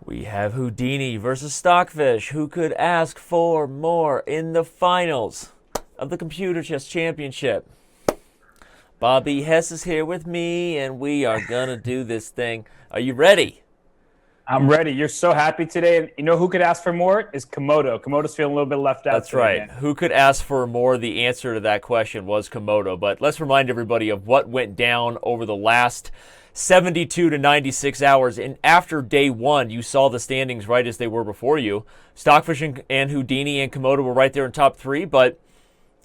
We have Houdini versus Stockfish. Who could ask for more in the finals of the Computer Chess Championship? Bobby Hess is here with me, and we are going to do this thing. Are you ready? I'm ready. You're so happy today. You know who could ask for more? Is Komodo. Komodo's feeling a little bit left out. That's today, right. Dan. Who could ask for more? The answer to that question was Komodo. But let's remind everybody of what went down over the last 72 to 96 hours. And after day one, you saw the standings right as they were before you. Stockfish and Houdini and Komodo were right there in top three, but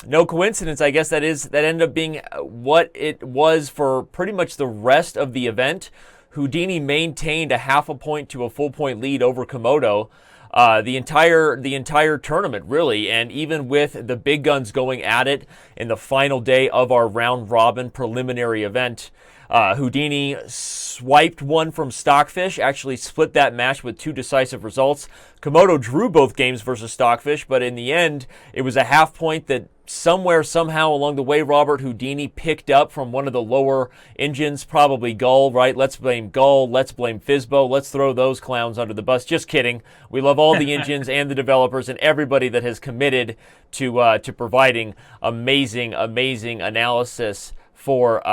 no coincidence, I guess that ended up being what it was for pretty much the rest of the event. Houdini maintained a half a point to a full point lead over Komodo the entire tournament, really, and even with the big guns going at it in the final day of our round robin preliminary event. Houdini swiped one from Stockfish, actually split that match with two decisive results. Komodo drew both games versus Stockfish, but in the end, it was a half point that somehow along the way, Robert, Houdini picked up from one of the lower engines, probably Gull, right? Let's blame Gull. Let's blame Fizbo. Let's throw those clowns under the bus. Just kidding. We love all the engines and the developers and everybody that has committed to providing amazing analysis for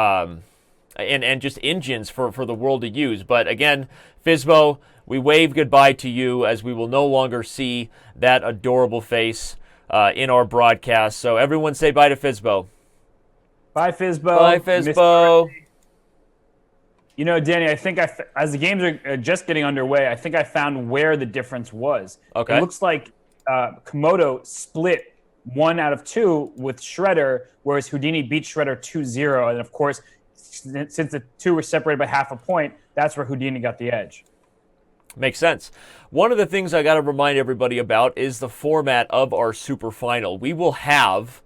and just engines for the world to use. But again, Fizbo, we wave goodbye to you as we will no longer see that adorable face in our broadcast. So everyone say bye to Fizbo. Bye, Fizbo. Bye, Fizbo. You know, Danny, I think as the games are just getting underway, I think I found where the difference was. Okay. It looks like Komodo split 1 out of 2 with Shredder, whereas Houdini beat Shredder 2-0. And of course, since the two were separated by half a point, that's where Houdini got the edge. Makes sense. One of the things I got to remind everybody about is the format of our super final. We will have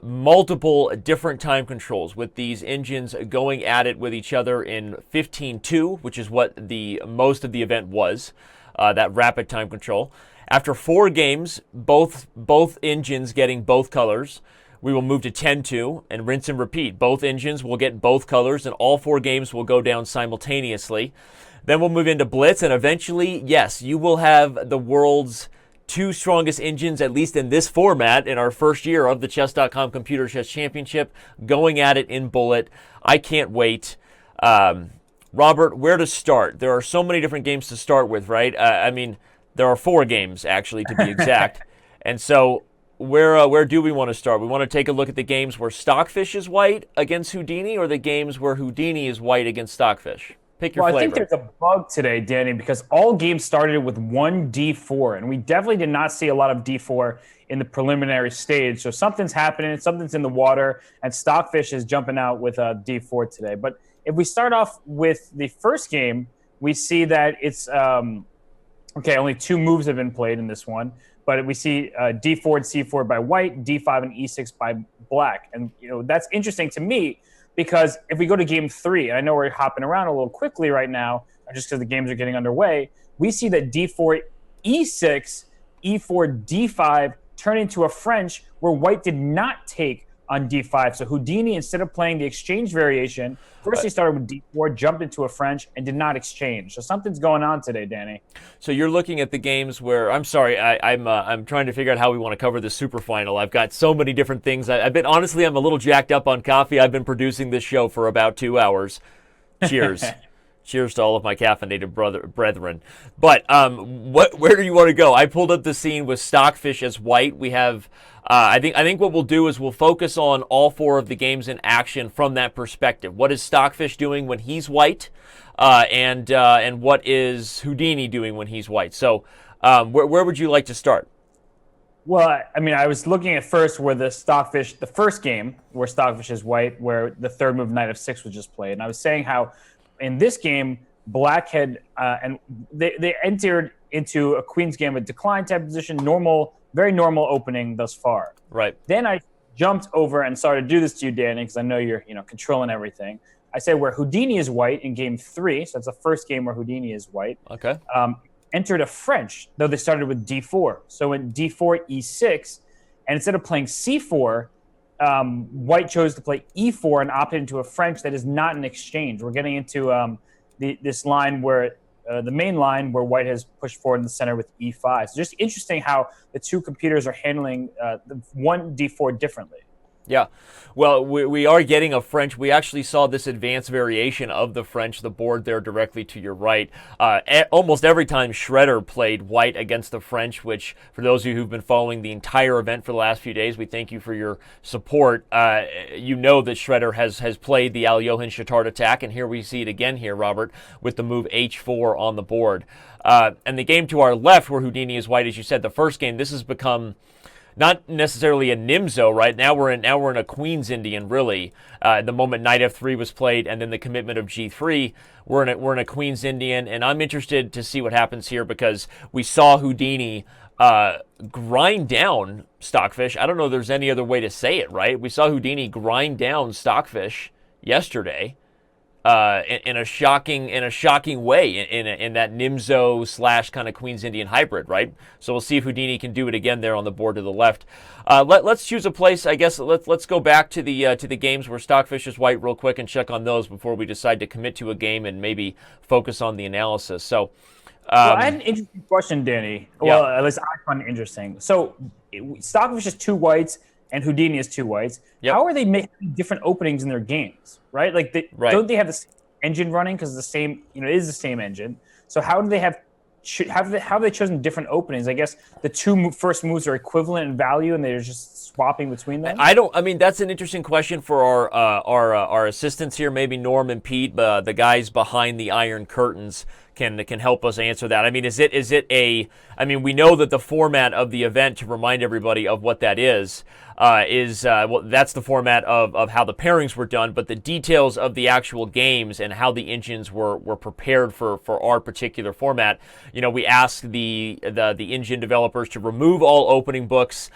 multiple different time controls with these engines going at it with each other in 15-2, which is what the most of the event was, that rapid time control. After 4 games, both engines getting both colors, we will move to 10-2 and rinse and repeat. Both engines will get both colors, and all 4 games will go down simultaneously. Then we'll move into Blitz, and eventually, yes, you will have the world's 2 strongest engines, at least in this format, in our first year of the Chess.com Computer Chess Championship, going at it in Bullet. I can't wait. Robert, where to start? There are so many different games to start with, right? I mean, there are 4 games, actually, to be exact. And so where do we want to start? We want to take a look at the games where Stockfish is white against Houdini, or the games where Houdini is white against Stockfish? Pick your flavor. I think there's a bug today, Danny, because all games started with 1 D4, and we definitely did not see a lot of D4 in the preliminary stage. So something's happening, something's in the water, and Stockfish is jumping out with a D4 today. But if we start off with the first game, we see that it's only 2 moves have been played in this one. But we see D4 and C4 by white, D5 and E6 by black. And, you know, that's interesting to me because if we go to game 3, and I know we're hopping around a little quickly right now, just because the games are getting underway, we see that D4, E6, E4, D5 turn into a French where white did not take on D5. So Houdini, instead of playing the exchange variation, first he started with D4, jumped into a French, and did not exchange. So something's going on today, Danny. So you're looking at the games where I'm sorry, I'm trying to figure out how we want to cover the super final. I've got so many different things. I'm a little jacked up on coffee. I've been producing this show for about 2 hours. Cheers. Cheers to all of my caffeinated brethren. But where do you want to go? I pulled up the scene with Stockfish as white. We have, I think what we'll do is we'll focus on all 4 of the games in action from that perspective. What is Stockfish doing when he's white, and what is Houdini doing when he's white? So, where would you like to start? Well, I mean, I was looking at first where the first game where Stockfish is white, where the third move Knight of 6 was just played, and I was saying how in this game, Black had and they entered into a Queen's Gambit decline type position, very normal opening thus far. Right. Then I jumped over and started to do this to you, Danny, because I know you're controlling everything. I said where Houdini is white in game 3, so that's the first game where Houdini is white. Okay. Entered a French, though they started with D4. So in D4, E6, and instead of playing C4, White chose to play e4 and opted into a French that is not an exchange. We're getting into this line where the main line where White has pushed forward in the center with e5. So just interesting how the two computers are handling the one d4 differently. Yeah, well, we are getting a French. We actually saw this advanced variation of the French, the board there directly to your right. Almost every time Shredder played White against the French, which for those of you who've been following the entire event for the last few days, we thank you for your support. You know that Shredder has played the Al-Johan Chatard attack, and here we see it again here, Robert, with the move h4 on the board. And the game to our left, where Houdini is White, as you said, the first game, this has become not necessarily a Nimzo, right? Now we're in a Queen's Indian, really. The moment Knight F3 was played, and then the commitment of G3, we're in a Queen's Indian, and I'm interested to see what happens here because we saw Houdini grind down Stockfish. I don't know if there's any other way to say it, right? We saw Houdini grind down Stockfish yesterday. In a shocking way in that Nimzo / kind of Queen's Indian hybrid, right? So we'll see if Houdini can do it again there on the board to the left. Let's choose a place. I guess let's go back to the games where Stockfish is White real quick and check on those before we decide to commit to a game and maybe focus on the analysis. So. Well, I had an interesting question, Danny. Well, at least I find it interesting. So Stockfish is 2 whites and Houdini is 2 whites. Yep. How are they making different openings in their games, right? Like, don't they have the same engine running because the same, it is the same engine. So how do they how have they chosen different openings? I guess the two first moves are equivalent in value, and they're just swapping between them. I mean, that's an interesting question for our assistants here. Maybe Norm and Pete, the guys behind the Iron Curtains, can help us answer that. I mean, is it I mean, we know that the format of the event, to remind everybody of what that is well, that's the format of how the pairings were done, but the details of the actual games and how the engines were prepared for our particular format. We asked the engine developers to remove all opening books,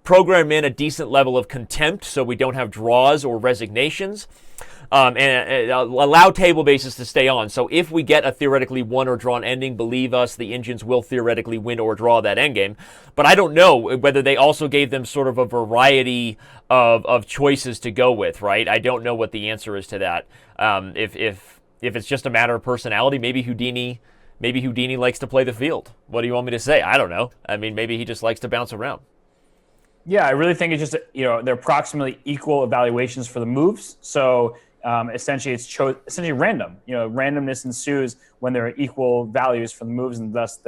program in a decent level of contempt so we don't have draws or resignations. And allow table bases to stay on. So if we get a theoretically won or drawn ending, believe us, the engines will theoretically win or draw that endgame. But I don't know whether they also gave them sort of a variety of choices to go with, right? I don't know what the answer is to that. If it's just a matter of personality, maybe Houdini likes to play the field. What do you want me to say? I don't know. I mean, maybe he just likes to bounce around. Yeah, I really think it's just, they're approximately equal evaluations for the moves. So essentially it's essentially random. Randomness ensues when there are equal values for the moves, and thus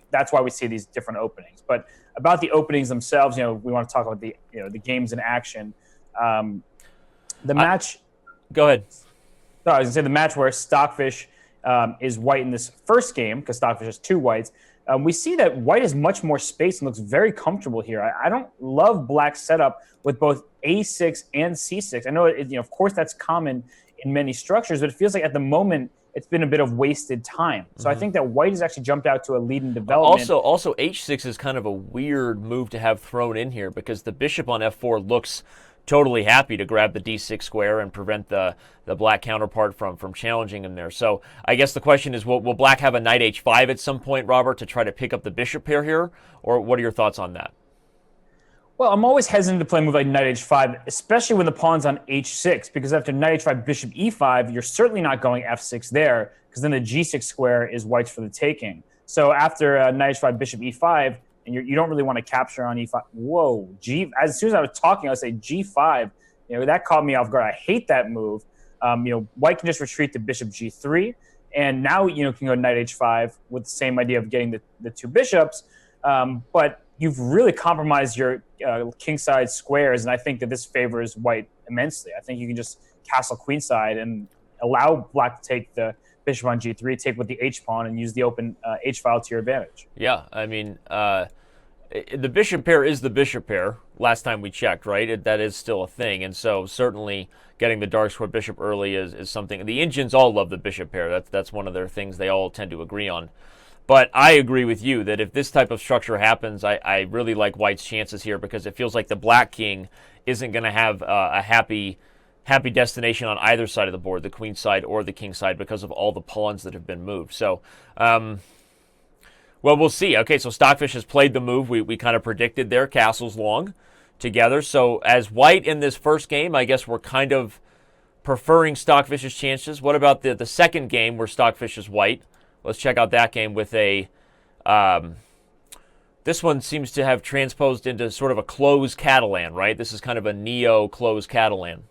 that's why we see these different openings. But about the openings themselves, we want to talk about the games in action. The match. Go ahead. So I was gonna say the match where Stockfish is White in this first game, because Stockfish has 2 whites. We see that White has much more space and looks very comfortable here. I don't love Black's setup with both A6 and C6. I know, of course, that's common in many structures, but it feels like at the moment it's been a bit of wasted time. So I think that White has actually jumped out to a lead in development. Also, H6 is kind of a weird move to have thrown in here because the bishop on F4 looks totally happy to grab the D6 square and prevent the Black counterpart from challenging him there. So I guess the question is, will Black have a Knight H5 at some point, Robert, to try to pick up the bishop pair here? Or what are your thoughts on that? Well, I'm always hesitant to play a move like Knight H5, especially when the pawn's on H6, because after Knight H5, Bishop E5, you're certainly not going F6 there, because then the G6 square is White's for the taking. So after Knight H5, Bishop E5, and you don't really want to capture on E5. Whoa, as soon as I was talking, I would say G5. That caught me off guard. I hate that move. White can just retreat to Bishop G3, and now can go Knight H5 with the same idea of getting the 2 bishops. But you've really compromised your kingside squares, and I think that this favors White immensely. I think you can just castle queenside and allow Black to take the bishop on G3, take with the H pawn, and use the open H file to your advantage. Yeah, I mean, the bishop pair is the bishop pair. Last time we checked, right? That is still a thing, and so certainly getting the dark square bishop early is something. The engines all love the bishop pair. That's one of their things they all tend to agree on. But I agree with you that if this type of structure happens, I really like White's chances here because it feels like the Black king isn't going to have a happy destination on either side of the board, the queen side or the king side, because of all the pawns that have been moved. So, well, we'll see. Okay, so Stockfish has played the move we kind of predicted there. Castle's long. together. So as white in this first game, I guess we're kind of preferring Stockfish's chances. What about the second game where Stockfish is white? Let's check out that game with a... this one seems to have transposed into sort of a closed Catalan, right? This is kind of a neo-closed Catalan.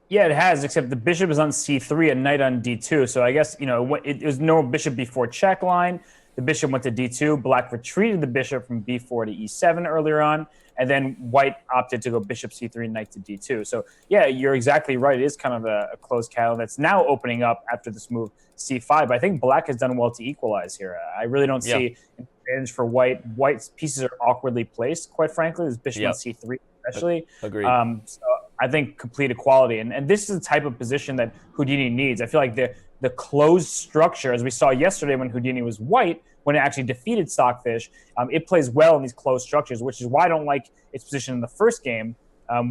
Yeah, it has, except the bishop is on c3 and knight on d2. So I guess, it was no bishop before check line. The bishop went to d2. Black retreated the bishop from b4 to e7 earlier on. And then white opted to go bishop c3, knight to d2. So, yeah, you're exactly right. It is kind of a closed Catalan that's now opening up after this move c5. But I think black has done well to equalize here. I really don't see an advantage for white. White's pieces are awkwardly placed, quite frankly. This bishop on c3 especially. Agreed. So I think complete equality. And this is the type of position that Houdini needs. I feel like the closed structure, as we saw yesterday when Houdini was white, when it actually defeated Stockfish, it plays well in these closed structures, which is why I don't like its position in the first game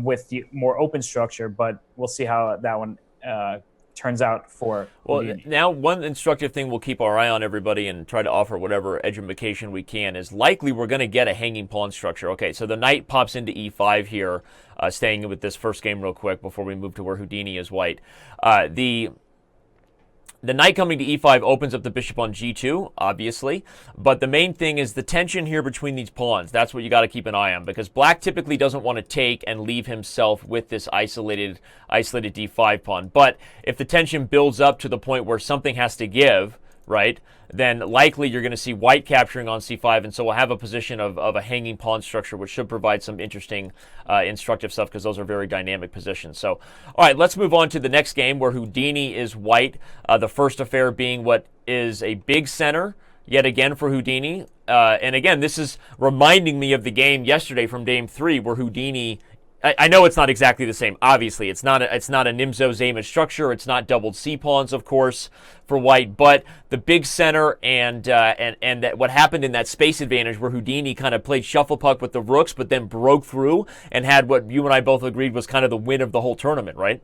with the more open structure. But we'll see how that one turns out for Houdini. Now one instructive thing we'll keep our eye on, everybody, and try to offer whatever education we can, is likely we're going to get a hanging pawn structure. Okay, so the knight pops into e5 here, staying with this first game real quick before we move to where Houdini is white. The knight coming to e5 opens up the bishop on g2, obviously, but the main thing is the tension here between these pawns. That's what you got to keep an eye on, because black typically doesn't want to take and leave himself with this isolated d5 pawn. But if the tension builds up to the point where something has to give, right, then likely you're going to see white capturing on c5, and so we'll have a position of a hanging pawn structure, which should provide some interesting instructive stuff, because those are very dynamic positions. So, all right, let's move on to the next game where Houdini is white, the first affair being what is a big center, yet again for Houdini. And again, this is reminding me of the game yesterday from Game 3 where Houdini... I know it's not exactly the same. Obviously, it's not a Nimzo Zayman structure. It's not doubled C pawns, of course, for white. But the big center and what happened in that space advantage where Houdini kind of played shuffle puck with the rooks, but then broke through and had what you and I both agreed was kind of the win of the whole tournament, right?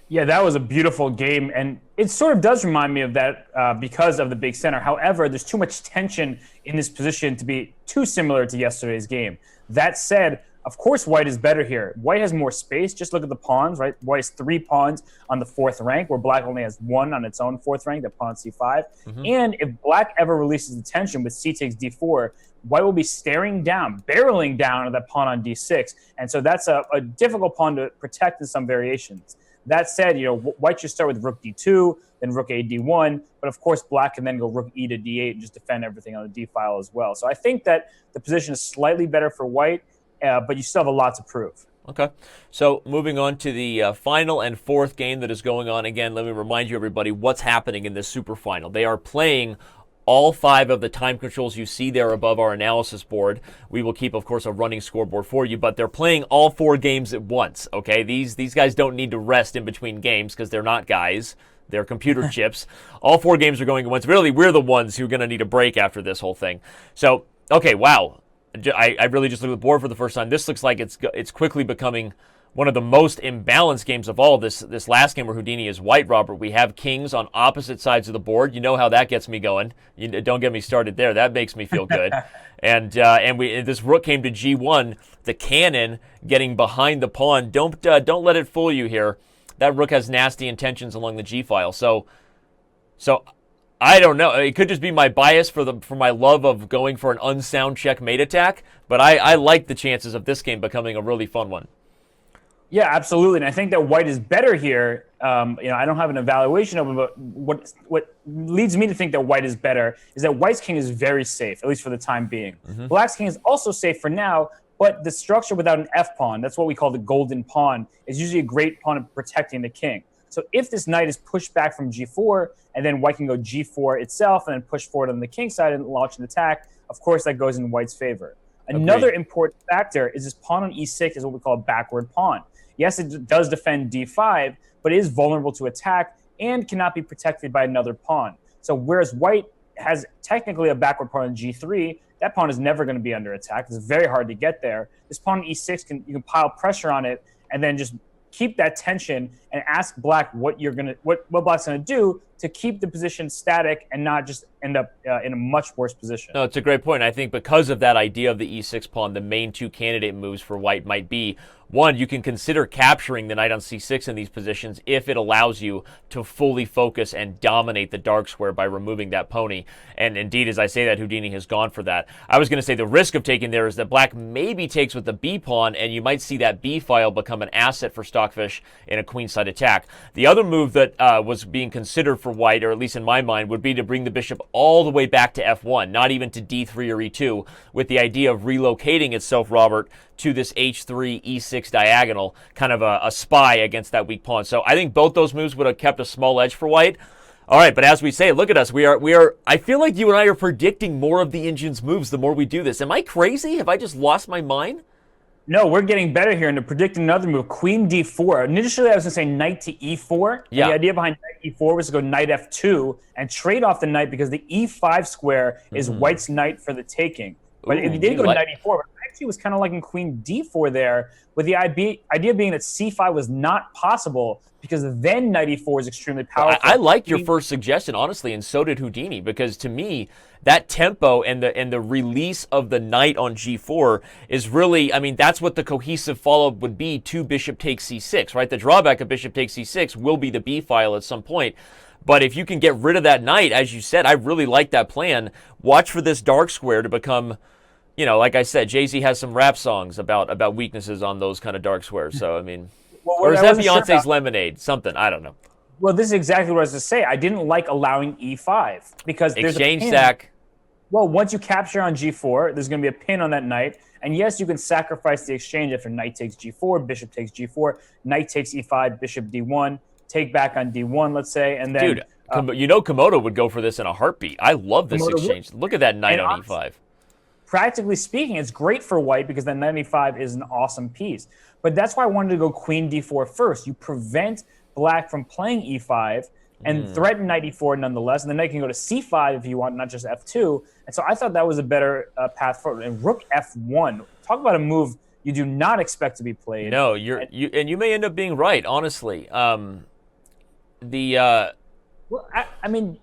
Yeah, that was a beautiful game, and it sort of does remind me of that because of the big center. However, there's too much tension in this position to be too similar to yesterday's game. That said, of course, white is better here. White has more space. Just look at the pawns, right? White has 3 pawns on the 4th rank, where black only has 1 on its own 4th rank, the pawn c5. Mm-hmm. And if black ever releases the tension with c takes d4, white will be staring down, barreling down at that pawn on d6. And so that's a difficult pawn to protect in some variations. That said, white should start with rook d2, then rook a d1. But of course, black can then go rook e to d8 and just defend everything on the d file as well. So I think that the position is slightly better for white, but you still have a lot to prove. Okay, so moving on to the final and 4th game that is going on. Again, let me remind you, everybody, what's happening in this Superfinal. They are playing all 5 of the time controls you see there above our analysis board. We will keep, of course, a running scoreboard for you, but they're playing all 4 games at once, okay? These guys don't need to rest in between games because they're not guys. They're computer chips. All 4 games are going at once. Really, we're the ones who are going to need a break after this whole thing. So, okay, wow. I really just looked at the board for the first time. This looks like it's quickly becoming one of the most imbalanced games of all. This last game where Houdini is white, Robert. We have kings on opposite sides of the board. You know how that gets me going. Don't get me started there. That makes me feel good. and this rook came to g1. The cannon getting behind the pawn. Don't let it fool you here. That rook has nasty intentions along the g file. So I don't know. It could just be my bias for my love of going for an unsound checkmate attack, but I like the chances of this game becoming a really fun one. Yeah, absolutely. And I think that white is better here. I don't have an evaluation of it, but what leads me to think that white is better is that white's king is very safe, at least for the time being. Mm-hmm. Black's king is also safe for now, but the structure without an F pawn, that's what we call the golden pawn, is usually a great pawn of protecting the king. So if this knight is pushed back from g4, and then white can go g4 itself and then push forward on the king side and launch an attack, of course that goes in white's favor. Another important factor is this pawn on e6 is what we call a backward pawn. Yes, it does defend d5, but it is vulnerable to attack and cannot be protected by another pawn. So whereas white has technically a backward pawn on g3, that pawn is never going to be under attack. It's very hard to get there. This pawn on e6, you can pile pressure on it and then just keep that tension and ask black what black's going to do to keep the position static and not just end up in a much worse position. No, it's a great point. I think because of that idea of the e6 pawn, the main two candidate moves for white might be, one, you can consider capturing the knight on c6 in these positions if it allows you to fully focus and dominate the dark square by removing that pony. And indeed, as I say that, Houdini has gone for that. I was going to say the risk of taking there is that black maybe takes with the b pawn, and you might see that b file become an asset for Stockfish in a queenside attack. The other move that was being considered for white, or at least in my mind, would be to bring the bishop all the way back to f1, not even to d3 or e2, with the idea of relocating itself, Robert, to this h3, e6 diagonal, kind of a spy against that weak pawn. So I think both those moves would have kept a small edge for white. All right, but as we say, look at us. We are. I feel like you and I are predicting more of the engine's moves the more we do this. Am I crazy? Have I just lost my mind? No, we're getting better here into predicting another move, queen d4. Initially, I was going to say knight to e4. Yeah. The idea behind knight e4 was to go knight f2 and trade off the knight because the e5 square is white's knight for the taking. But if you did go knight e4, but I actually was kind of liking queen d4 there, with the idea being that c5 was not possible because then knight e4 is extremely powerful. I liked your first suggestion, honestly, and so did Houdini, because to me, that tempo and the release of the knight on g4 is really, I mean, that's what the cohesive follow-up would be to bishop takes c6, right? The drawback of bishop takes c6 will be the b file at some point. But if you can get rid of that knight, as you said, I really like that plan. Watch for this dark square to become, you know, like I said, Jay-Z has some rap songs about weaknesses on those kind of dark squares. So, I mean, or is that Beyonce's Lemonade? Something, I don't know. Well, this is exactly what I was going to say. I didn't like allowing e5 because there's exchange a pin. sack. Well, once you capture on g4, there's going to be a pin on that knight. And yes, you can sacrifice the exchange after knight takes g4, bishop takes g4, knight takes e5, bishop d1, take back on d1, let's say, and then... Dude, you know Komodo would go for this in a heartbeat. I love this exchange. Look at that knight on e5. Practically speaking, it's great for white because that knight e5 is an awesome piece. But that's why I wanted to go queen d4 first. You prevent black from playing e5 and threaten knight e4 nonetheless. And the knight can go to c5 if you want, not just f2. And so I thought that was a better path forward. And rook f1, talk about a move you do not expect to be played. No, you may end up being right, honestly. Well, I mean,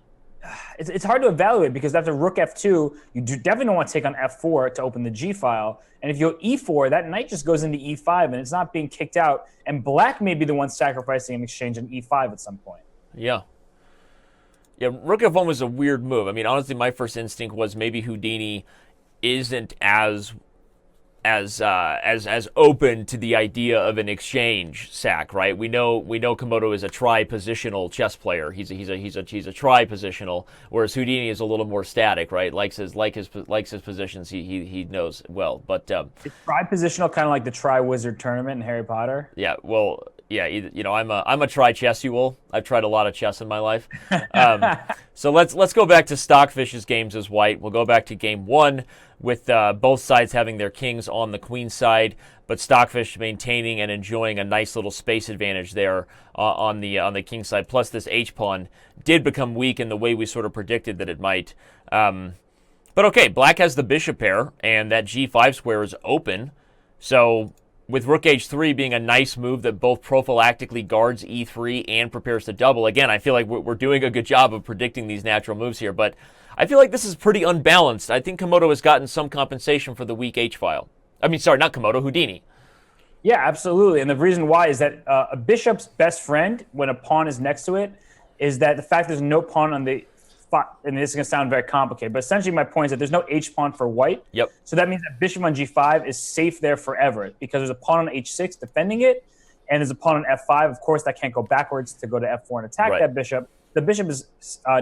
it's hard to evaluate because after rook f2, you definitely don't want to take on f4 to open the g file. And if you go e4, that knight just goes into e5 and it's not being kicked out. And black may be the one sacrificing an exchange on e5 at some point. Yeah. Yeah, rook f1 was a weird move. I mean, honestly, my first instinct was maybe Houdini isn't as open to the idea of an exchange sack, right? We know Komodo is a tri-positional chess player. He's a tri-positional, whereas Houdini is a little more static, right? Likes his positions. He knows well, but it's tri-positional, kind of like the tri-wizard tournament in Harry Potter. Yeah, well, yeah, you know, I'm a tri-chessual. I've tried a lot of chess in my life. So let's go back to Stockfish's games as white. We'll go back to game one with both sides having their kings on the queen side, but Stockfish maintaining and enjoying a nice little space advantage there on the king side. Plus, this h-pawn did become weak in the way we sort of predicted that it might. But okay, black has the bishop pair, and that g5 square is open. So with rook h3 being a nice move that both prophylactically guards e3 and prepares to double. Again, I feel like we're doing a good job of predicting these natural moves here, but I feel like this is pretty unbalanced. I think Komodo has gotten some compensation for the weak h-file. I mean, sorry, not Komodo, Houdini. Yeah, absolutely. And the reason why is that a bishop's best friend, when a pawn is next to it, is that the fact there's no pawn on the... And this is going to sound very complicated, but essentially my point is that there's no h-pawn for white. Yep. So that means that bishop on g5 is safe there forever because there's a pawn on h6 defending it, and there's a pawn on f5. Of course, that can't go backwards to go to f4 and attack that bishop. The bishop is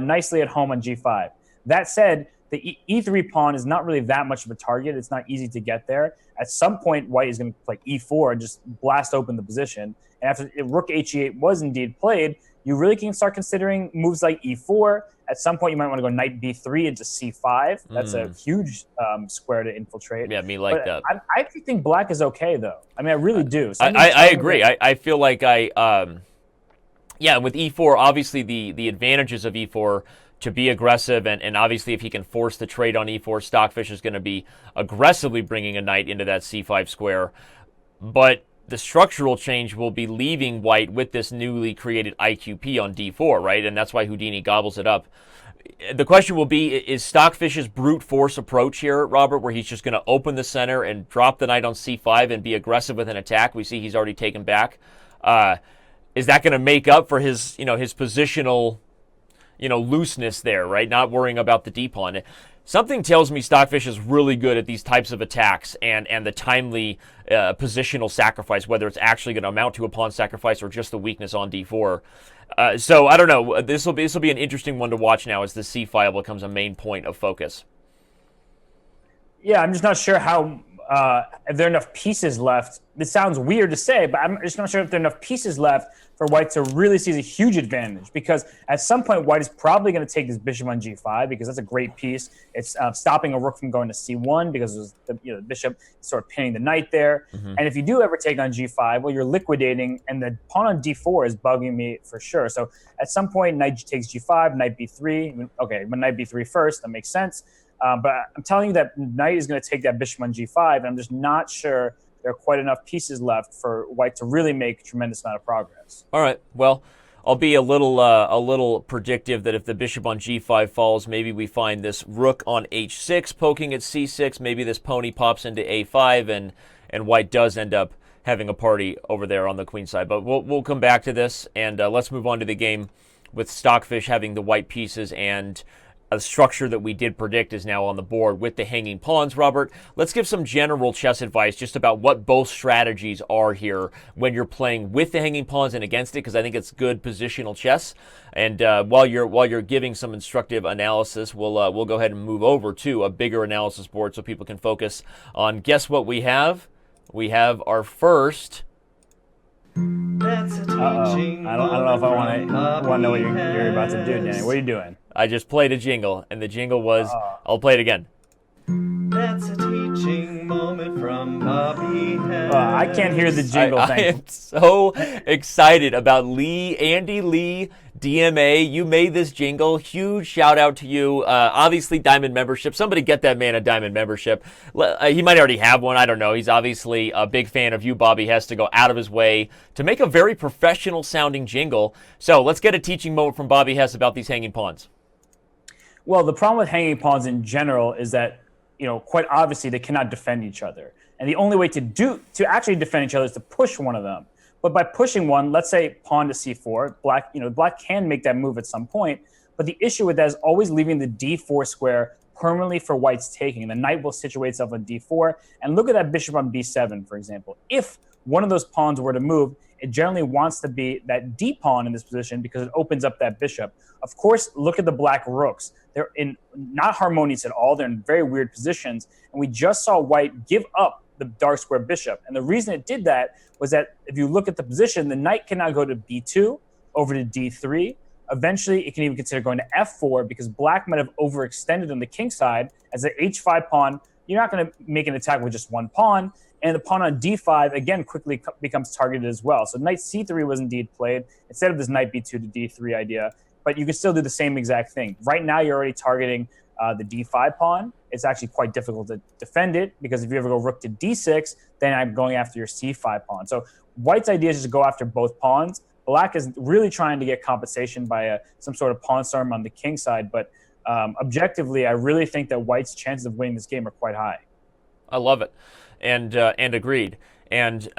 nicely at home on g5. That said, the e3 pawn is not really that much of a target. It's not easy to get there. At some point, white is going to play e4 and just blast open the position. And after rook h8 was indeed played, you really can start considering moves like e4. At some point, you might want to go knight b3 into c5. That's a huge square to infiltrate. Yeah, me like that. I actually think black is okay, though. I mean, I really do. I agree. I feel like with e4, obviously the advantages of e4 to be aggressive, and obviously if he can force the trade on e4, Stockfish is going to be aggressively bringing a knight into that c5 square. But the structural change will be leaving white with this newly created IQP on d4, right? And that's why Houdini gobbles it up. The question will be, is Stockfish's brute force approach here, Robert, where he's just going to open the center and drop the knight on c5 and be aggressive with an attack? We see he's already taken back. Is that going to make up for his positional, looseness there, right? Not worrying about the d-pawn. Something tells me Stockfish is really good at these types of attacks and the timely positional sacrifice, whether it's actually going to amount to a pawn sacrifice or just the weakness on d4. So I don't know. This will be an interesting one to watch now as the c file becomes a main point of focus. Yeah, I'm just not sure how if there are enough pieces left. This sounds weird to say, but I'm just not sure if there are enough pieces left for white to really see a huge advantage, because at some point white is probably going to take this bishop on g5 because that's a great piece. It's stopping a rook from going to c1 because the bishop sort of pinning the knight there. And if you do ever take on g5, well, you're liquidating, and the pawn on d4 is bugging me for sure. So at some point, knight takes g5, knight b3. Okay, but knight b3 first, that makes sense. But I'm telling you that knight is going to take that bishop on g5, and I'm just not sure there are quite enough pieces left for white to really make a tremendous amount of progress. All right. Well, I'll be a little predictive that if the bishop on g5 falls, maybe we find this rook on h6 poking at c6. Maybe this pony pops into a5, and white does end up having a party over there on the queen side. But we'll come back to this, and let's move on to the game with Stockfish having the white pieces, and a structure that we did predict is now on the board with the hanging pawns. Robert, let's give some general chess advice just about what both strategies are here when you're playing with the hanging pawns and against it, because I think it's good positional chess. And while you're giving some instructive analysis, we'll go ahead and move over to a bigger analysis board so people can focus on, guess what we have? We have our first. That's a teaching. I don't know if I want to know what you're about to do, Danny. What are you doing? I just played a jingle, and the jingle was, I'll play it again. That's a teaching moment from Bobby. I can't hear the jingle. I am so excited about Andy Lee, DMA. You made this jingle. Huge shout out to you. Obviously, Diamond membership. Somebody get that man a Diamond membership. He might already have one. I don't know. He's obviously a big fan of you, Bobby. Has to go out of his way to make a very professional sounding jingle. So let's get a teaching moment from Bobby Hess about these hanging pawns. Well, the problem with hanging pawns in general is that, quite obviously they cannot defend each other. And the only way to actually defend each other is to push one of them. But by pushing one, let's say pawn to c4, black can make that move at some point. But the issue with that is always leaving the d4 square permanently for white's taking. The knight will situate itself on d4. And look at that bishop on b7, for example. If one of those pawns were to move, it generally wants to be that d pawn in this position because it opens up that bishop. Of course, look at the black rooks. They're not harmonious at all. They're in very weird positions. And we just saw white give up the dark square bishop. And the reason it did that was that if you look at the position, the knight cannot go to b2 over to d3. Eventually, it can even consider going to f4 because black might have overextended on the king side. As an h5 pawn, you're not going to make an attack with just one pawn. And the pawn on d5, again, quickly becomes targeted as well. So knight c3 was indeed played instead of this knight b2 to d3 idea. But you can still do the same exact thing. Right now, you're already targeting the d5 pawn. It's actually quite difficult to defend it because if you ever go rook to d6, then I'm going after your c5 pawn. So white's idea is just to go after both pawns. Black is really trying to get compensation by some sort of pawn storm on the king side. But objectively, I really think that white's chances of winning this game are quite high. I love it, and agreed. And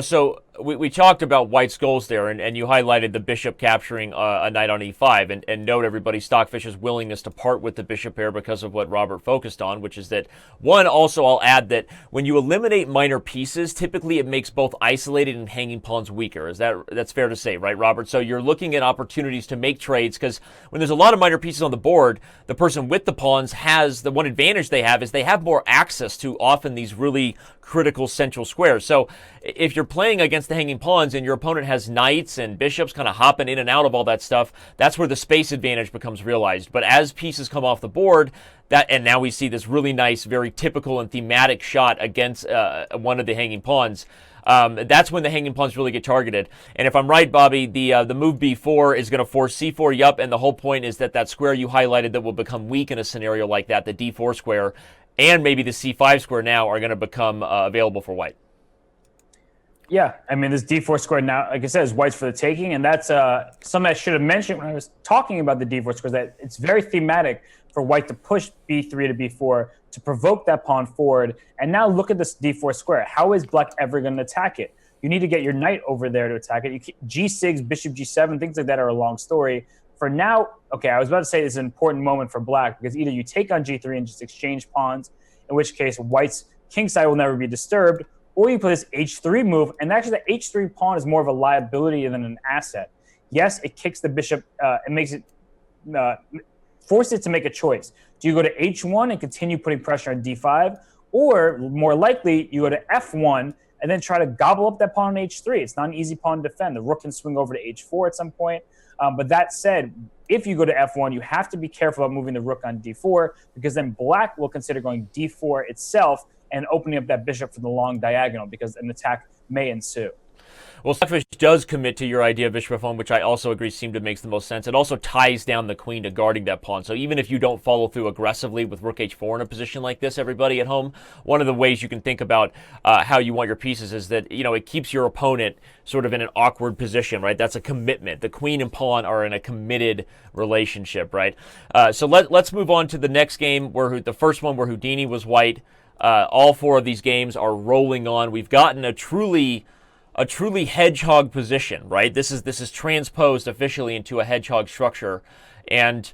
so we talked about white's goals there, and you highlighted the bishop capturing a knight on e5, and note everybody Stockfish's willingness to part with the bishop pair because of what Robert focused on, which is that, one, also I'll add that when you eliminate minor pieces, typically it makes both isolated and hanging pawns weaker. That's fair to say, right, Robert? So you're looking at opportunities to make trades, because when there's a lot of minor pieces on the board, the person with the pawns has, the one advantage they have is they have more access to often these really critical central squares. So if you're playing against the hanging pawns and your opponent has knights and bishops kind of hopping in and out of all that stuff, that's where the space advantage becomes realized. But as pieces come off the board, and now we see this really nice, very typical and thematic shot against one of the hanging pawns, that's when the hanging pawns really get targeted. And if I'm right, Bobby, the move b4 is going to force c4, yup, and the whole point is that square you highlighted that will become weak in a scenario like that, the d4 square, and maybe the c5 square now are going to become available for white. Yeah, I mean, this d4 square now, like I said, is white's for the taking, and that's something I should have mentioned when I was talking about the d4 squares, that it's very thematic for white to push b3 to b4 to provoke that pawn forward. And now look at this d4 square. How is black ever going to attack it? You need to get your knight over there to attack it. G6, bishop g7, things like that are a long story. For now, okay, I was about to say it's an important moment for black because either you take on g3 and just exchange pawns, in which case white's king side will never be disturbed, or you play this h3 move, and actually the h3 pawn is more of a liability than an asset. Yes, it kicks the bishop, it makes it, forces it to make a choice. Do you go to h1 and continue putting pressure on d5, or more likely, you go to f1 and then try to gobble up that pawn on h3. It's not an easy pawn to defend. The rook can swing over to h4 at some point. But that said, if you go to f1, you have to be careful about moving the rook on d4, because then black will consider going d4 itself and opening up that bishop for the long diagonal, because an attack may ensue. Well, Stockfish does commit to your idea of bishop f1, which I also agree seemed to make the most sense. It also ties down the queen to guarding that pawn. So even if you don't follow through aggressively with rook h4 in a position like this, everybody at home, one of the ways you can think about how you want your pieces is that, you know, it keeps your opponent sort of in an awkward position, right? That's a commitment. The queen and pawn are in a committed relationship, right? So let's move on to the next game, where the first one where Houdini was white. All four of these games are rolling on. We've gotten a truly hedgehog position, right? This is transposed officially into a hedgehog structure. And,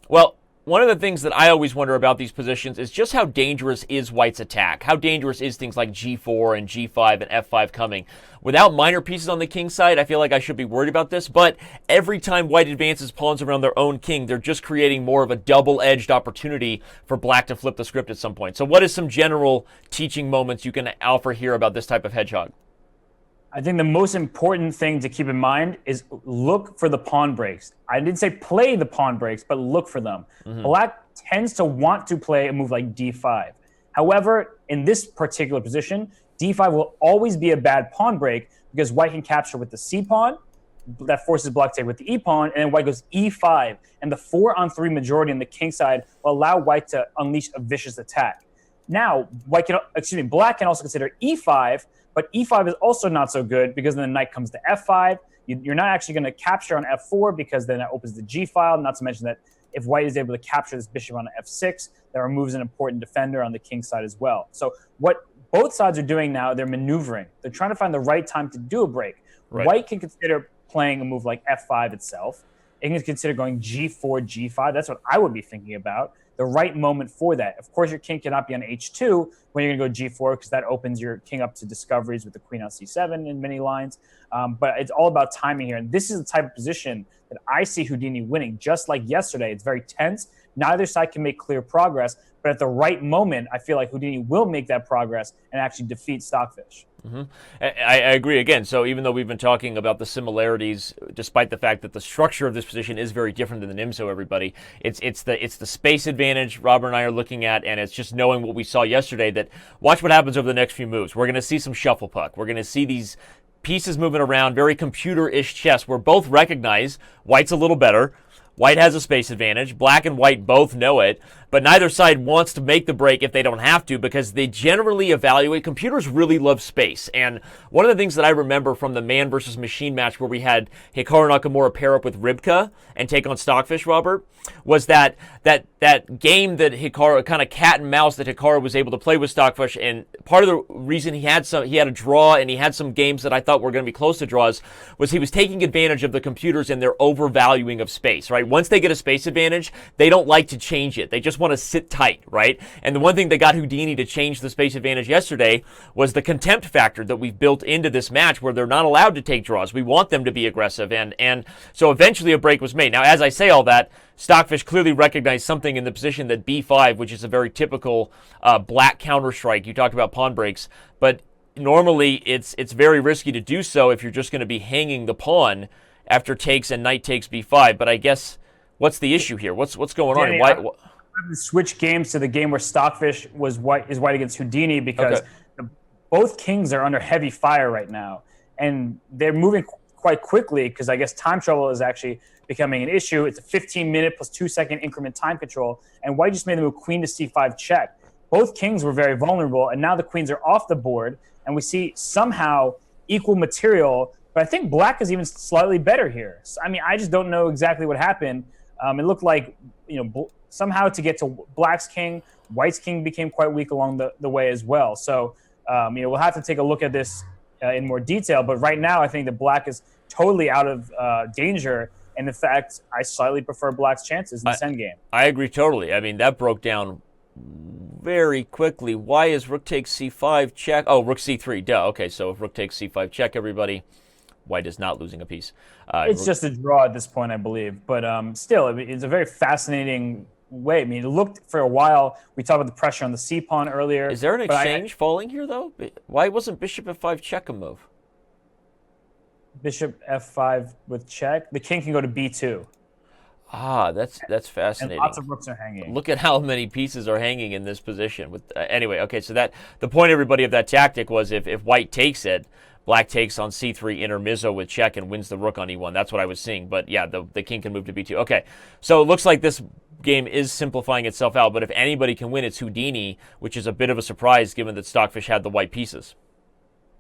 well, one of the things that I always wonder about these positions is just how dangerous is white's attack? How dangerous is things like g4 and g5 and f5 coming? Without minor pieces on the king side, I feel like I should be worried about this, but every time white advances pawns around their own king, they're just creating more of a double-edged opportunity for black to flip the script at some point. So what is some general teaching moments you can offer here about this type of hedgehog? I think the most important thing to keep in mind is look for the pawn breaks. I didn't say play the pawn breaks, but look for them. Mm-hmm. Black tends to want to play a move like d5. However, in this particular position, d5 will always be a bad pawn break because white can capture with the c pawn. That forces black to take with the e pawn, and then white goes e5. And the 4-on-3 majority on the king side will allow white to unleash a vicious attack. Now, black can also consider e5, but e5 is also not so good because then the knight comes to f5. You're not actually going to capture on f4 because then that opens the g file, not to mention that if white is able to capture this bishop on f6, that removes an important defender on the king side as well. So what both sides are doing now, they're maneuvering. They're trying to find the right time to do a break. Right. White can consider playing a move like f5 itself. It can consider going g4, g5. That's what I would be thinking about. The right moment for that. Of course, your king cannot be on h2 when you're going to go g4 because that opens your king up to discoveries with the queen on c7 in many lines. But it's all about timing here. And this is the type of position that I see Houdini winning. Just like yesterday, it's very tense. Neither side can make clear progress. But at the right moment, I feel like Houdini will make that progress and actually defeat Stockfish. Mm-hmm. I agree again. So even though we've been talking about the similarities, despite the fact that the structure of this position is very different than the NIMSO, everybody, it's the space advantage Robert and I are looking at, and it's just knowing what we saw yesterday. That watch what happens over the next few moves. We're going to see some shuffle puck. We're going to see these pieces moving around, very computer-ish chess, where both recognize white's a little better. White has a space advantage. Black and white both know it, but neither side wants to make the break if they don't have to because they generally evaluate. Computers really love space. And one of the things that I remember from the man versus machine match where we had Hikaru Nakamura pair up with Rybka and take on Stockfish, Robert, was that game that Hikaru, kind of cat and mouse that Hikaru was able to play with Stockfish. And part of the reason he had a draw and he had some games that I thought were going to be close to draws was he was taking advantage of the computers and their overvaluing of space, right? Once they get a space advantage, they don't like to change it. They just want to sit tight, right? And the one thing that got Houdini to change the space advantage yesterday was the contempt factor that we've built into this match where they're not allowed to take draws. We want them to be aggressive. And so eventually a break was made. Now, as I say all that, Stockfish clearly recognized something in the position that b5, which is a very typical black counter-strike. You talked about pawn breaks, but normally it's very risky to do so if you're just going to be hanging the pawn after takes and knight takes b5. But I guess what's the issue here? What's going on? Why? Switch games to the game where Stockfish is white against Houdini because both kings are under heavy fire right now, and they're moving quite quickly because I guess time trouble is actually becoming an issue. It's a 15-minute plus 2-second increment time control, and white just made the move queen to c5 check. both kings were very vulnerable, and now the queens are off the board, and we see somehow equal material. But I think black is even slightly better here. So, I mean, I just don't know exactly what happened. It looked like, somehow to get to black's king, white's king became quite weak along the way as well. So, we'll have to take a look at this in more detail. But right now, I think that black is totally out of danger. And in fact, I slightly prefer black's chances in this endgame. I agree totally. I mean, that broke down very quickly. Why is rook takes c5 check? Oh, rook c3. Duh. Okay, so if rook takes c5 check, everybody, white is not losing a piece. It's just a draw at this point, I believe. But still, it's a very fascinating way. I mean, it looked for a while. We talked about the pressure on the c pawn earlier. Is there an exchange falling here, though? Why wasn't bishop f5 check a move? Bishop f5 with check. The king can go to b2. Ah, that's fascinating. And lots of rooks are hanging. Look at how many pieces are hanging in this position. With anyway, okay, so that the point, everybody, of that tactic was if white takes it, black takes on c3 intermezzo with check and wins the rook on e1. That's what I was seeing. But yeah, the king can move to b2. Okay, so it looks like this game is simplifying itself out. But if anybody can win, it's Houdini, which is a bit of a surprise given that Stockfish had the white pieces.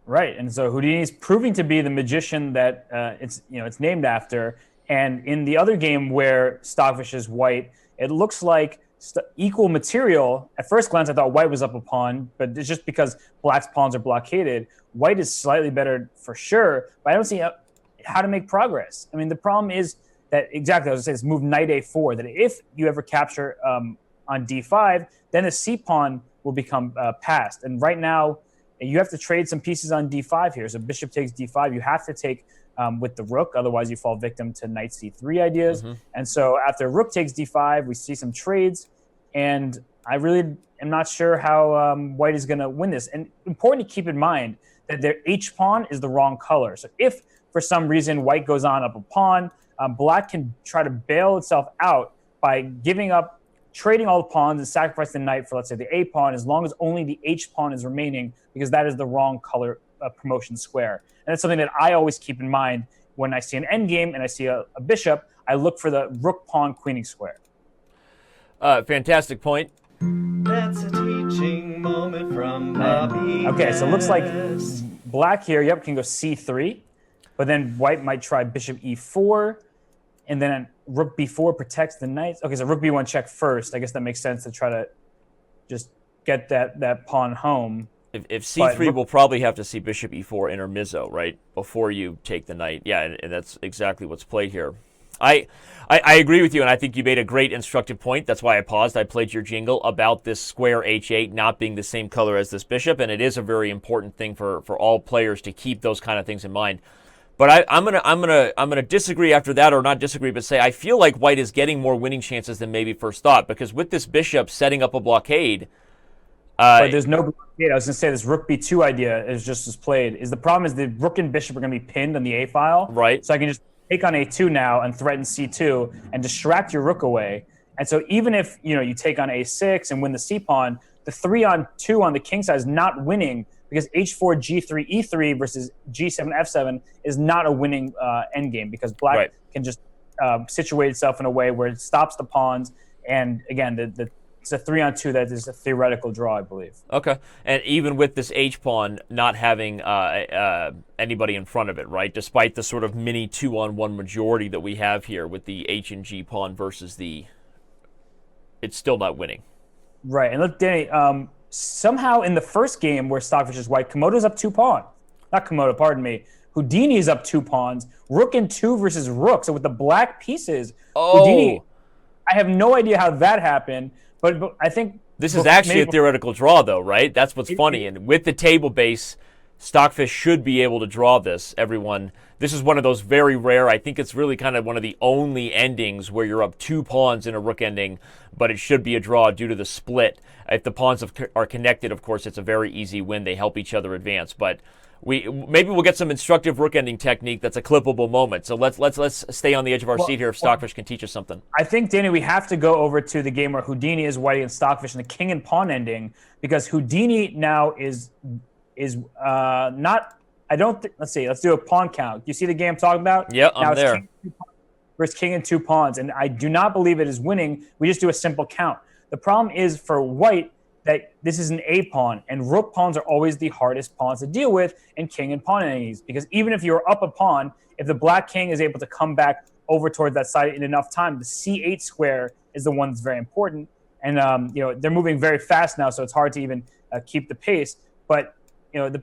Right, and so Houdini is proving to be the magician that it's named after. And in the other game where Stockfish is white, it looks like equal material. At first glance, I thought white was up a pawn, but it's just because black's pawns are blockaded. White is slightly better for sure, but I don't see how to make progress. I mean, the problem is that exactly, I was going to say, it's move knight a4, that if you ever capture on d5, then the c pawn will become passed. And right now, you have to trade some pieces on d5 here. So bishop takes d5. You have to take with the rook, otherwise you fall victim to knight c3 ideas. Mm-hmm. And so after rook takes d5, we see some trades, and I really am not sure how white is going to win this. And important to keep in mind that their h pawn is the wrong color. So if for some reason white goes on up a pawn, black can try to bail itself out by giving up, trading all the pawns and sacrifice the knight for, let's say, the a pawn, as long as only the h pawn is remaining, because that is the wrong color promotion square. And that's something that I always keep in mind when I see an endgame and I see a bishop. I look for the rook pawn queening square. Fantastic point. That's a teaching moment from Bobby. Okay, so it looks like black here, can go c3, but then white might try bishop e4, and then rook b4 protects the knights. Okay, so rook b1 check first. I guess that makes sense to try to just get that pawn home. If c3 will probably have to see bishop e4 intermezzo, right, before you take the knight. Yeah, and that's exactly what's played here. I agree with you, and I think you made a great instructive point. That's why I paused. I played your jingle about this square h8 not being the same color as this bishop, and it is a very important thing for all players to keep those kind of things in mind. But I'm gonna disagree after that, or not disagree, but say I feel like white is getting more winning chances than maybe first thought, because with this bishop setting up a blockade. But there's no blockade. I was going to say this rook b2 idea is just as played. The problem is the rook and bishop are going to be pinned on the a file. Right. So I can just take on a2 now and threaten c2 and distract your rook away. And so even if you take on a6 and win the c pawn, the 3-on-2 on the king side is not winning, because h4 g3 e3 versus g7 f7 is not a winning endgame, because black can just situate itself in a way where it stops the pawns. And again, it's a 3-on-2 that is a theoretical draw, I believe. Okay. And even with this h-pawn not having anybody in front of it, right? Despite the sort of mini 2-on-1 majority that we have here with the h and g pawn versus it's still not winning. Right. And look, Danny, somehow in the first game where Stockfish is white, Komodo's up 2 pawns. Not Komodo, pardon me. Houdini is up 2 pawns. Rook and 2 versus rook. So with the black pieces, Houdini, I have no idea how that happened. But I think this is actually a theoretical draw, though, right? That's what's funny. And with the table base, Stockfish should be able to draw this. This is one of those very rare. I think it's really kind of one of the only endings where you're up 2 pawns in a rook ending, but it should be a draw due to the split. If the pawns are connected, of course, it's a very easy win. They help each other advance. But maybe we'll get some instructive rook ending technique that's a clippable moment. So let's stay on the edge of our seat here if Stockfish can teach us something. I think, Danny, we have to go over to the game where Houdini is white against Stockfish and the king and pawn ending, because Houdini now is not. I don't. Let's see. Let's do a pawn count. You see the game I'm talking about? Yeah, I'm there. Versus king and 2 pawns, and I do not believe it is winning. We just do a simple count. The problem is for white, that this is an A pawn, and rook pawns are always the hardest pawns to deal with in king and pawn endings, because even if you're up a pawn, if the black king is able to come back over towards that side in enough time, the c8 square is the one that's very important. And they're moving very fast now, so it's hard to even keep the pace. But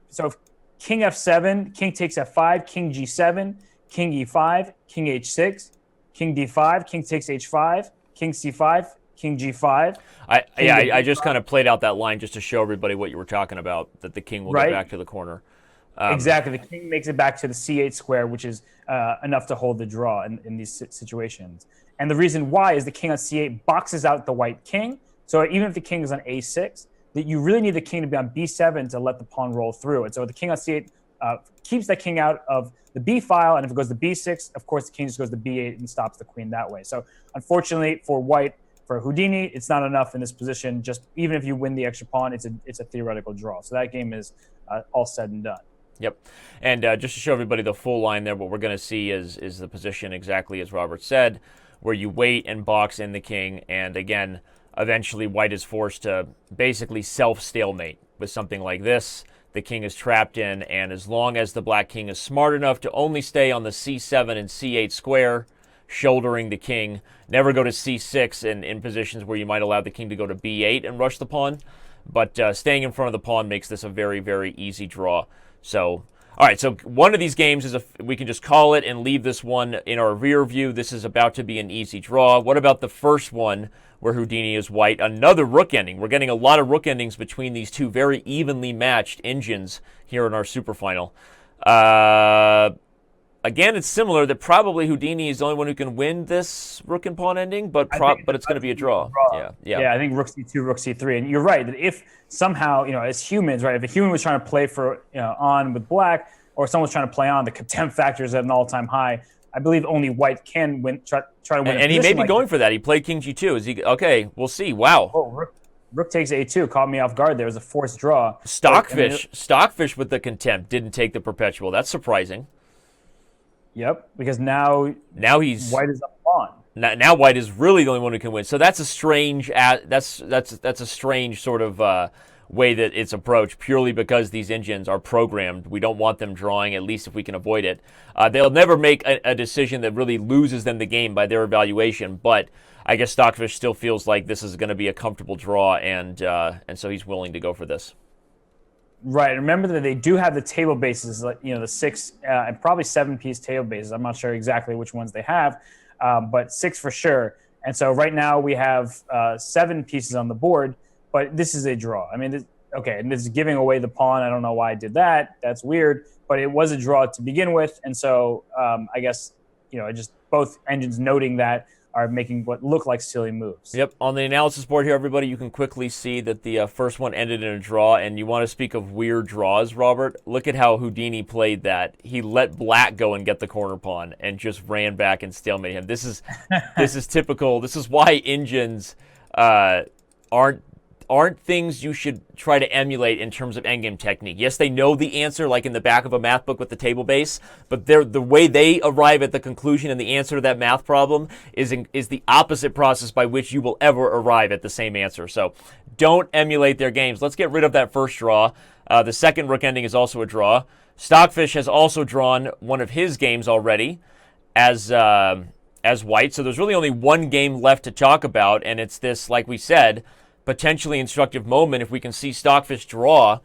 so if king f7, king takes f5, king g7, king e5, king h6, king d5, king takes h5, king c5, king g5. I just kind of played out that line just to show everybody what you were talking about, that the king will get back to the corner. Exactly. The king makes it back to the c8 square, which is enough to hold the draw in these situations. And the reason why is the king on c8 boxes out the white king. So even if the king is on a6, that you really need the king to be on b7 to let the pawn roll through. And so the king on c8 keeps that king out of the b file, and if it goes to b6, of course the king just goes to b8 and stops the queen that way. So unfortunately for white, for Houdini, it's not enough in this position. Just even if you win the extra pawn, it's a theoretical draw. So that game is all said and done. Yep. And just to show everybody the full line there, what we're going to see is the position exactly as Robert said, where you wait and box in the king, and again, eventually white is forced to basically self-stalemate with something like this. The king is trapped in, and as long as the black king is smart enough to only stay on the c7 and c8 square, shouldering the king, never go to c6 in positions where you might allow the king to go to b8 and rush the pawn, but staying in front of the pawn makes this a very, very easy draw. So, all right, so one of these games is we can just call it and leave this one in our rear view. This is about to be an easy draw. What about the first one where Houdini is white? Another rook ending. We're getting a lot of rook endings between these two very evenly matched engines here in our Superfinal. Again, it's similar that probably Houdini is the only one who can win this rook and pawn ending, but it's going to be a draw. Yeah, I think rook c2, rook c3, and you're right that if somehow as humans, right, if a human was trying to play for on with black, or someone's trying to play on, the contempt factor is at an all-time high. I believe only white can win. Try to win. And he may be going for that. He played king g2. Is he okay? We'll see. Wow. Oh, rook takes a2. Caught me off guard. There was a forced draw. Stockfish with the contempt didn't take the perpetual. That's surprising. Yep, because now he's white is up pawn. Now white is really the only one who can win. So that's a strange that's a strange sort of way that it's approached, purely because these engines are programmed. We don't want them drawing, at least if we can avoid it. They'll never make a decision that really loses them the game by their evaluation, but I guess Stockfish still feels like this is going to be a comfortable draw, and so he's willing to go for this. Right. Remember that they do have the table bases, like the 6 and probably 7-piece table bases. I'm not sure exactly which ones they have, but 6 for sure. And so right now we have 7 pieces on the board, but this is a draw. I mean, and this is giving away the pawn. I don't know why I did that. That's weird, but it was a draw to begin with. And so I guess just both engines noting that are making what look like silly moves. Yep. On the analysis board here, everybody, you can quickly see that the first one ended in a draw, and you want to speak of weird draws, Robert? Look at how Houdini played that. He let black go and get the corner pawn and just ran back and stalemated him. This is typical. This is why engines aren't things you should try to emulate in terms of endgame technique. Yes, they know the answer, like in the back of a math book with the table base, but the way they arrive at the conclusion and the answer to that math problem is the opposite process by which you will ever arrive at the same answer. So don't emulate their games. Let's get rid of that first draw. The second rook ending is also a draw. Stockfish has also drawn one of his games already as white, so there's really only one game left to talk about, and it's this, like we said, potentially instructive moment if we can see Stockfish draw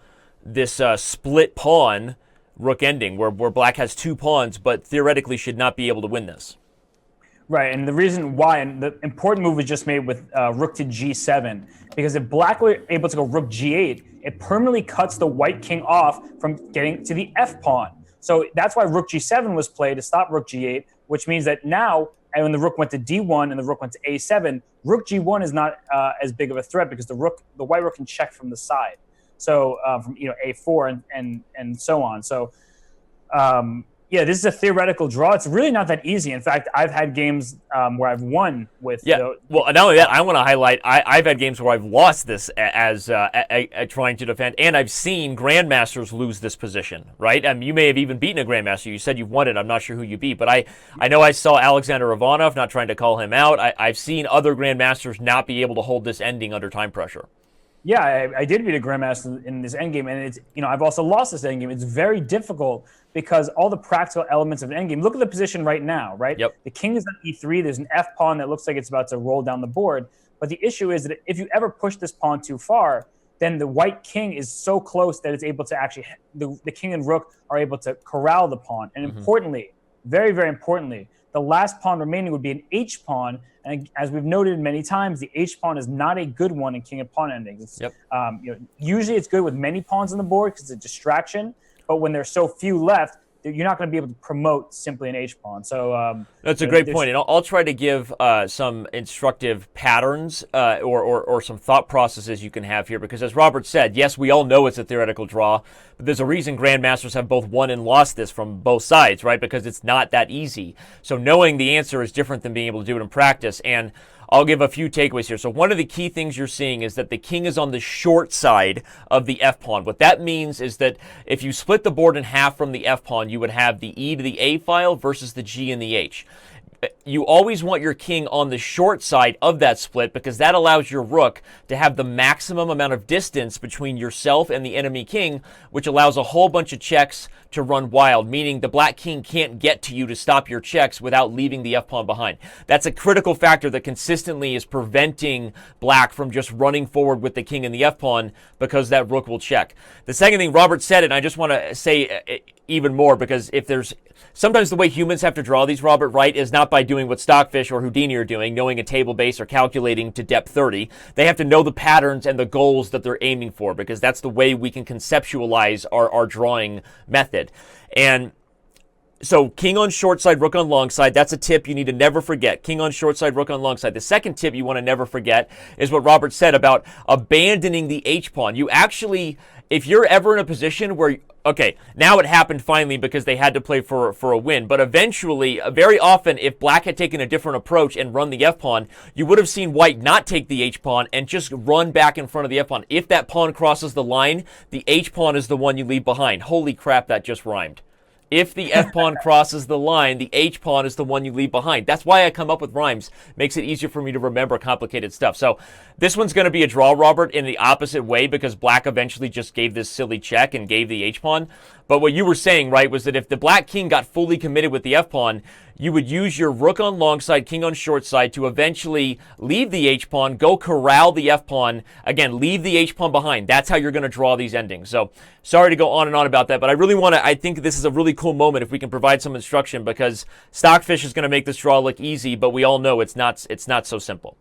this split pawn rook ending where black has 2 pawns but theoretically should not be able to win this. Right, and the reason why, and the important move was just made with rook to g7, because if black were able to go rook g8, it permanently cuts the white king off from getting to the f pawn. So that's why rook g7 was played to stop rook g8, which means that now, and when the rook went to d1 and the rook went to a7, rook g1 is not as big of a threat because the white rook can check from the side. So from a4 and so on. So this is a theoretical draw. It's really not that easy. In fact, I've had games where I've won with. Well, not only that, I want to highlight. I've had games where I've lost this as trying to defend, and I've seen grandmasters lose this position. Right? You may have even beaten a grandmaster. You said you've won it. I'm not sure who you beat, but I know I saw Alexander Ivanov. Not trying to call him out. I've seen other grandmasters not be able to hold this ending under time pressure. Yeah, I did beat a grandmaster in this endgame, and it's I've also lost this endgame. It's very difficult because all the practical elements of an endgame. Look at the position right now, right? Yep. The king is on e3. There's an f pawn that looks like it's about to roll down the board. But the issue is that if you ever push this pawn too far, then the white king is so close that it's able to actually the king and rook are able to corral the pawn. And importantly, very very importantly, the last pawn remaining would be an h pawn. And as we've noted many times, the h pawn is not a good one in king and pawn endings. Yep. Usually it's good with many pawns on the board because it's a distraction. But when there's so few left, you're not going to be able to promote simply an h pawn. So that's a great point, and I'll try to give some instructive patterns or some thought processes you can have here, because as Robert said, yes, we all know it's a theoretical draw, but there's a reason grandmasters have both won and lost this from both sides, right? Because it's not that easy. So knowing the answer is different than being able to do it in practice. And I'll give a few takeaways here. So one of the key things you're seeing is that the king is on the short side of the f-pawn. What that means is that if you split the board in half from the f-pawn, you would have the e to the a file versus the g and the h. You always want your king on the short side of that split because that allows your rook to have the maximum amount of distance between yourself and the enemy king, which allows a whole bunch of checks to run wild, meaning the black king can't get to you to stop your checks without leaving the f-pawn behind. That's a critical factor that consistently is preventing black from just running forward with the king and the f-pawn because that rook will check. The second thing, Robert said it, and I just want to say even more, because if there's sometimes the way humans have to draw these, Robert, right, is not by doing what Stockfish or Houdini are doing, knowing a table base or calculating to depth 30. They have to know the patterns and the goals that they're aiming for, because that's the way we can conceptualize our drawing method. And so king on short side, rook on long side, that's a tip you need to never forget. King on short side, rook on long side. The second tip you want to never forget is what Robert said about abandoning the h-pawn. You actually, if you're ever in a position where, okay, now it happened finally because they had to play for a win, but eventually, very often, if black had taken a different approach and run the f-pawn, you would have seen white not take the h-pawn and just run back in front of the f-pawn. If that pawn crosses the line, the h-pawn is the one you leave behind. Holy crap, that just rhymed. If the f-pawn crosses the line, the h-pawn is the one you leave behind. That's why I come up with rhymes. Makes it easier for me to remember complicated stuff. So this one's going to be a draw, Robert, in the opposite way, because black eventually just gave this silly check and gave the h-pawn. But what you were saying, right, was that if the black king got fully committed with the f-pawn, you would use your rook on long side, king on short side to eventually leave the h-pawn, go corral the f-pawn, again, leave the h-pawn behind. That's how you're going to draw these endings. So sorry to go on and on about that, but I really want to, I think this is a really cool moment if we can provide some instruction, because Stockfish is going to make this draw look easy, but we all know it's not so simple.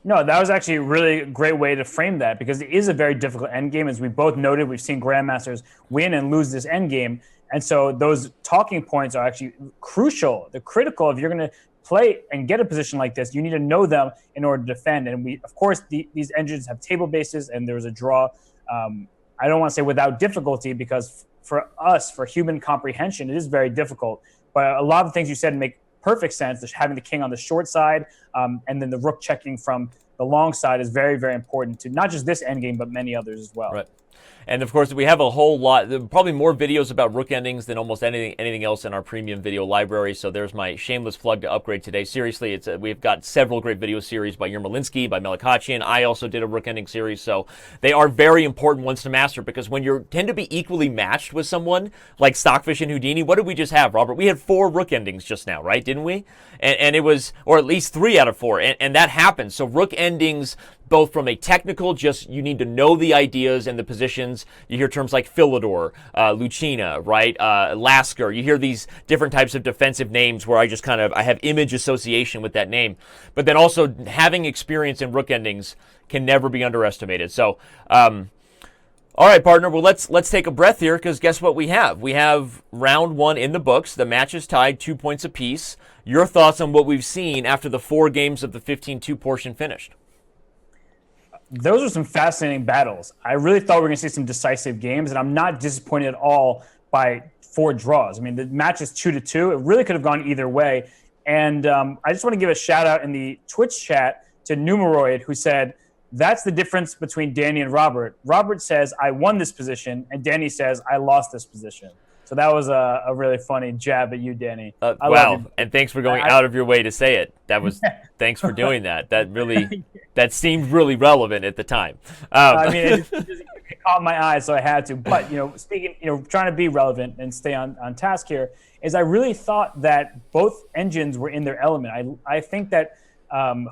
No, that was actually a really great way to frame that, because it is a very difficult endgame. As we both noted, we've seen grandmasters win and lose this endgame. And so those talking points are actually crucial. They're critical. If you're going to play and get a position like this, you need to know them in order to defend. And we, of course, these engines have table bases, and there was a draw. I don't want to say without difficulty, because for us, for human comprehension, it is very difficult. But a lot of the things you said make perfect sense. Just having the king on the short side, and then the rook checking from the long side is very, very important to not just this endgame, but many others as well. Right. And of course, we have a whole lot, probably more videos about rook endings than almost anything else in our premium video library. So there's my shameless plug to upgrade today. Seriously, we've got several great video series by Yermolinsky, by Melikachian. I also did a rook ending series. So they are very important ones to master, because when you tend to be equally matched with someone like Stockfish and Houdini, what did we just have, Robert? We had 4 rook endings just now, right? Didn't we? And it was, or at least 3 out of 4. And that happens. So rook endings, both from a technical, just you need to know the ideas and the positions. You hear terms like Philidor, Lucina, right? Lasker. You hear these different types of defensive names where I just I have image association with that name. But then also having experience in rook endings can never be underestimated. So, all right, partner. Well, let's take a breath here, because guess what we have? We have round 1 in the books. The match is tied 2 points apiece. Your thoughts on what we've seen after the 4 games of the 15-2 portion finished? Those are some fascinating battles. I really thought we were going to see some decisive games, and I'm not disappointed at all by 4 draws. I mean, the match is 2-2. It really could have gone either way. And I just want to give a shout out in the Twitch chat to Numeroid, who said, that's the difference between Danny and Robert. Robert says, I won this position, and Danny says, I lost this position. So that was a really funny jab at you, Danny. I love Wow, you. and thanks for going out of your way to say it. Thanks for doing that. That seemed really relevant at the time. I mean, it caught my eye, so I had to. But, speaking, trying to be relevant and stay on task here, is I really thought that both engines were in their element. I think that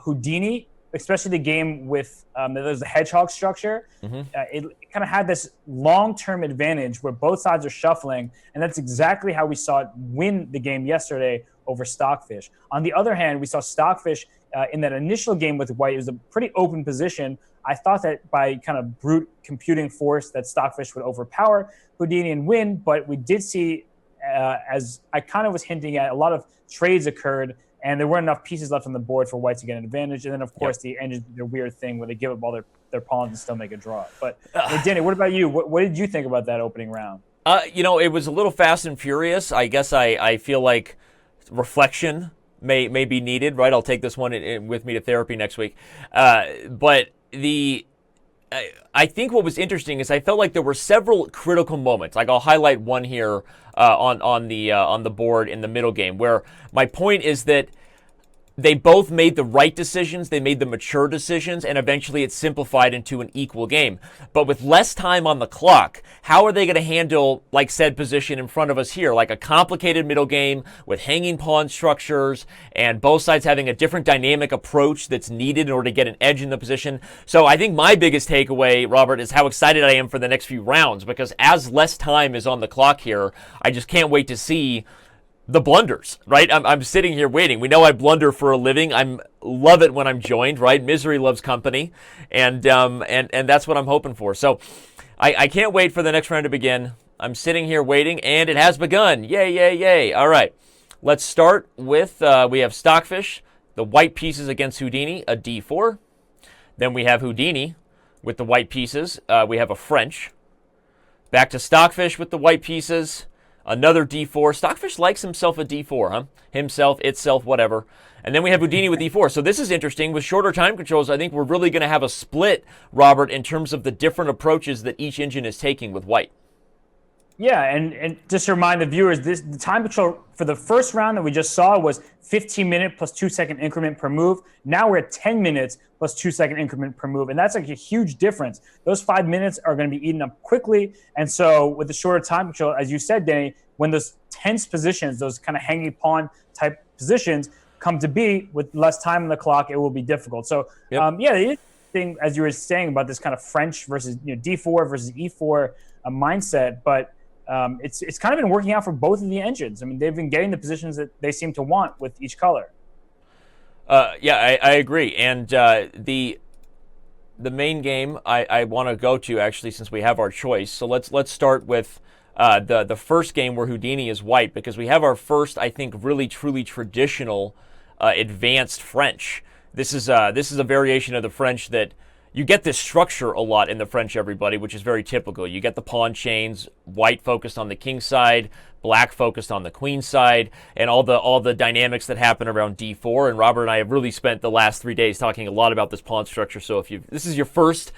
Houdini, especially the game with there's the hedgehog structure, it kind of had this long-term advantage where both sides are shuffling, and that's exactly how we saw it win the game yesterday over Stockfish. On the other hand, we saw Stockfish in that initial game with White. It was a pretty open position. I thought that by kind of brute computing force that Stockfish would overpower Houdini and win, but we did see, as I kind of was hinting at, a lot of trades occurred, and there weren't enough pieces left on the board for White to get an advantage. And then, of course, the engines do their weird thing where they give up all their pawns and still make a draw. But, Danny, what about you? What did you think about that opening round? It was a little fast and furious. I guess I feel like reflection may be needed, right? I'll take this one with me to therapy next week. But I think what was interesting is I felt like there were several critical moments. Like I'll highlight one here on the board in the middle game, where my point is that they both made the right decisions, they made the mature decisions, and eventually it simplified into an equal game. But with less time on the clock, how are they going to handle, like, said position in front of us here, like a complicated middle game with hanging pawn structures and both sides having a different dynamic approach that's needed in order to get an edge in the position? So I think my biggest takeaway, Robert, is how excited I am for the next few rounds, because as less time is on the clock here, I just can't wait to see the blunders, right? I'm sitting here waiting. We know I blunder for a living. Love it when I'm joined, right? Misery loves company, and that's what I'm hoping for. So I can't wait for the next round to begin. I'm sitting here waiting, and it has begun. Yay, yay, yay. All right, let's start with, we have Stockfish, the white pieces against Houdini, a d4. Then we have Houdini with the white pieces. We have a French. Back to Stockfish with the white pieces. Another d4. Stockfish likes himself a d4, huh? Himself, itself, whatever. And then we have Houdini with d4. So this is interesting. With shorter time controls, I think we're really going to have a split, Robert, in terms of the different approaches that each engine is taking with White. Yeah, and just to remind the viewers, the time control for the first round that we just saw was 15-minute plus 2-second increment per move. Now we're at 10 minutes plus 2-second increment per move, and that's like a huge difference. Those 5 minutes are going to be eaten up quickly, and so with the shorter time control, as you said, Danny, when those tense positions, those kind of hanging pawn type positions come to be with less time on the clock, it will be difficult. So, the thing, as you were saying about this kind of French versus D4 versus E4 mindset, but it's kind of been working out for both of the engines. I mean, they've been getting the positions that they seem to want with each color. I agree. And the main game I want to go to, actually, since we have our choice. So let's start with the first game where Houdini is white, because we have our first, I think, really truly traditional advanced French. This is a variation of the French that you get this structure a lot in the French, everybody, which is very typical. You get the pawn chains, white focused on the king side, black focused on the queen side, and all the dynamics that happen around d4. And Robert and I have really spent the last 3 days talking a lot about this pawn structure. So if this is your first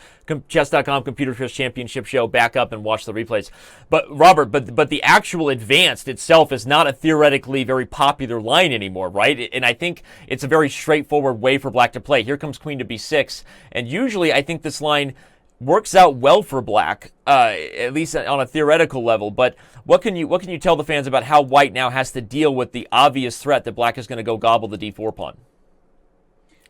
Chess.com Computer Chess Championship show, back up and watch the replays. But Robert, but the actual advanced itself is not a theoretically very popular line anymore, right? And I think it's a very straightforward way for black to play. Here comes queen to b6, and usually I think this line works out well for black, at least on a theoretical level. But what can you tell the fans about how white now has to deal with the obvious threat that black is going to go gobble the d4 pawn?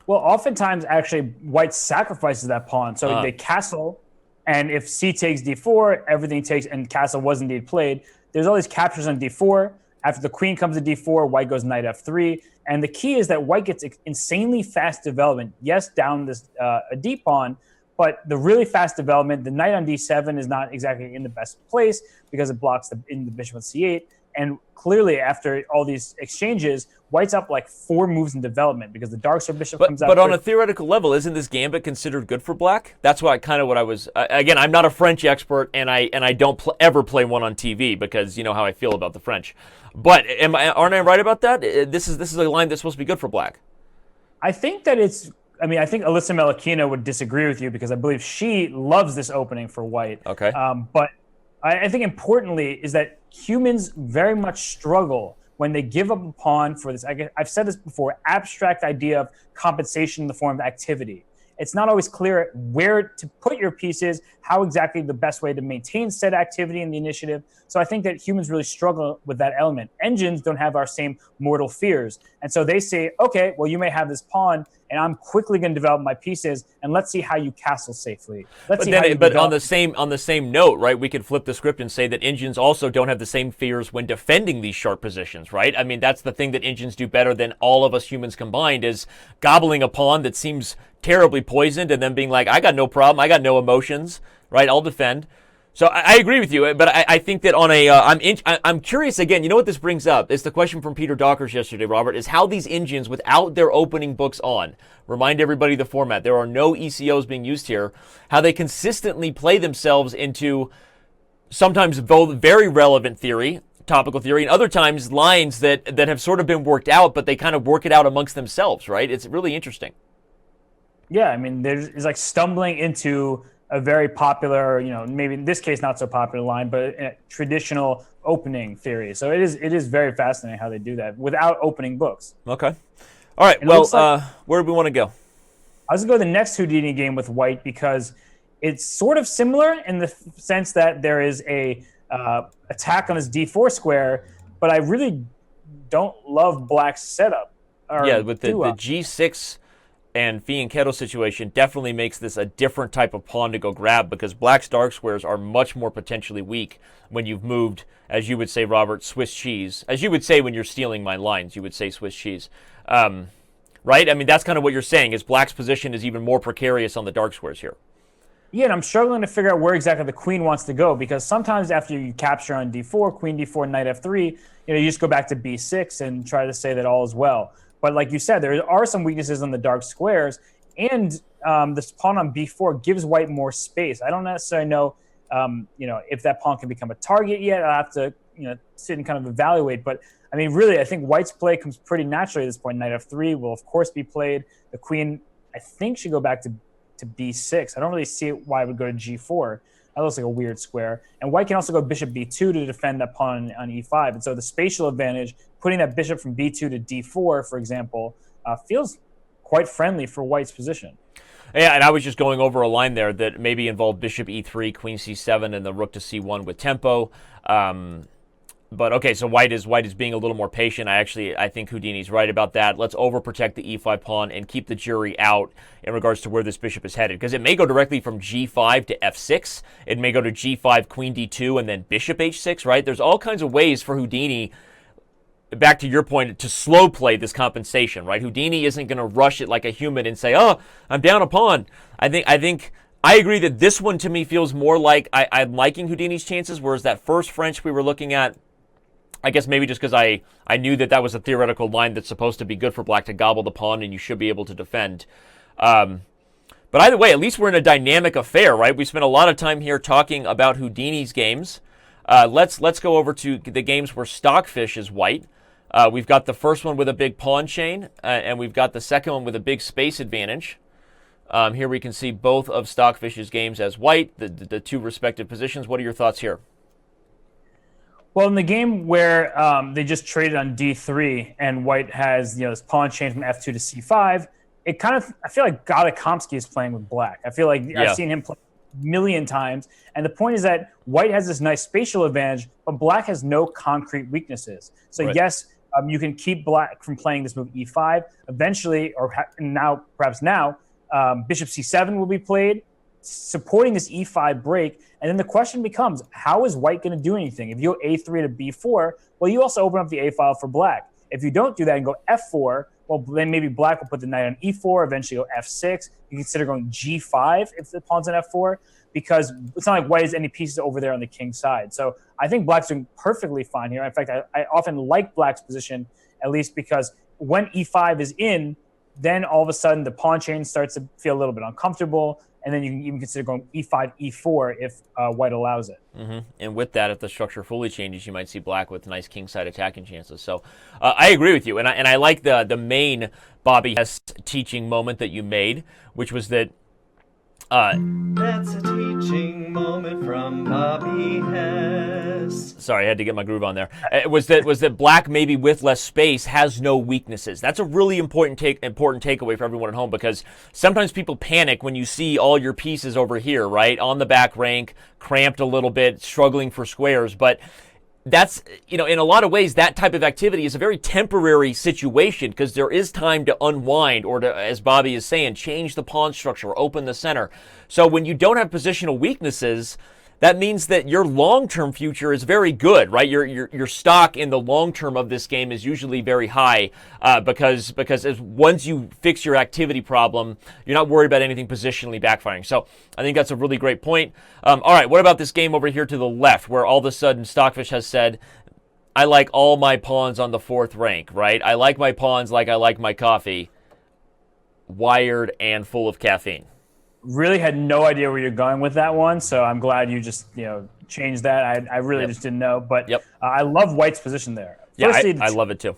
Well, oftentimes, actually, white sacrifices that pawn. So they castle, and if c takes d4, everything takes, and castle was indeed played. There's all these captures on d4. After the queen comes to d4, white goes knight f3. And the key is that white gets insanely fast development. Yes, down this a d pawn, but the really fast development, the knight on d7 is not exactly in the best place because it blocks the bishop on c8. And clearly, after all these exchanges, white's up like 4 moves in development because the dark star bishop comes out. But on a theoretical level, isn't this gambit considered good for black? That's what I was. Again, I'm not a French expert, and I don't ever play one on TV because you know how I feel about the French. But aren't I right about that? This is a line that's supposed to be good for black. I think that it's. I mean, I think Alyssa Melakina would disagree with you because I believe she loves this opening for white. Okay. But I think importantly is that humans very much struggle when they give up a pawn for this. I've said this before, abstract idea of compensation in the form of activity. It's not always clear where to put your pieces, how exactly the best way to maintain said activity in the initiative. So I think that humans really struggle with that element. Engines don't have our same mortal fears. And so they say, okay, well, you may have this pawn, and I'm quickly going to develop my pieces, and let's see how you castle safely. But on the same note, right, we could flip the script and say that engines also don't have the same fears when defending these sharp positions, right? I mean, that's the thing that engines do better than all of us humans combined, is gobbling a pawn that seems terribly poisoned and then being like, I got no problem, I got no emotions, right? I'll defend. So I agree with you, but I think that on a I'm curious again. You know what this brings up? It's the question from Peter Dockers yesterday, Robert, is how these engines without their opening books on, remind everybody the format. There are no ECOs being used here. How they consistently play themselves into sometimes both very relevant theory, topical theory, and other times lines that have sort of been worked out, but they kind of work it out amongst themselves, right? It's really interesting. Yeah, I mean, it's like stumbling into a very popular, maybe in this case not so popular line, but a traditional opening theory. So it is very fascinating how they do that without opening books. Okay. All right. Well, where do we want to go? I was going to go to the next Houdini game with white because it's sort of similar in the sense that there is a attack on his d4 square, but I really don't love black's setup. With the g6 and Fee and Kettle situation definitely makes this a different type of pawn to go grab, because black's dark squares are much more potentially weak when you've moved, as you would say, Robert, Swiss cheese. As you would say when you're stealing my lines, you would say Swiss cheese. Right? I mean, that's kind of what you're saying, is black's position is even more precarious on the dark squares here. Yeah, and I'm struggling to figure out where exactly the queen wants to go, because sometimes after you capture on d4, queen d4, knight f3, you just go back to b6 and try to say that all is well. But like you said, there are some weaknesses on the dark squares, and this pawn on b4 gives white more space. I don't necessarily know, if that pawn can become a target yet. I'll have to, sit and kind of evaluate. But I mean, really, I think white's play comes pretty naturally at this point. Knight f3 will of course be played. The queen, I think, should go back to b6. I don't really see why it would go to g4. That looks like a weird square. And white can also go bishop b2 to defend that pawn on e5. And so the spatial advantage, putting that bishop from b2 to d4, for example, feels quite friendly for white's position. Yeah, and I was just going over a line there that maybe involved bishop e3, queen c7, and the rook to c1 with tempo. But okay, so white is being a little more patient. I think Houdini's right about that. Let's overprotect the e5 pawn and keep the jury out in regards to where this bishop is headed, because it may go directly from g5 to f6. It may go to g5, queen d2, and then bishop h6, right? There's all kinds of ways for Houdini, back to your point, to slow play this compensation, right? Houdini isn't going to rush it like a human and say, oh, I'm down a pawn. I agree that this one to me feels more like I'm liking Houdini's chances, whereas that first French we were looking at, I guess maybe just because I knew that was a theoretical line that's supposed to be good for black to gobble the pawn and you should be able to defend. But either way, at least we're in a dynamic affair, right? We spent a lot of time here talking about Houdini's games. Let's go over to the games where Stockfish is white. We've got the first one with a big pawn chain, and we've got the second one with a big space advantage. Here we can see both of Stockfish's games as white, the two respective positions. What are your thoughts here? Well, in the game where they just traded on d3 and white has this pawn chain from f2 to c5, it kind of, I feel like Gadakomsky is playing with black. I feel like I've seen him play a million times, and the point is that white has this nice spatial advantage, but black has no concrete weaknesses. So right. Yes, you can keep black from playing this move e5. Eventually, perhaps now, bishop c7 will be played, supporting this e5 break. And then the question becomes, how is white going to do anything? If you go a3 to b4, well, you also open up the a file for black. If you don't do that and go f4, well, then maybe black will put the knight on e4, eventually go f6. You consider going g5 if the pawn's on f4, because it's not like white has any pieces over there on the king side. So I think black's doing perfectly fine here. In fact, I often like black's position, at least because when e5 is in, then all of a sudden the pawn chain starts to feel a little bit uncomfortable. And then you can even consider going e5, e4 if white allows it. Mm-hmm. And with that, if the structure fully changes, you might see black with nice kingside attacking chances. So I agree with you. And I like the main Bobby Hess teaching moment that you made, which was that That's a teaching moment from Bobby Hess. Sorry, I had to get my groove on there. Was that black, maybe with less space, has no weaknesses? That's a really important takeaway for everyone at home, because sometimes people panic when you see all your pieces over here, right, on the back rank, cramped a little bit, struggling for squares. But that's, in a lot of ways, that type of activity is a very temporary situation, because there is time to unwind, or to, as Bobby is saying, change the pawn structure or open the center. So when you don't have positional weaknesses, that means that your long-term future is very good, right? Your stock in the long term of this game is usually very high, because once you fix your activity problem, you're not worried about anything positionally backfiring. So I think that's a really great point. All right, what about this game over here to the left, where all of a sudden Stockfish has said, I like all my pawns on the 4th rank, right? I like my pawns like I like my coffee, wired and full of caffeine. Really had no idea where you're going with that one, so I'm glad you just changed that. I really just didn't know, but I love White's position there. Firstly, I love it too.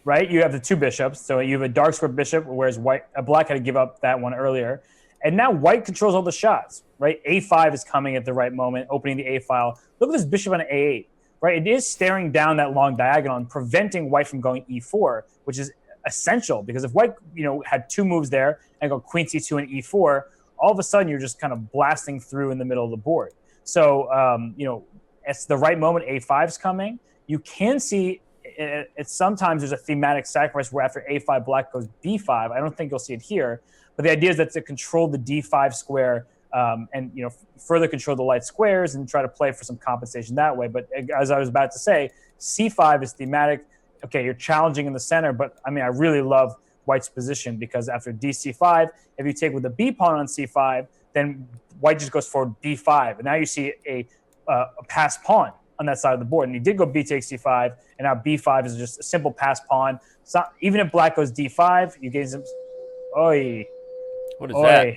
Right, you have the 2 bishops, so you have a dark square bishop, whereas black had to give up that one earlier, and now White controls all the shots. Right, A5 is coming at the right moment, opening the A file. Look at this bishop on A8. Right, it is staring down that long diagonal and preventing White from going E4, which is essential, because if White had 2 moves there and go Queen C2 and E4. All of a sudden, you're just kind of blasting through in the middle of the board. So, it's the right moment. A5's coming. You can see it sometimes there's a thematic sacrifice where after A5, black goes B5. I don't think you'll see it here. But the idea is that to control the D5 square and further control the light squares and try to play for some compensation that way. But as I was about to say, C5 is thematic. Okay, you're challenging in the center, but I really love White's position, because after DC5, if you take with the B pawn on C5, then White just goes forward B5, and now you see a passed pawn on that side of the board. And he did go B takes C5, and now B5 is just a simple passed pawn. So even if black goes D5, you gain some. Oi, what is that?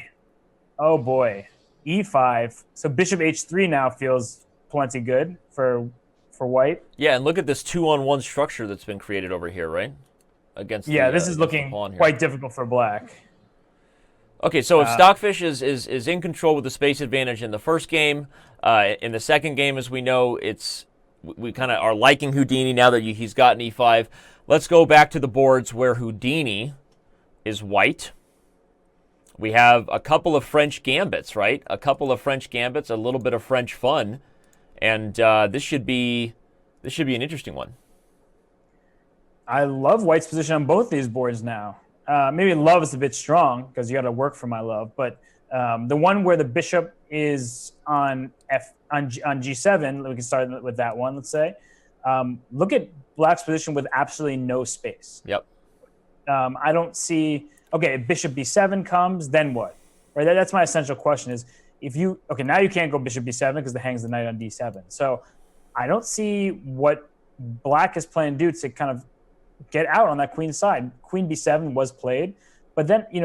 Oh boy, E5. So bishop H3 now feels plenty good for White. Yeah, and look at this 2-on-1 structure that's been created over here, right? Against this is looking quite difficult for black. Okay, so if Stockfish is in control with the space advantage in the first game, in the second game, as we know, we kind of are liking Houdini now that he's gotten E5. Let's go back to the boards where Houdini is white. We have a couple of French gambits, right? A couple of French gambits, a little bit of French fun, and this should be an interesting one. I love White's position on both these boards now. Maybe love is a bit strong, because you got to work for my love. But the one where the bishop is on G7, we can start with that one. Let's say, look at black's position with absolutely no space. Yep. I don't see. Okay, if bishop B7 comes, then what? Right. That's my essential question. Is now you can't go bishop B7 because it hangs the knight on D7. So I don't see what black is planning to do to kind of get out on that queen side. Queen B7 was played, but then you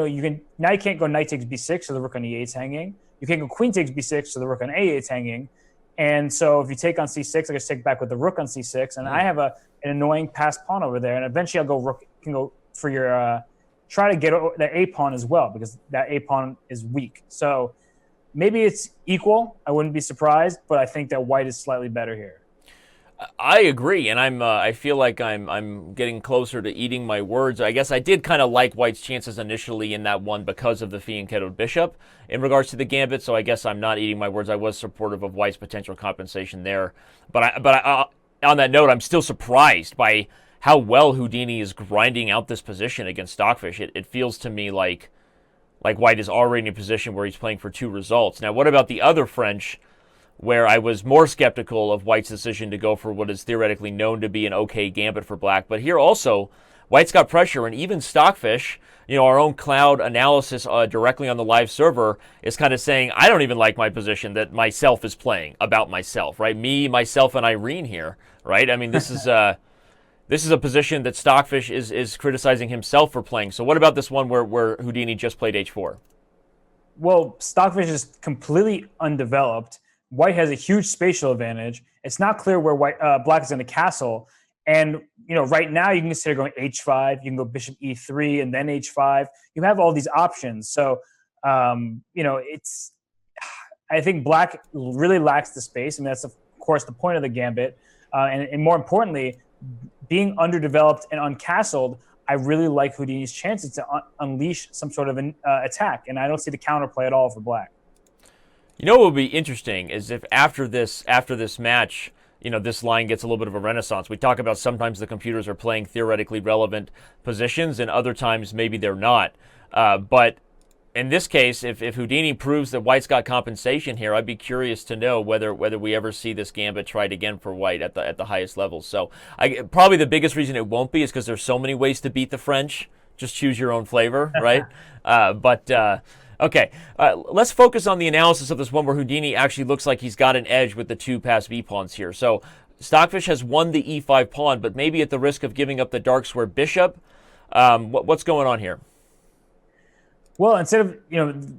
can't go knight takes B6, so the rook on E8 is hanging. You can't go queen takes B6, so the rook on A8 is hanging. And so if you take on C6, I just take back with the rook on C6, and I have an annoying passed pawn over there. And eventually I'll go rook, can go for your try to get that A pawn as well, because that A pawn is weak. So maybe it's equal. I wouldn't be surprised, but I think that White is slightly better here. I agree, and I feel like I'm getting closer to eating my words. I guess I did kind of like White's chances initially in that one because of the fianchettoed bishop in regards to the gambit. So I guess I'm not eating my words. I was supportive of White's potential compensation there, but on that note, I'm still surprised by how well Houdini is grinding out this position against Stockfish. It feels to me like White is already in a position where he's playing for 2 results. Now, what about the other French, where I was more skeptical of White's decision to go for what is theoretically known to be an okay gambit for black? But here also, White's got pressure, and even Stockfish, our own cloud analysis directly on the live server is kind of saying, I don't even like my position that myself is playing about myself, right? Me, myself, and Irene here, right? I mean, this is a position that Stockfish is criticizing himself for playing. So what about this one where Houdini just played H4? Well, Stockfish is completely undeveloped. White has a huge spatial advantage. It's not clear where black is going to castle. And, right now you can consider going H5. You can go bishop E3 and then H5. You have all these options. So I think black really lacks the space. I mean, that's of course the point of the gambit, and more importantly, being underdeveloped and uncastled. I really like Houdini's chances to unleash some sort of an attack, and I don't see the counterplay at all for black. You know what would be interesting is if after this match, this line gets a little bit of a renaissance. We talk about sometimes the computers are playing theoretically relevant positions, and other times maybe they're not. But in this case, if Houdini proves that White's got compensation here, I'd be curious to know whether we ever see this gambit tried again for White at the highest levels. So probably the biggest reason it won't be is because there's so many ways to beat the French. Just choose your own flavor, right? Okay, let's focus on the analysis of this one where Houdini actually looks like he's got an edge with the 2 pass b-pawns here. So Stockfish has won the e5 pawn, but maybe at the risk of giving up the dark square bishop. What's going on here? Well, instead of,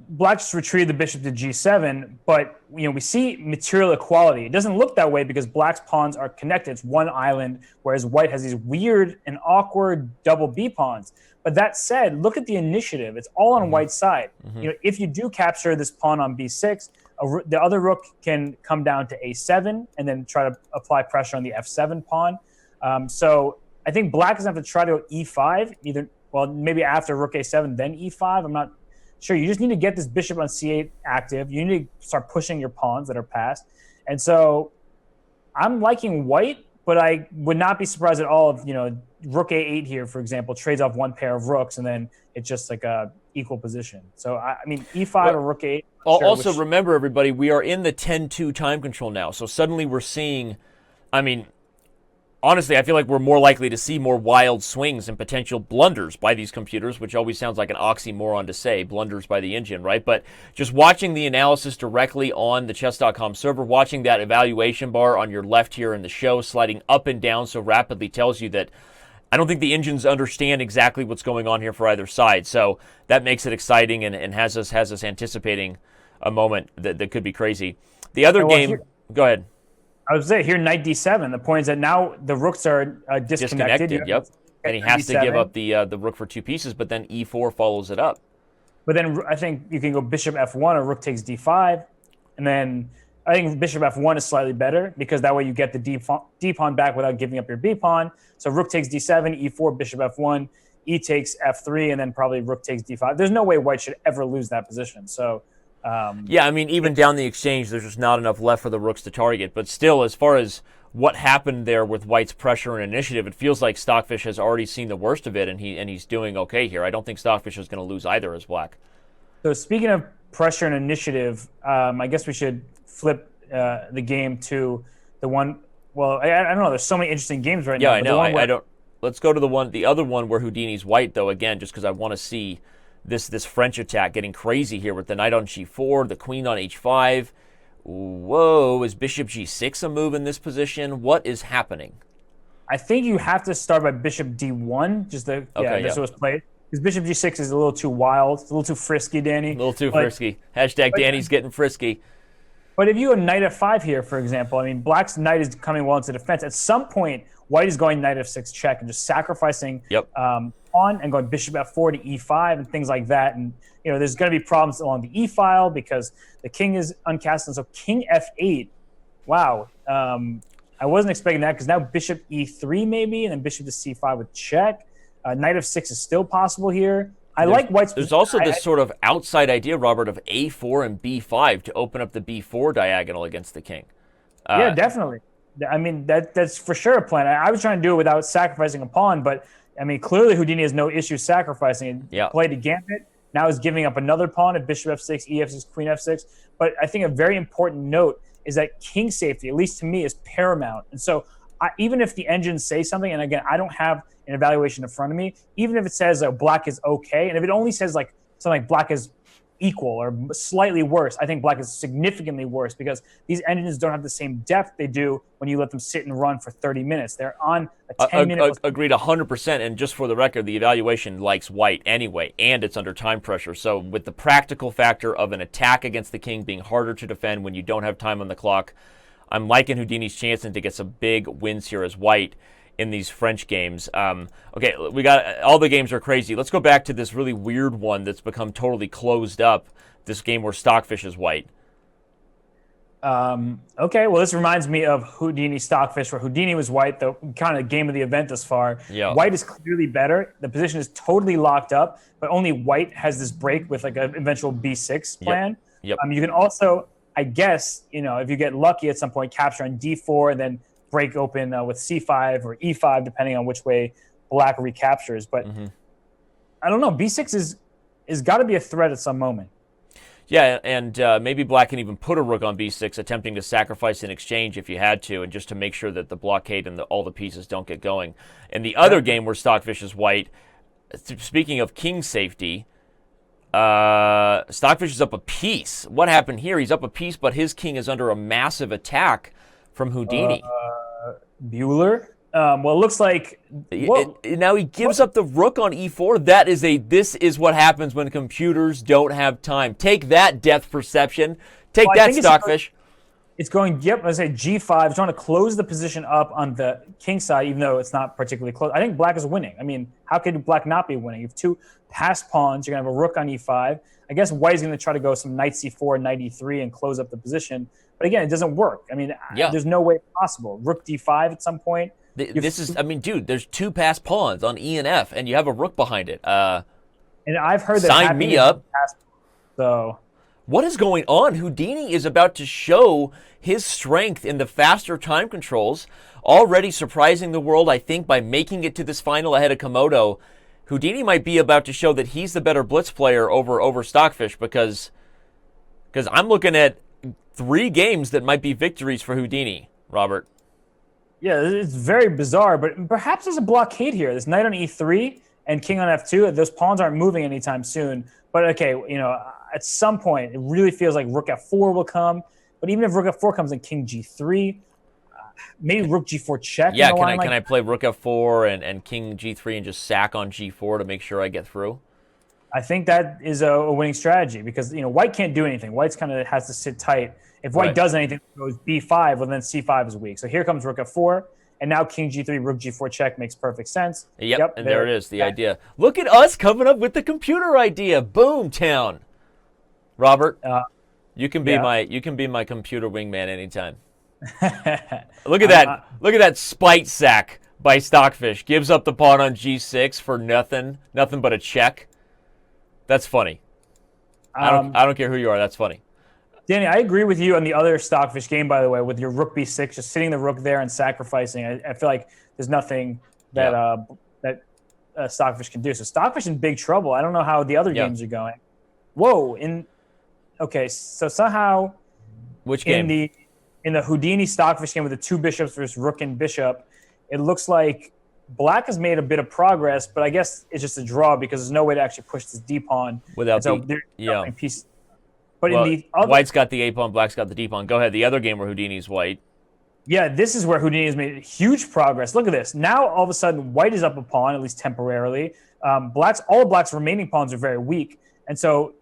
black just retreated the bishop to g7, but, we see material equality. It doesn't look that way because black's pawns are connected. It's one island, whereas white has these weird and awkward double b-pawns. But that said, look at the initiative. It's all on white's side. If you do capture this pawn on b6, the other rook can come down to a7 and then try to apply pressure on the f7 pawn. So I think black is going to have to try to go e5, maybe after rook a7, then e5. I'm not sure. You just need to get this bishop on c8 active. You need to start pushing your pawns that are passed. And so I'm liking white, but I would not be surprised at all if, rook a8 here, for example, trades off one pair of rooks, and then it's just like a equal position. So, I mean, e5 or rook a8. Also, remember, everybody, we are in the 10-2 time control now. So suddenly we're seeing, honestly, I feel like we're more likely to see more wild swings and potential blunders by these computers, which always sounds like an oxymoron to say, blunders by the engine, right? But just watching the analysis directly on the Chess.com server, watching that evaluation bar on your left here in the show sliding up and down so rapidly tells you that I don't think the engines understand exactly what's going on here for either side. So that makes it exciting and has us anticipating a moment that could be crazy. The other game, go ahead. I was saying here, knight d7. The point is that now the rooks are disconnected. Yep. And he has to give up the rook for 2 pieces, but then e4 follows it up. But then I think you can go bishop f1 or rook takes d5. And then I think bishop f1 is slightly better because that way you get the d pawn back without giving up your b pawn. So rook takes d7, e4, bishop f1, e takes f3, and then probably rook takes d5. There's no way white should ever lose that position. So even down the exchange, there's just not enough left for the rooks to target. But still, as far as what happened there with White's pressure and initiative, it feels like Stockfish has already seen the worst of it, and he's doing okay here. I don't think Stockfish is going to lose either as black. So speaking of pressure and initiative, I guess we should flip the game to the one. Well, I don't know. There's so many interesting games right now. Yeah, I know. I don't. Let's go to the other one where Houdini's white, though. Again, just because I want to see this French attack getting crazy here with the knight on g4, the queen on h5. Whoa, is bishop g6 a move in this position? What is happening? I think you have to start by bishop d1. This was played. Because bishop g6 is a little too wild. It's a little too frisky, Danny. A little too frisky. Hashtag Danny's getting frisky. But if you go knight f5 here, for example, black's knight is coming well into defense. At some point, white is going knight f6 check and just sacrificing pawn and going bishop f4 to e5 and things like that. And there's going to be problems along the e file because the king is uncastled. So king f8, wow. I wasn't expecting that because now bishop e3 maybe, and then bishop to c5 with check. Knight f6 is still possible here. Like white's. There's also this sort of outside idea, Robert, of a4 and b5 to open up the b4 diagonal against the king. Yeah, definitely. That's for sure a plan. I was trying to do it without sacrificing a pawn, but clearly Houdini has no issue sacrificing. He played a gambit. Now he's giving up another pawn at bishop f6, ef6, queen f6. But I think a very important note is that king safety, at least to me, is paramount. And so even if the engines say something, and again, I don't have an evaluation in front of me, even if it says black is okay, and if it only says something like black is equal or slightly worse, I think black is significantly worse because these engines don't have the same depth they do when you let them sit and run for 30 minutes. They're on a 10-minute... Agreed 100%, and just for the record, the evaluation likes white anyway, and it's under time pressure. So with the practical factor of an attack against the king being harder to defend when you don't have time on the clock, I'm liking Houdini's chance to get some big wins here as white. in these French games. Okay, we got all the games are crazy. Let's go back to this really weird one that's become totally closed up. This game where Stockfish is white. Okay, well, this reminds me of Houdini Stockfish, where Houdini was white, the kind of game of the event thus far. Yeah. White is clearly better. The position is totally locked up, but only white has this break with like an eventual B6 plan. Yep. You can also, I guess, if you get lucky at some point, capture on D4 and then break open with C5 or E5, depending on which way black recaptures. But I don't know. B6 is got to be a threat at some moment. Yeah, and maybe black can even put a rook on b6, attempting to sacrifice an exchange if you had to, and just to make sure that the blockade and all the pieces don't get going. In the other game where Stockfish is white, speaking of king safety, Stockfish is up a piece. What happened here? He's up a piece, but his king is under a massive attack from Houdini. Bueller? Well, it looks like... Now he gives up the rook on e4. This is what happens when computers don't have time. Take that, depth perception. Take that, Stockfish. It's going, I say G5, trying to close the position up on the king side, even though it's not particularly close. I think black is winning. I mean, how could black not be winning? You have two passed pawns. You're going to have a rook on e5. I guess white is going to try to go some knight c4, knight e3, and close up the position. But again, it doesn't work. I mean, there's no way possible. Rook d5 at some point. Dude, there's two passed pawns on E and F, and you have a rook behind it. And I've heard that. Sign me up. So, what is going on? Houdini is about to show his strength in the faster time controls, already surprising the world, I think, by making it to this final ahead of Komodo. Houdini might be about to show that he's the better blitz player over Stockfish, because I'm looking at 3 games that might be victories for Houdini, Robert. Yeah, it's very bizarre, but perhaps there's a blockade here. This knight on e3 and king on f2, those pawns aren't moving anytime soon. But okay, at some point, it really feels like rook f4 will come. But even if rook f4 comes, then king g3, maybe rook g4 check. Yeah, can I play rook f4 and king g3 and just sack on g4 to make sure I get through? I think that is a winning strategy because white can't do anything. White's kind of has to sit tight. If white does anything, it goes b5, well then c5 is weak. So here comes rook f4, and now king g3, rook g4 check makes perfect sense. Yep, and there it is, the idea. Look at us coming up with the computer idea. Boom town. Robert, you can be my computer wingman anytime. Look at that. Look at that spite sack by Stockfish. Gives up the pawn on g6 for nothing but a check. That's funny. I don't care who you are. That's funny. Danny, I agree with you on the other Stockfish game, by the way, with your rook b6, just sitting the rook there and sacrificing. I feel like there's nothing that Stockfish can do. So Stockfish in big trouble. I don't know how the other games are going. Whoa. Okay, so somehow which game? In the Houdini Stockfish game with the 2 bishops versus rook and bishop, it looks like black has made a bit of progress, but I guess it's just a draw because there's no way to actually push this d pawn. Without piece. But in the other, white's got the a pawn, black's got the d pawn. Go ahead. The other game where Houdini's white. Yeah, this is where Houdini has made huge progress. Look at this. Now all of a sudden, white is up a pawn, at least temporarily. All of black's remaining pawns are very weak, and so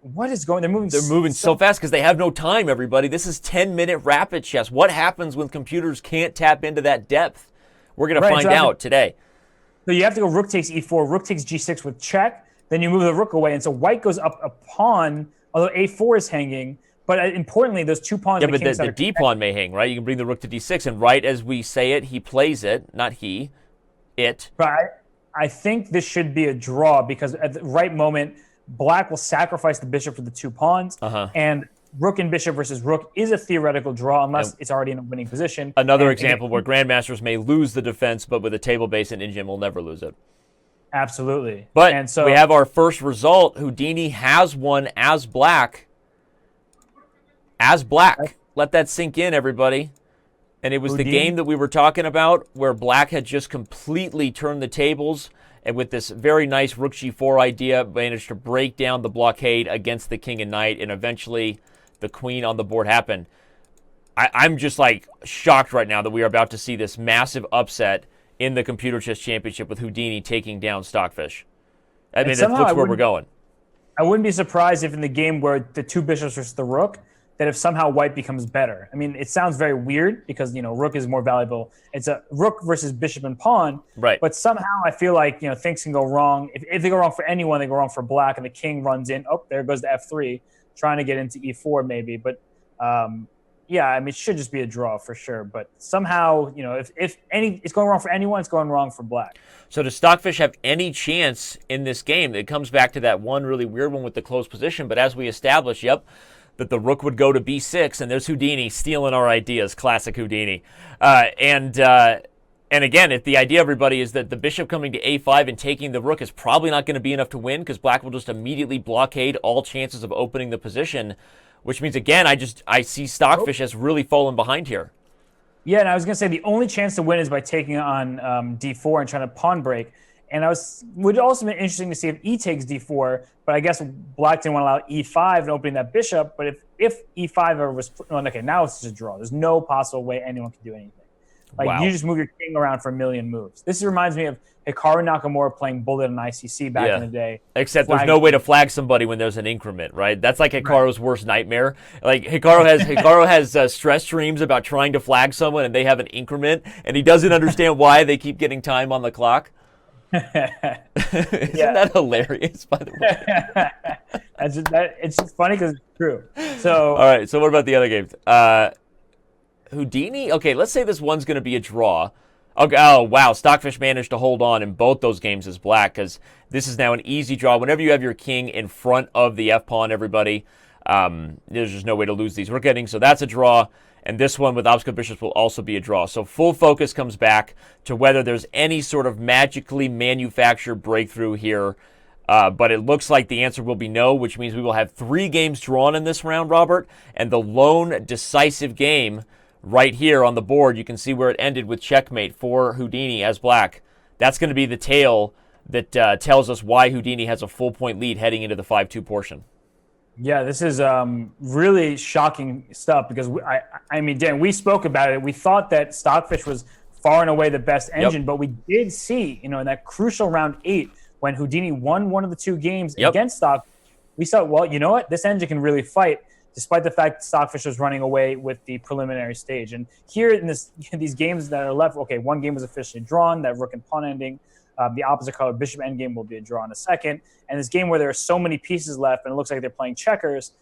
what is going? They're moving so fast because they have no time. Everybody, this is 10-minute rapid chess. What happens when computers can't tap into that depth? We're gonna find out today. So you have to go rook takes e4, rook takes g6 with check. Then you move the rook away, and so white goes up a pawn. Although a4 is hanging, but importantly, those 2 pawns. Yeah, but the d pawn may hang, right? You can bring the rook to d6, and right as we say it, he plays it, not he, it. But I think this should be a draw because at the right moment, black will sacrifice the bishop for the 2 pawns, and rook and bishop versus rook is a theoretical draw unless it's already in a winning position. Another example where grandmasters may lose the defense, but with a table base, an Indian will never lose it. Absolutely. But we have our first result. Houdini has won as black. As black. Let that sink in, everybody. And it was Houdini. The game that we were talking about where black had just completely turned the tables and with this very nice rook g4 idea managed to break down the blockade against the king and knight, and eventually the queen on the board happened. I'm just like shocked right now that we are about to see this massive upset in the Computer Chess Championship with Houdini taking down Stockfish. I mean, that's where we're going. I wouldn't be surprised if in the game where the 2 bishops versus the rook, that if somehow white becomes better. I mean, it sounds very weird because, rook is more valuable. It's a rook versus bishop and pawn. Right. But somehow I feel like, things can go wrong. If they go wrong for anyone, they go wrong for black, and the king runs in. Oh, there goes the f3, trying to get into e4 maybe. But, yeah, I mean, it should just be a draw for sure. But somehow, if it's going wrong for anyone, it's going wrong for black. So does Stockfish have any chance in this game? It comes back to that one really weird one with the closed position. But as we established, that the rook would go to b6, and there's Houdini stealing our ideas, classic Houdini. And again, if the idea, everybody, is that the bishop coming to a5 and taking the rook is probably not going to be enough to win because black will just immediately blockade all chances of opening the position, which means, again, I see Stockfish as really fallen behind here. Yeah, and I was going to say the only chance to win is by taking on d4 and trying to pawn break. And would also be interesting to see if e takes d4, but I guess black didn't want to allow e5 and opening that bishop. But if e5 ever was, okay, now it's just a draw. There's no possible way anyone can do anything. You just move your king around for a million moves. This reminds me of Hikaru Nakamura playing Bullet on ICC back in the day. Except there's no way to flag somebody when there's an increment, right? That's like Hikaru's worst nightmare. Like Hikaru has stress dreams about trying to flag someone and they have an increment, and he doesn't understand why they keep getting time on the clock. Isn't that hilarious, by the way? It's just funny because it's true. So all right, so what about the other games? Houdini? Okay, let's say this one's going to be a draw. Okay, oh, wow, Stockfish managed to hold on in both those games as black because this is now an easy draw. Whenever you have your king in front of the f-pawn, everybody, there's just no way to lose these rook endings, so that's a draw. And this one with obstacle bishops will also be a draw. So full focus comes back to whether there's any sort of magically manufactured breakthrough here. But it looks like the answer will be no, which means we will have 3 games drawn in this round, Robert. And the lone decisive game right here on the board, you can see where it ended with checkmate for Houdini as black. That's going to be the tale that tells us why Houdini has a full point lead heading into the 5-2 portion. Yeah, this is really shocking stuff because, I mean, Dan, we spoke about it. We thought that Stockfish was far and away the best engine, but we did see, in that crucial round 8 when Houdini won one of the 2 games against Stockfish, we saw, well, you know what? This engine can really fight, despite the fact Stockfish was running away with the preliminary stage. And here in these games that are left, okay, one game was officially drawn, that rook and pawn ending. The opposite color bishop endgame will be a draw in a second. And this game where there are so many pieces left and it looks like they're playing checkers,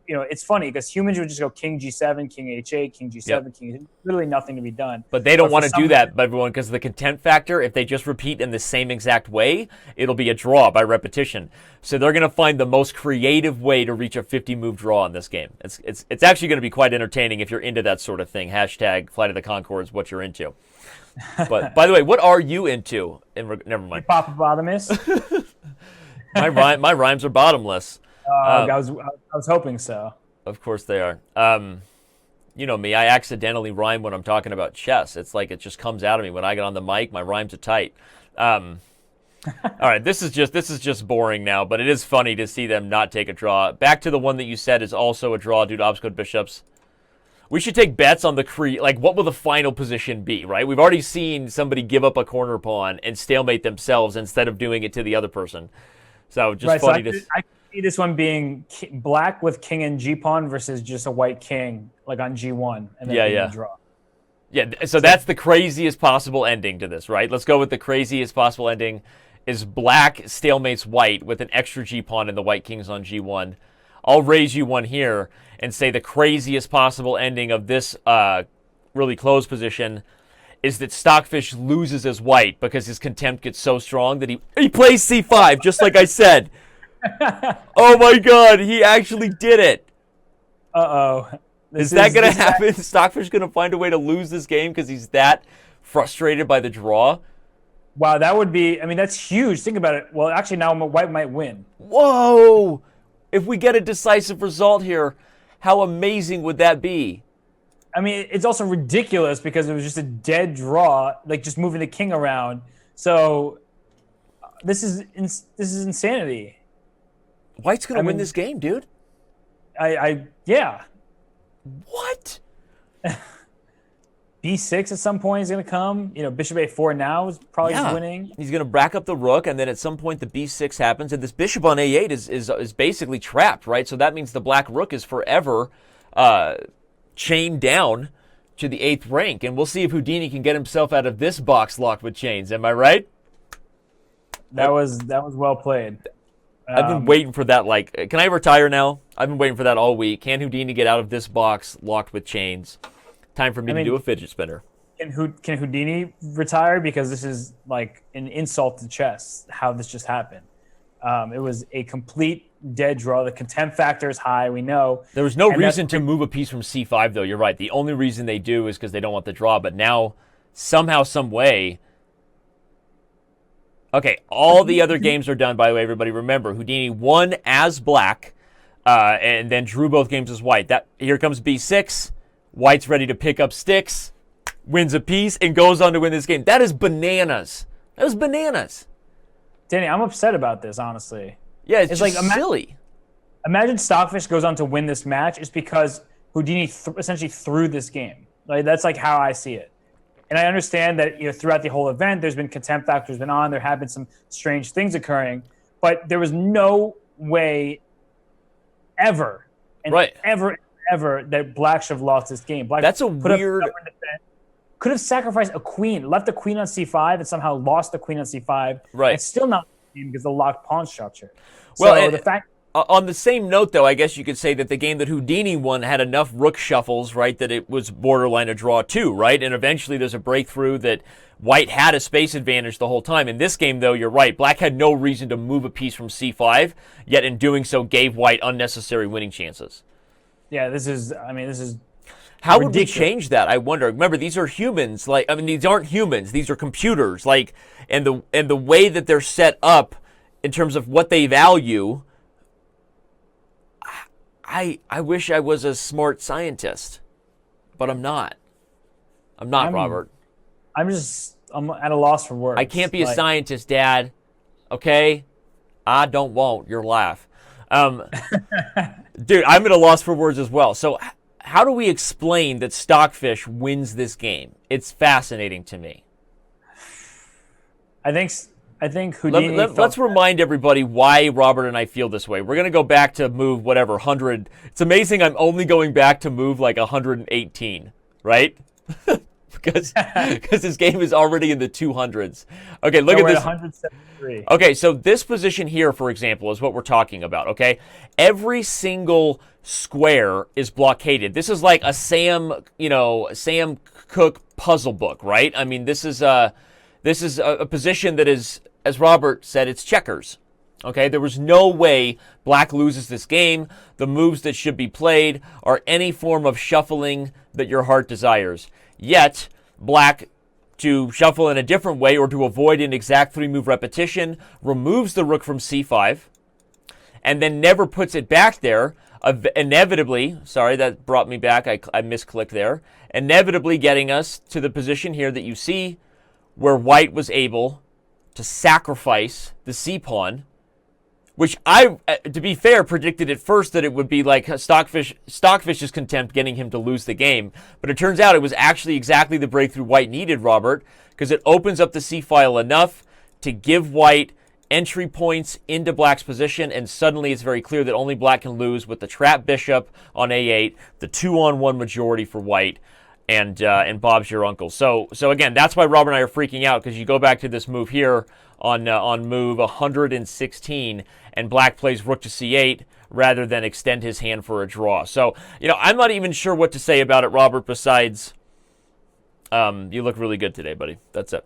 it's funny because humans would just go king g7, king h8, king g7, king, literally nothing to be done. But they don't want to do that, everyone, because of the content factor. If they just repeat in the same exact way, it'll be a draw by repetition. So they're going to find the most creative way to reach a 50-move draw in this game. It's actually going to be quite entertaining if you're into that sort of thing. Hashtag Flight of the Conchords, what you're into. But by the way, what are you into? Never mind. Hippopotamus. My rhymes are bottomless. I was hoping so. Of course they are. You know me, I accidentally rhyme when I'm talking about chess. It's like it just comes out of me when I get on the mic. My rhymes are tight. All right, this is just boring now, but it is funny to see them not take a draw. Back to the one that you said is also a draw due to obstacle bishops. We should take bets on the like what will the final position be, right? We've already seen somebody give up a corner pawn and stalemate themselves instead of doing it to the other person. So just funny to I see this one being black with king and g pawn versus just a white king like on g1 and then a draw. Yeah, so that's the craziest possible ending to this, right? Let's go with the craziest possible ending is black stalemates white with an extra g pawn and the white king's on g1. I'll raise you one here and say the craziest possible ending of this really closed position is that Stockfish loses as white because his contempt gets so strong that he plays c5, just like I said. Oh my god, he actually did it. Uh-oh. Is that going to happen? Stockfish going to find a way to lose this game because he's that frustrated by the draw? Wow, that would be, I mean, that's huge. Think about it. Well, actually now white might win. Whoa! If we get a decisive result here, how amazing would that be? I mean, it's also ridiculous because it was just a dead draw, like just moving the king around. So this is insanity. White's going to win this game, dude. Yeah. What? B6 at some point is going to come. Bishop A4 now is probably winning. He's going to back up the rook, and then at some point the B6 happens, and this bishop on A8 is basically trapped, right? So that means the black rook is forever chain down to the 8th rank, and we'll see if Houdini can get himself out of this box locked with chains. Am I right? That was well played. I've been waiting for that. Like, can I retire now? I've been waiting for that all week. Can Houdini get out of this box locked with chains? Time for me to do a fidget spinner. Can Houdini retire? Because this is like an insult to chess, how this just happened. It was a complete dead draw. The contempt factor is high, we know. There was no reason to move a piece from c5, though. You're right. The only reason they do is because they don't want the draw. But now, somehow, some way... Okay, all the other games are done, by the way, everybody. Remember, Houdini won as black and then drew both games as white. Here comes b6. White's ready to pick up sticks, wins a piece, and goes on to win this game. That is bananas. That was bananas. Danny, I'm upset about this, honestly. Yeah, it's just like silly. Imagine Stockfish goes on to win this match. It's because Houdini essentially threw this game. Like, that's like how I see it. And I understand that throughout the whole event, there's been contempt factors been on. There have been some strange things occurring, but there was no way ever that Black should have lost this game. Black That's a weird. Could have sacrificed a queen, left the queen on c5, and somehow lost the queen on c5. Right. And still not because the locked pawn structure. Well, so the fact. On the same note, though, I guess you could say that the game that Houdini won had enough rook shuffles, right, that it was borderline a draw too, right? And eventually there's a breakthrough that White had a space advantage the whole time. In this game, though, you're right. Black had no reason to move a piece from c5, yet in doing so gave White unnecessary winning chances. Yeah, this is How ridiculous. would we change that? I wonder. Remember, these are humans. These aren't humans. These are computers. And the way that they're set up in terms of what they value. I wish I was a smart scientist, but I'm not. I'm not, Robert. I'm at a loss for words. I can't be a scientist, Dad. Okay? I won't. Your laugh. Dude, I'm at a loss for words as well. So how do we explain that Stockfish wins this game? It's fascinating to me. I think Houdini. Let's remind everybody why Robert and I feel this way. We're going to go back to move 100. It's amazing I'm only going back to move 118, right? because this game is already in the 200s. Okay, look at this. 173. Okay, so this position here, for example, is what we're talking about, okay? Every single square is blockaded. This is like a Sam Cooke puzzle book, right? I mean, this is a position that is, as Robert said, it's checkers. Okay, there was no way Black loses this game. The moves that should be played are any form of shuffling that your heart desires. Yet, Black, to shuffle in a different way or to avoid an exact 3-move repetition, removes the rook from c5 and then never puts it back there. Inevitably, sorry, that brought me back. I misclicked there. Inevitably getting us to the position here that you see where White was able to sacrifice the c-pawn, which I, to be fair, predicted at first that it would be like Stockfish's contempt getting him to lose the game. But it turns out it was actually exactly the breakthrough White needed, Robert, because it opens up the c-file enough to give White entry points into Black's position, and suddenly it's very clear that only Black can lose with the trap bishop on a8, the 2-on-1 majority for White, and Bob's your uncle. So again, that's why Robert and I are freaking out, because you go back to this move here on move 116, and Black plays rook to c8 rather than extend his hand for a draw. So, I'm not even sure what to say about it, Robert, besides you look really good today, buddy. That's it.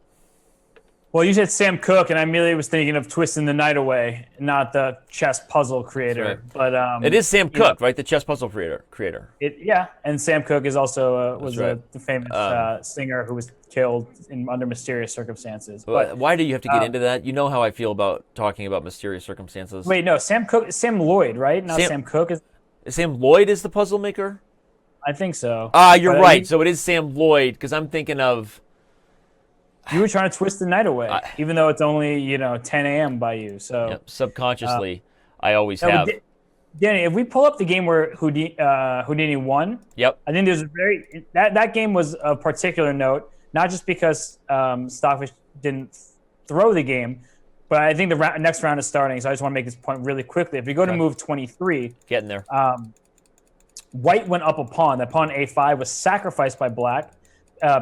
Well, you said Sam Cooke, and I immediately was thinking of Twisting the Night Away, not the chess puzzle creator. Right. But it is Sam Cooke, right? The chess puzzle creator. And Sam Cooke is also was right. the famous singer who was killed under mysterious circumstances. But why do you have to get into that? You know how I feel about talking about mysterious circumstances. Wait, no, Sam Lloyd, right? Not Sam Cooke. Sam Lloyd is the puzzle maker? I think so. You're right. So it is Sam Lloyd, because I'm thinking of... You were trying to twist the night away, even though it's only 10 a.m. by you. So yep, subconsciously, I always have. Danny, if we pull up the game where Houdini won, yep, I think there's that game was of particular note, not just because Stockfish didn't throw the game, but I think the next round is starting. So I just want to make this point really quickly. If we go to move 23, getting there. White went up a pawn. That pawn a5 was sacrificed by black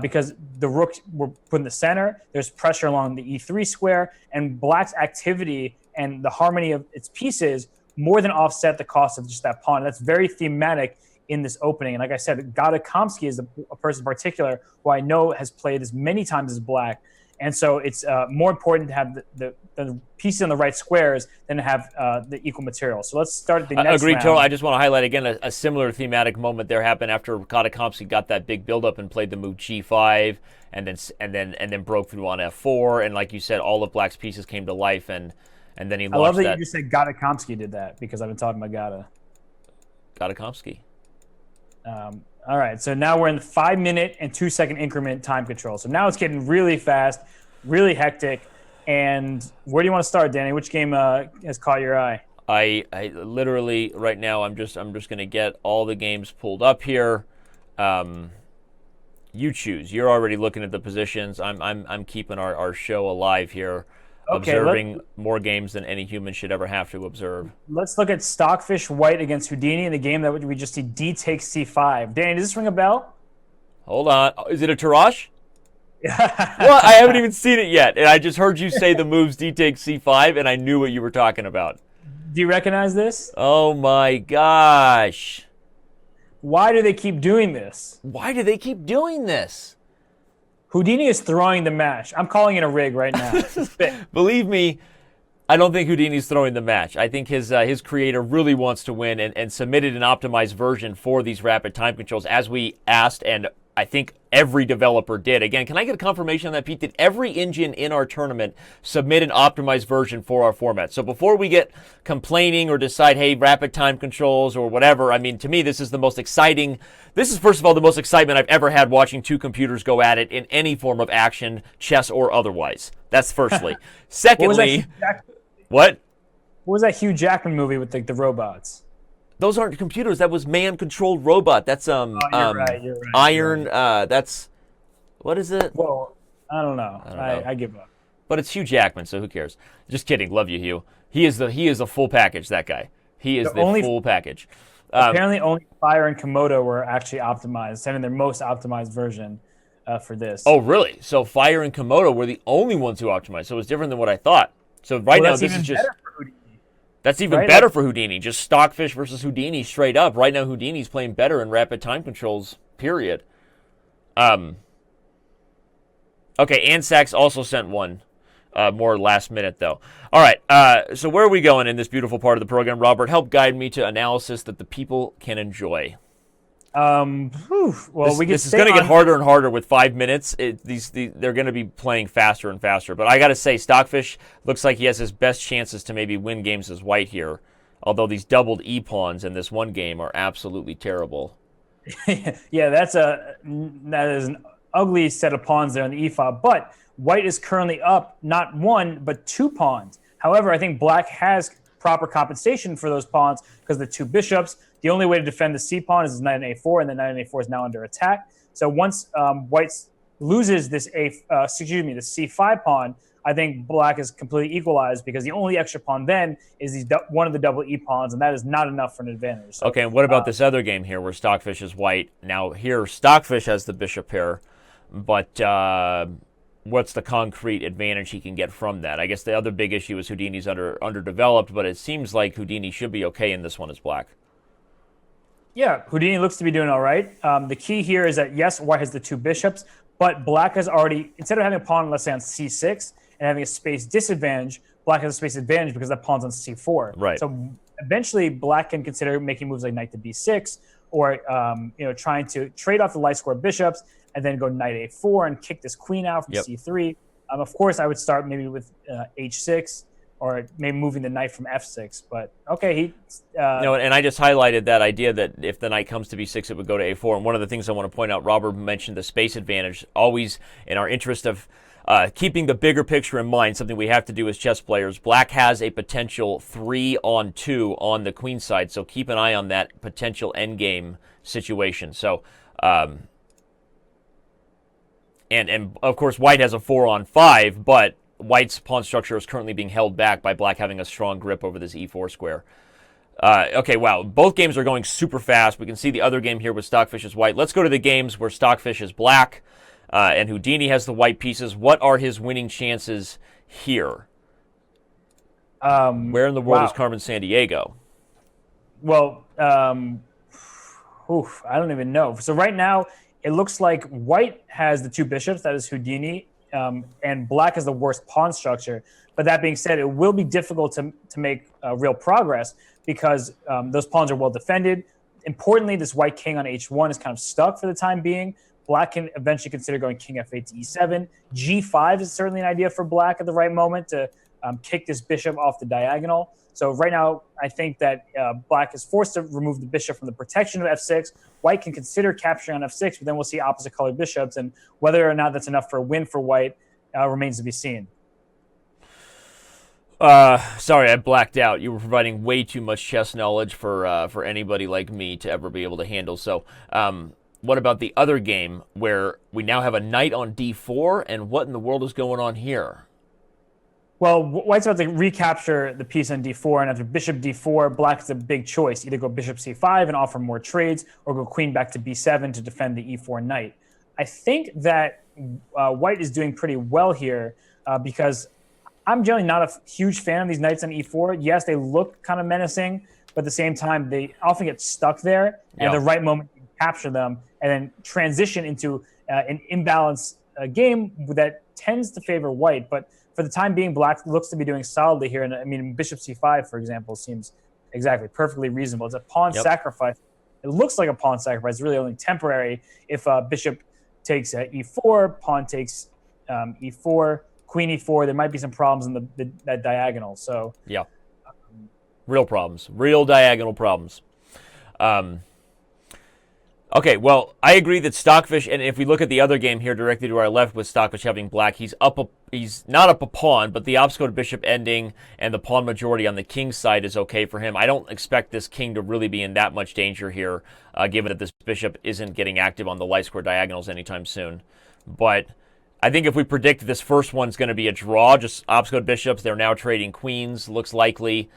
because the rooks were put in the center. There's pressure along the e3 square, and black's activity and the harmony of its pieces more than offset the cost of just that pawn. That's very thematic in this opening. And like I said, Gadakomsky is a person in particular who I know has played as many times as black. And so it's more important to have the pieces on the right squares than to have the equal material. So let's start the next Agreed, round. Totally. I just want to highlight again a similar thematic moment there happened after Gadakomsky got that big buildup and played the move g5 and then broke through on f4. And like you said, all of black's pieces came to life and then he launched that. I love that you just said Gadakomsky did that because I've been talking about Gadakomsky. All right, so now we're in the 5-minute and 2-second increment time control. So now it's getting really fast, really hectic. And where do you want to start, Danny? Which game has caught your eye? I literally right now I'm just going to get all the games pulled up here. You choose. You're already looking at the positions. I'm keeping our show alive here. Okay, observing more games than any human should ever have to observe. Let's look at Stockfish White against Houdini in the game that we just see D takes C5. Danny, does this ring a bell? Hold on. Is it a Tarrasch? Well, I haven't even seen it yet, and I just heard you say the moves D takes C5, and I knew what you were talking about. Do you recognize this? Oh my gosh. Why do they keep doing this? Why do they keep doing this? Houdini is throwing the match. I'm calling it a rig right now. Believe me, I don't think Houdini's throwing the match. I think his creator really wants to win and submitted an optimized version for these rapid time controls as we asked, and I think every developer did. Again, can I get a confirmation on that, Pete? Did every engine in our tournament submit an optimized version for our format? So before we get complaining or decide, hey, rapid time controls or whatever, I mean, to me, this is the most exciting. This is, first of all, the most excitement I've ever had watching two computers go at it in any form of action, chess or otherwise. That's firstly. Secondly, what was that Hugh Jackman movie with the robots? Those aren't computers. That was man-controlled robot. That's you're right. Iron. That's what is it? Well, I don't know. I give up. But it's Hugh Jackman, so who cares? Just kidding. Love you, Hugh. He is the full package. That guy. He is the full package. Apparently, only Fire and Komodo were actually optimized, sending their most optimized version for this. Oh, really? So Fire and Komodo were the only ones who optimized. So it was different than what I thought. So right now this is just. That's even better for Houdini. Just Stockfish versus Houdini straight up. Right now, Houdini's playing better in rapid time controls, period. Okay, Ansax also sent one. More last minute, though. All right, so where are we going in this beautiful part of the program? Robert, help guide me to analysis that the people can enjoy. Well, this is going to get harder and harder with 5 minutes. They're going to be playing faster and faster. But I got to say, Stockfish looks like he has his best chances to maybe win games as white here. Although these doubled E-pawns in this one game are absolutely terrible. Yeah, that is an ugly set of pawns there on the E-file. But white is currently up not one, but 2 pawns. However, I think black has proper compensation for those pawns because the 2 bishops. The only way to defend the C pawn is knight on a4, and the knight on a4 is now under attack. So once white loses this the C5 pawn, I think black is completely equalized because the only extra pawn then is one of the double E pawns, and that is not enough for an advantage. So, okay, and what about this other game here where Stockfish is white? Now here, Stockfish has the bishop pair, but what's the concrete advantage he can get from that? I guess the other big issue is Houdini's underdeveloped, but it seems like Houdini should be okay in this one as black. Yeah, Houdini looks to be doing all right. The key here is that, yes, white has the 2 bishops, but black has already, instead of having a pawn, let's say, on c6 and having a space disadvantage, black has a space advantage because that pawn's on c4. Right. So eventually, black can consider making moves like knight to b6 or trying to trade off the light square bishops and then go knight a4 and kick this queen out from c3. Of course, I would start maybe with h6. Or maybe moving the knight from f6, but okay, and I just highlighted that idea that if the knight comes to b6, it would go to a4. And one of the things I want to point out, Robert mentioned the space advantage. Always in our interest of keeping the bigger picture in mind, something we have to do as chess players. Black has a potential 3-on-2 on the queen side, so keep an eye on that potential endgame situation. So, and of course, white has a 4-on-5, but white's pawn structure is currently being held back by black having a strong grip over this e4 square. Okay, wow. Both games are going super fast. We can see the other game here with Stockfish is white. Let's go to the games where Stockfish is black and Houdini has the white pieces. What are his winning chances here? Where in the world is Carmen Sandiego? Well, I don't even know. So right now, it looks like white has the two bishops, that is Houdini, and black has the worst pawn structure. But that being said, it will be difficult to make real progress because those pawns are well defended. Importantly, this white king on h1 is kind of stuck for the time being. Black can eventually consider going king f8 to e7. g5 is certainly an idea for black at the right moment to kick this bishop off the diagonal. So right now, I think that black is forced to remove the bishop from the protection of f6. White can consider capturing on f6, but then we'll see opposite colored bishops. And whether or not that's enough for a win for white remains to be seen. Sorry, I blacked out. You were providing way too much chess knowledge for anybody like me to ever be able to handle. So, what about the other game where we now have a knight on d4, and what in the world is going on here? Well, white's about to recapture the piece on d4, and after bishop d4, black's a big choice. Either go bishop c5 and offer more trades, or go queen back to b7 to defend the e4 knight. I think that white is doing pretty well here because I'm generally not a huge fan of these knights on e4. Yes, they look kind of menacing, but at the same time, they often get stuck there, and at the right moment, you capture them, and then transition into an imbalanced game that tends to favor white. But for the time being, black looks to be doing solidly here. And I mean, bishop c5, for example, seems exactly perfectly reasonable. It's a pawn sacrifice. It looks like a pawn sacrifice. It's really only temporary. If bishop takes e4, pawn takes e4, queen e4, there might be some problems in that diagonal. So yeah, real problems, real diagonal problems. Okay, well, I agree that Stockfish, and if we look at the other game here directly to our left with Stockfish having black, he's not up a pawn, but the obstacle to bishop ending and the pawn majority on the king's side is okay for him. I don't expect this king to really be in that much danger here, given that this bishop isn't getting active on the light square diagonals anytime soon. But I think if we predict this first one's going to be a draw, just obstacle to bishops, they're now trading queens, looks likely.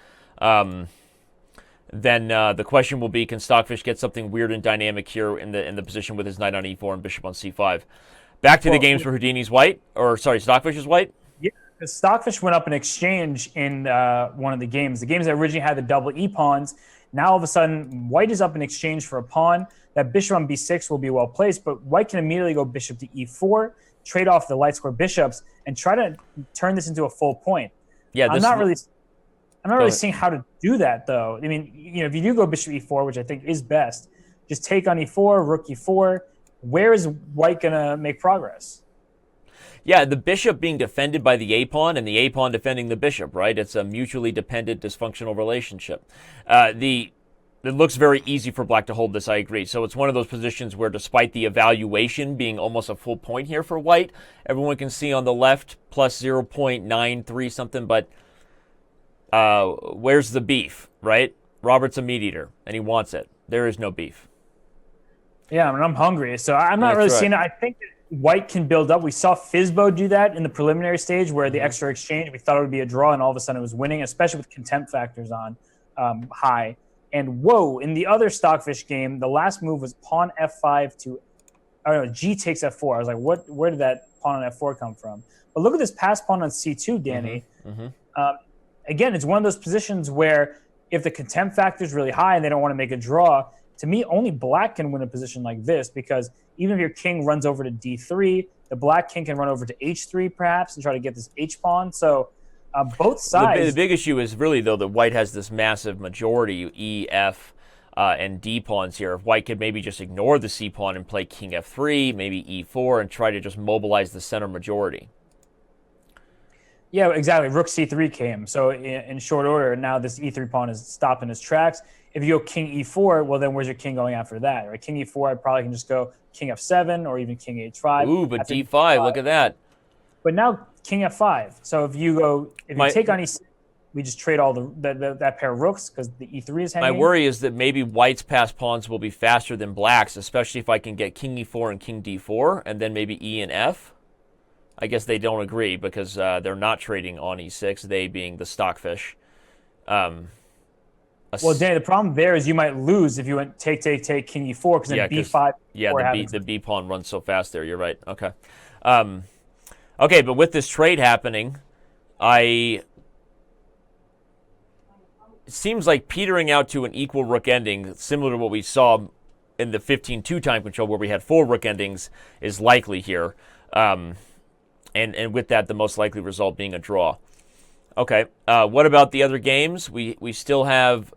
Then the question will be, can Stockfish get something weird and dynamic here in the position with his knight on e4 and bishop on c5? Back to the games where Houdini's white, or sorry, Stockfish is white? Yeah, Stockfish went up in exchange in one of the games. The games that originally had the double e-pawns, now all of a sudden, white is up in exchange for a pawn. That bishop on b6 will be well placed, but white can immediately go bishop to e4, trade off the light square bishops, and try to turn this into a full point. Yeah, I'm not really seeing how to do that, though. I mean, if you do go bishop e4, which I think is best, just take on e4, rook e4. Where is white going to make progress? Yeah, the bishop being defended by the a-pawn and the a-pawn defending the bishop, right? It's a mutually dependent, dysfunctional relationship. It looks very easy for black to hold this, I agree. So it's one of those positions where despite the evaluation being almost a full point here for white, everyone can see on the left plus 0.93 something, but where's the beef, right? Robert's a meat eater, and he wants it. There is no beef. Yeah, I mean, I'm hungry, so I'm not really seeing it. I think that white can build up. We saw Fizbo do that in the preliminary stage where the extra exchange, we thought it would be a draw, and all of a sudden it was winning, especially with contempt factors on high. And whoa, in the other Stockfish game, the last move was pawn f5 to, g takes f4. I was like, where did that pawn on f4 come from? But look at this pass pawn on c2, Danny. Again, it's one of those positions where if the contempt factor is really high and they don't want to make a draw, to me, only black can win a position like this because even if your king runs over to d3, the black king can run over to h3 perhaps and try to get this h-pawn. So both sides... The big issue is really, though, that white has this massive majority, e, f, and d pawns here. If white could maybe just ignore the c pawn and play king f3, maybe e4, and try to just mobilize the center majority. Yeah, exactly. Rook c3 came. So in short order, now this e3 pawn is stopped in his tracks. If you go king e4, well, then where's your king going after that? Right? King e4, I probably can just go king f7 or even king h5. Ooh, but d5, look at that. But now king f5. So if you take on e6, we just trade all that pair of rooks because the e3 is hanging. My worry is that maybe white's passed pawns will be faster than black's, especially if I can get king e4 and king d4, and then maybe e and f. I guess they don't agree because they're not trading on e6, they being the Stockfish. Well, Danny, the problem there is you might lose if you went take, king e4, because then b5. Yeah, the b pawn runs so fast there. You're right. Okay. Okay, but with this trade happening, it seems like petering out to an equal rook ending, similar to what we saw in the 15-2 time control where we had 4 rook endings, is likely here. And with that, the most likely result being a draw. Okay, what about the other games? We still have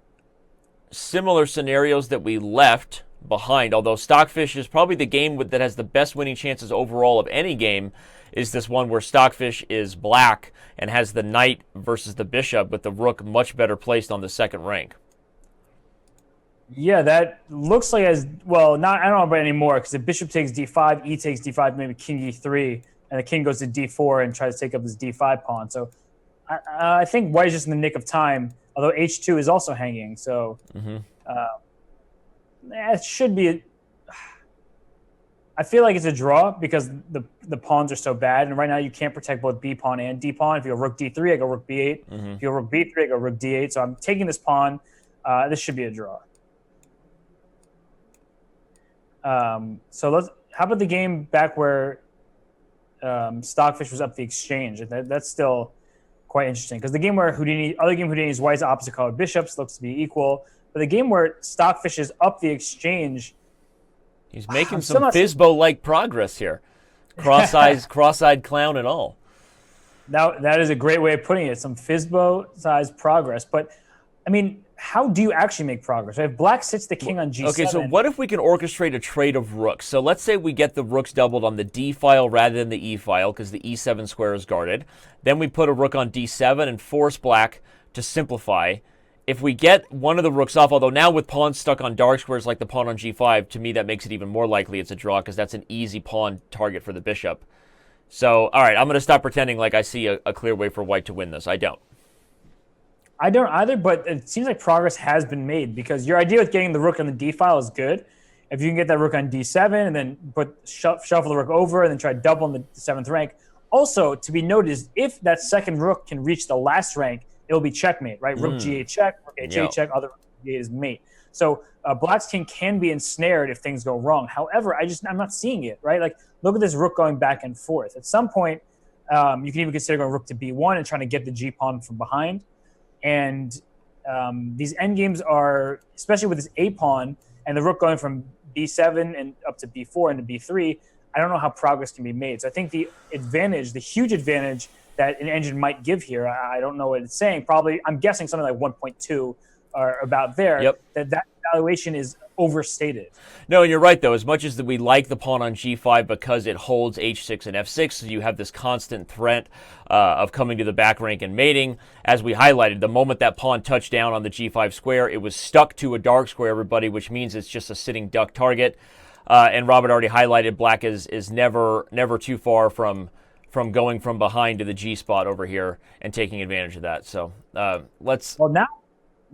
similar scenarios that we left behind, although Stockfish is probably the game that has the best winning chances overall of any game, is this one where Stockfish is black and has the knight versus the bishop, with the rook much better placed on the second rank. Yeah, that looks like I don't know about anymore, because the bishop takes d5, e takes d5, maybe king e3, and the king goes to d4 and tries to take up this d5 pawn. So I think white is just in the nick of time, although h2 is also hanging. So it should be. I feel like it's a draw because the pawns are so bad, and right now you can't protect both b pawn and d pawn. If you go rook d3, I go rook b8. If you go rook b3, I go rook d8. So I'm taking this pawn. This should be a draw. So how about the game back where Stockfish was up the exchange? That's still quite interesting, because the game where Houdini's white's opposite colored bishops looks to be equal, but the game where Stockfish is up the exchange, he's making some Fizbo-like progress here. Cross-eyed clown and all. Now that is a great way of putting it. Some Fizbo-sized progress, but I mean, how do you actually make progress? If black sits the king on g7. Okay, so what if we can orchestrate a trade of rooks? So let's say we get the rooks doubled on the d file rather than the e file, because the e7 square is guarded. Then we put a rook on d7 and force black to simplify. If we get one of the rooks off, although now with pawns stuck on dark squares like the pawn on g5, to me that makes it even more likely it's a draw, because that's an easy pawn target for the bishop. So, all right, I'm going to stop pretending like I see a clear way for white to win this. I don't. I don't either, but it seems like progress has been made, because your idea with getting the rook on the d file is good. If you can get that rook on d7 and then shuffle the rook over and then try to double in the 7th rank. Also, to be noted is if that second rook can reach the last rank, it'll be checkmate, right? Rook g8 check, rook h8 check, other rook g8 is mate. So black's king can be ensnared if things go wrong. However, I'm not seeing it, right? Like, look at this rook going back and forth. At some point, you can even consider going rook to b1 and trying to get the g pawn from behind. And these endgames are, especially with this a pawn and the rook going from b7 and up to b4 and to b3, I don't know how progress can be made. So I think the huge advantage that an engine might give here, I don't know what it's saying, probably, I'm guessing something like 1.2 or about there, that valuation is overstated. No, and you're right, though. As much as we like the pawn on g5 because it holds h6 and f6, so you have this constant threat of coming to the back rank and mating. As we highlighted, the moment that pawn touched down on the g5 square, it was stuck to a dark square, everybody, which means it's just a sitting duck target. And Robert already highlighted black is never too far from going from behind to the G spot over here and taking advantage of that. So let's... Well,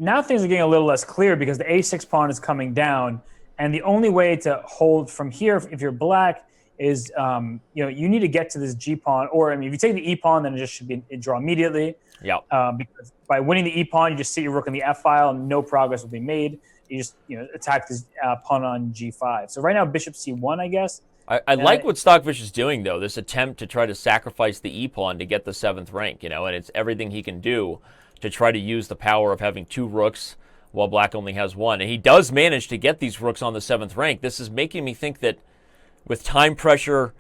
now things are getting a little less clear, because the a6 pawn is coming down, and the only way to hold from here, if you're black, is you need to get to this G pawn, or if you take the E pawn, then it just should be a draw immediately. Yeah. Because by winning the E pawn, you just sit your rook in the F file, and no progress will be made. You just attack this pawn on G5. So right now, bishop C1, I guess. I like what Stockfish is doing, though, this attempt to try to sacrifice the E pawn to get the 7th rank, and it's everything he can do to try to use the power of having 2 rooks while black only has 1. And he does manage to get these rooks on the 7th rank. This is making me think that with time pressure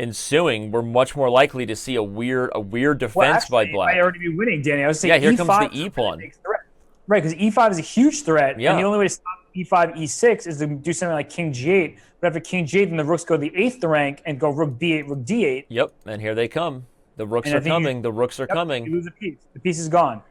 ensuing, we're much more likely to see a weird defense by black. It might already be winning, Danny. I was saying here E5 comes the E pawn. Right, because E5 is a huge threat, yeah. And the only way to stop E5, E6 is to do something like King G8. But after King G8, then the rooks go to the 8th rank and go Rook B8, Rook D8. Yep, and here they come. The rooks are coming. The rooks are coming. You lose a piece. The piece is gone.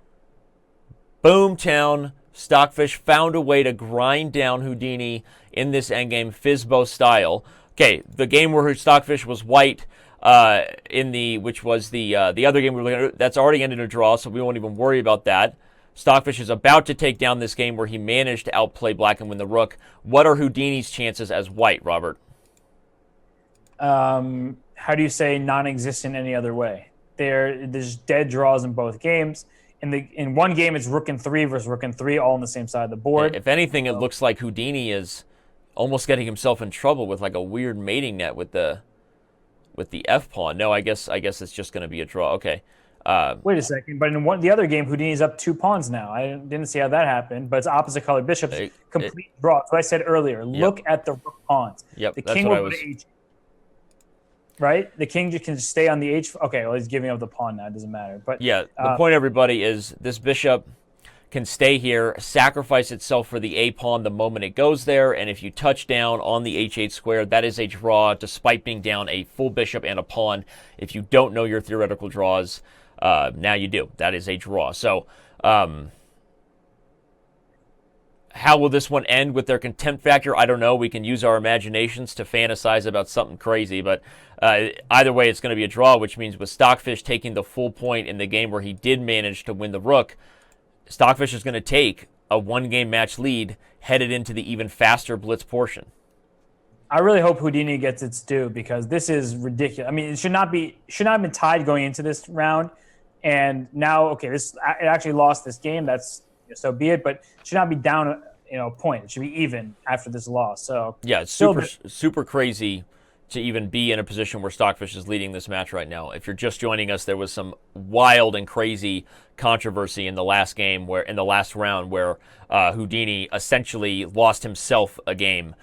Boomtown. Stockfish found a way to grind down Houdini in this endgame Fizbo style. Okay, the game where Stockfish was white which was the other game we were looking at, that's already ended in a draw, so we won't even worry about that. Stockfish is about to take down this game where he managed to outplay black and win the rook. What are Houdini's chances as white, Robert? How do you say non-existent any other way? There's dead draws in both games. in one game it's Rook and 3 versus Rook and 3, all on the same side of the board. If anything, it looks like Houdini is almost getting himself in trouble with like a weird mating net with the F pawn. No, I guess it's just going to be a draw. Okay. Wait a second, but in the other game, Houdini's up 2 pawns now. I didn't see how that happened, but it's opposite colored bishops, complete draw. That's what I said earlier. Look at the Rook pawns. Yep, the that's king what I will go was. to H. Right? The king can just stay on the H. Okay, well, he's giving up the pawn now. It doesn't matter. But yeah, the point, everybody, is this bishop can stay here, sacrifice itself for the A pawn the moment it goes there, and if you touch down on the H8 square, that is a draw, despite being down a full bishop and a pawn. If you don't know your theoretical draws, now you do. That is a draw. So, how will this one end with their contempt factor? I don't know. We can use our imaginations to fantasize about something crazy, but either way, it's going to be a draw, which means with Stockfish taking the full point in the game where he did manage to win the Rook, Stockfish is going to take a 1-game match lead headed into the even faster blitz portion. I really hope Houdini gets its due because this is ridiculous. I mean, it should not have been tied going into this round, and now it actually lost this game. That's so be it, but it should not be down a point. It should be even after this loss. So yeah, it's super crazy to even be in a position where Stockfish is leading this match right now. If you're just joining us, there was some wild and crazy controversy in the last round where Houdini essentially lost himself a game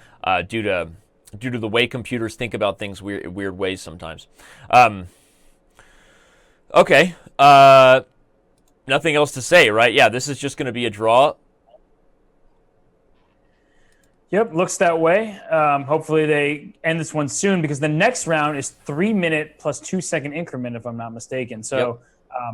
due to the way computers think about things weird ways sometimes. Okay. Nothing else to say, right? Yeah, this is just going to be a draw. Yep, looks that way. Hopefully they end this one soon because the next round is 3-minute plus 2-second increment, if I'm not mistaken. So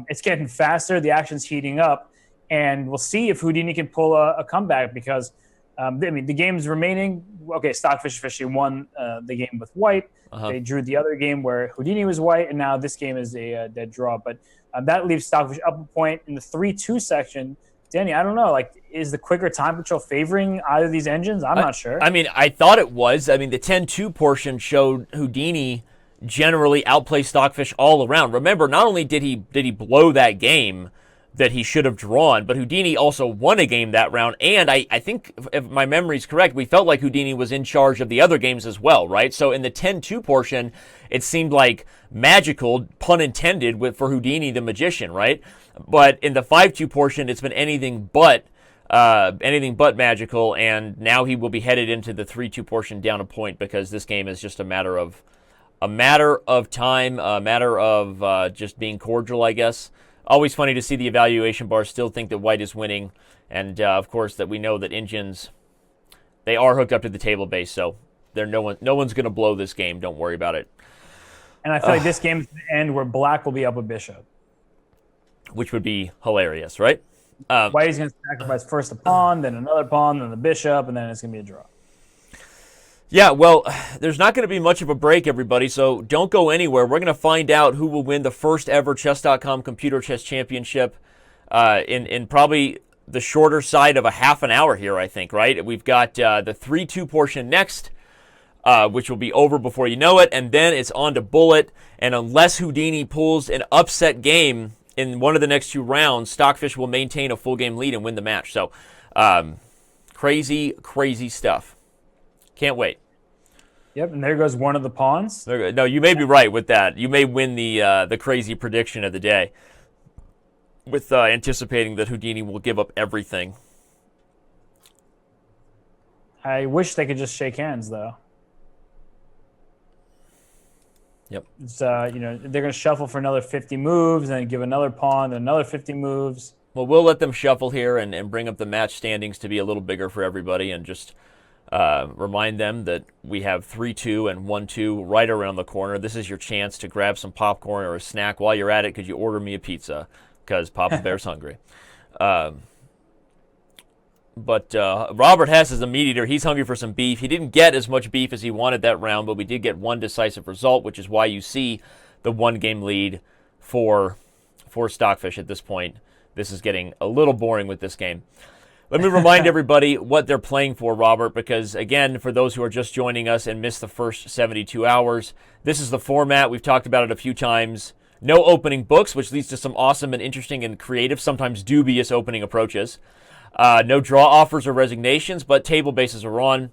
it's getting faster. The action's heating up, and we'll see if Houdini can pull a comeback because, the game's remaining. Okay, Stockfish officially won the game with white. They drew the other game where Houdini was white, and now this game is a dead draw. But that leaves Stockfish up a point in the 3-2 section. Danny, I don't know. Is the quicker time control favoring either of these engines? I'm not sure. I mean, I thought it was. I mean, the 10-2 portion showed Houdini generally outplay Stockfish all around. Remember, not only did he blow that game that he should have drawn, but Houdini also won a game that round. And I think, if my memory's correct, we felt like Houdini was in charge of the other games as well, right? So in the 10-2 portion, it seemed like magical, pun intended, for Houdini the magician, right? But in the 5-2 portion, it's been anything but magical, and now he will be headed into the 3-2 portion down a point because this game is just a matter of time, a matter of just being cordial, I guess. Always funny to see the evaluation bar still think that white is winning, and of course that we know that engines, they are hooked up to the table base, so no one's going to blow this game. Don't worry about it. And I feel like this game is the end where black will be up a bishop, which would be hilarious, right? White is going to sacrifice first a pawn, then another pawn, then the bishop, and then it's going to be a draw. Yeah, well, there's not going to be much of a break, everybody, so don't go anywhere. We're going to find out who will win the first ever Chess.com Computer Chess Championship in probably the shorter side of a half an hour here, I think, right? We've got the 3-2 portion next, which will be over before you know it, and then it's on to bullet, and unless Houdini pulls an upset game in one of the next 2 rounds, Stockfish will maintain a full game lead and win the match. So, crazy, crazy stuff. Can't wait. Yep, and there goes one of the pawns. No, you may be right with that. You may win the crazy prediction of the day with anticipating that Houdini will give up everything. I wish they could just shake hands, though. Yep. It's, they're going to shuffle for another 50 moves, and then give another pawn, then another 50 moves. Well, we'll let them shuffle here and bring up the match standings to be a little bigger for everybody, and just remind them that we have 3-2 and 1-2 right around the corner. This is your chance to grab some popcorn or a snack while you're at it. Could you order me a pizza? Because Papa Bear's hungry. But Robert Hess is a meat eater. He's hungry for some beef. He didn't get as much beef as he wanted that round, but we did get one decisive result, which is why you see the 1-game lead for Stockfish at this point. This is getting a little boring with this game. Let me remind everybody what they're playing for, Robert, because, again, for those who are just joining us and missed the first 72 hours, this is the format. We've talked about it a few times. No opening books, which leads to some awesome and interesting and creative, sometimes dubious opening approaches. No draw offers or resignations, but table bases are on.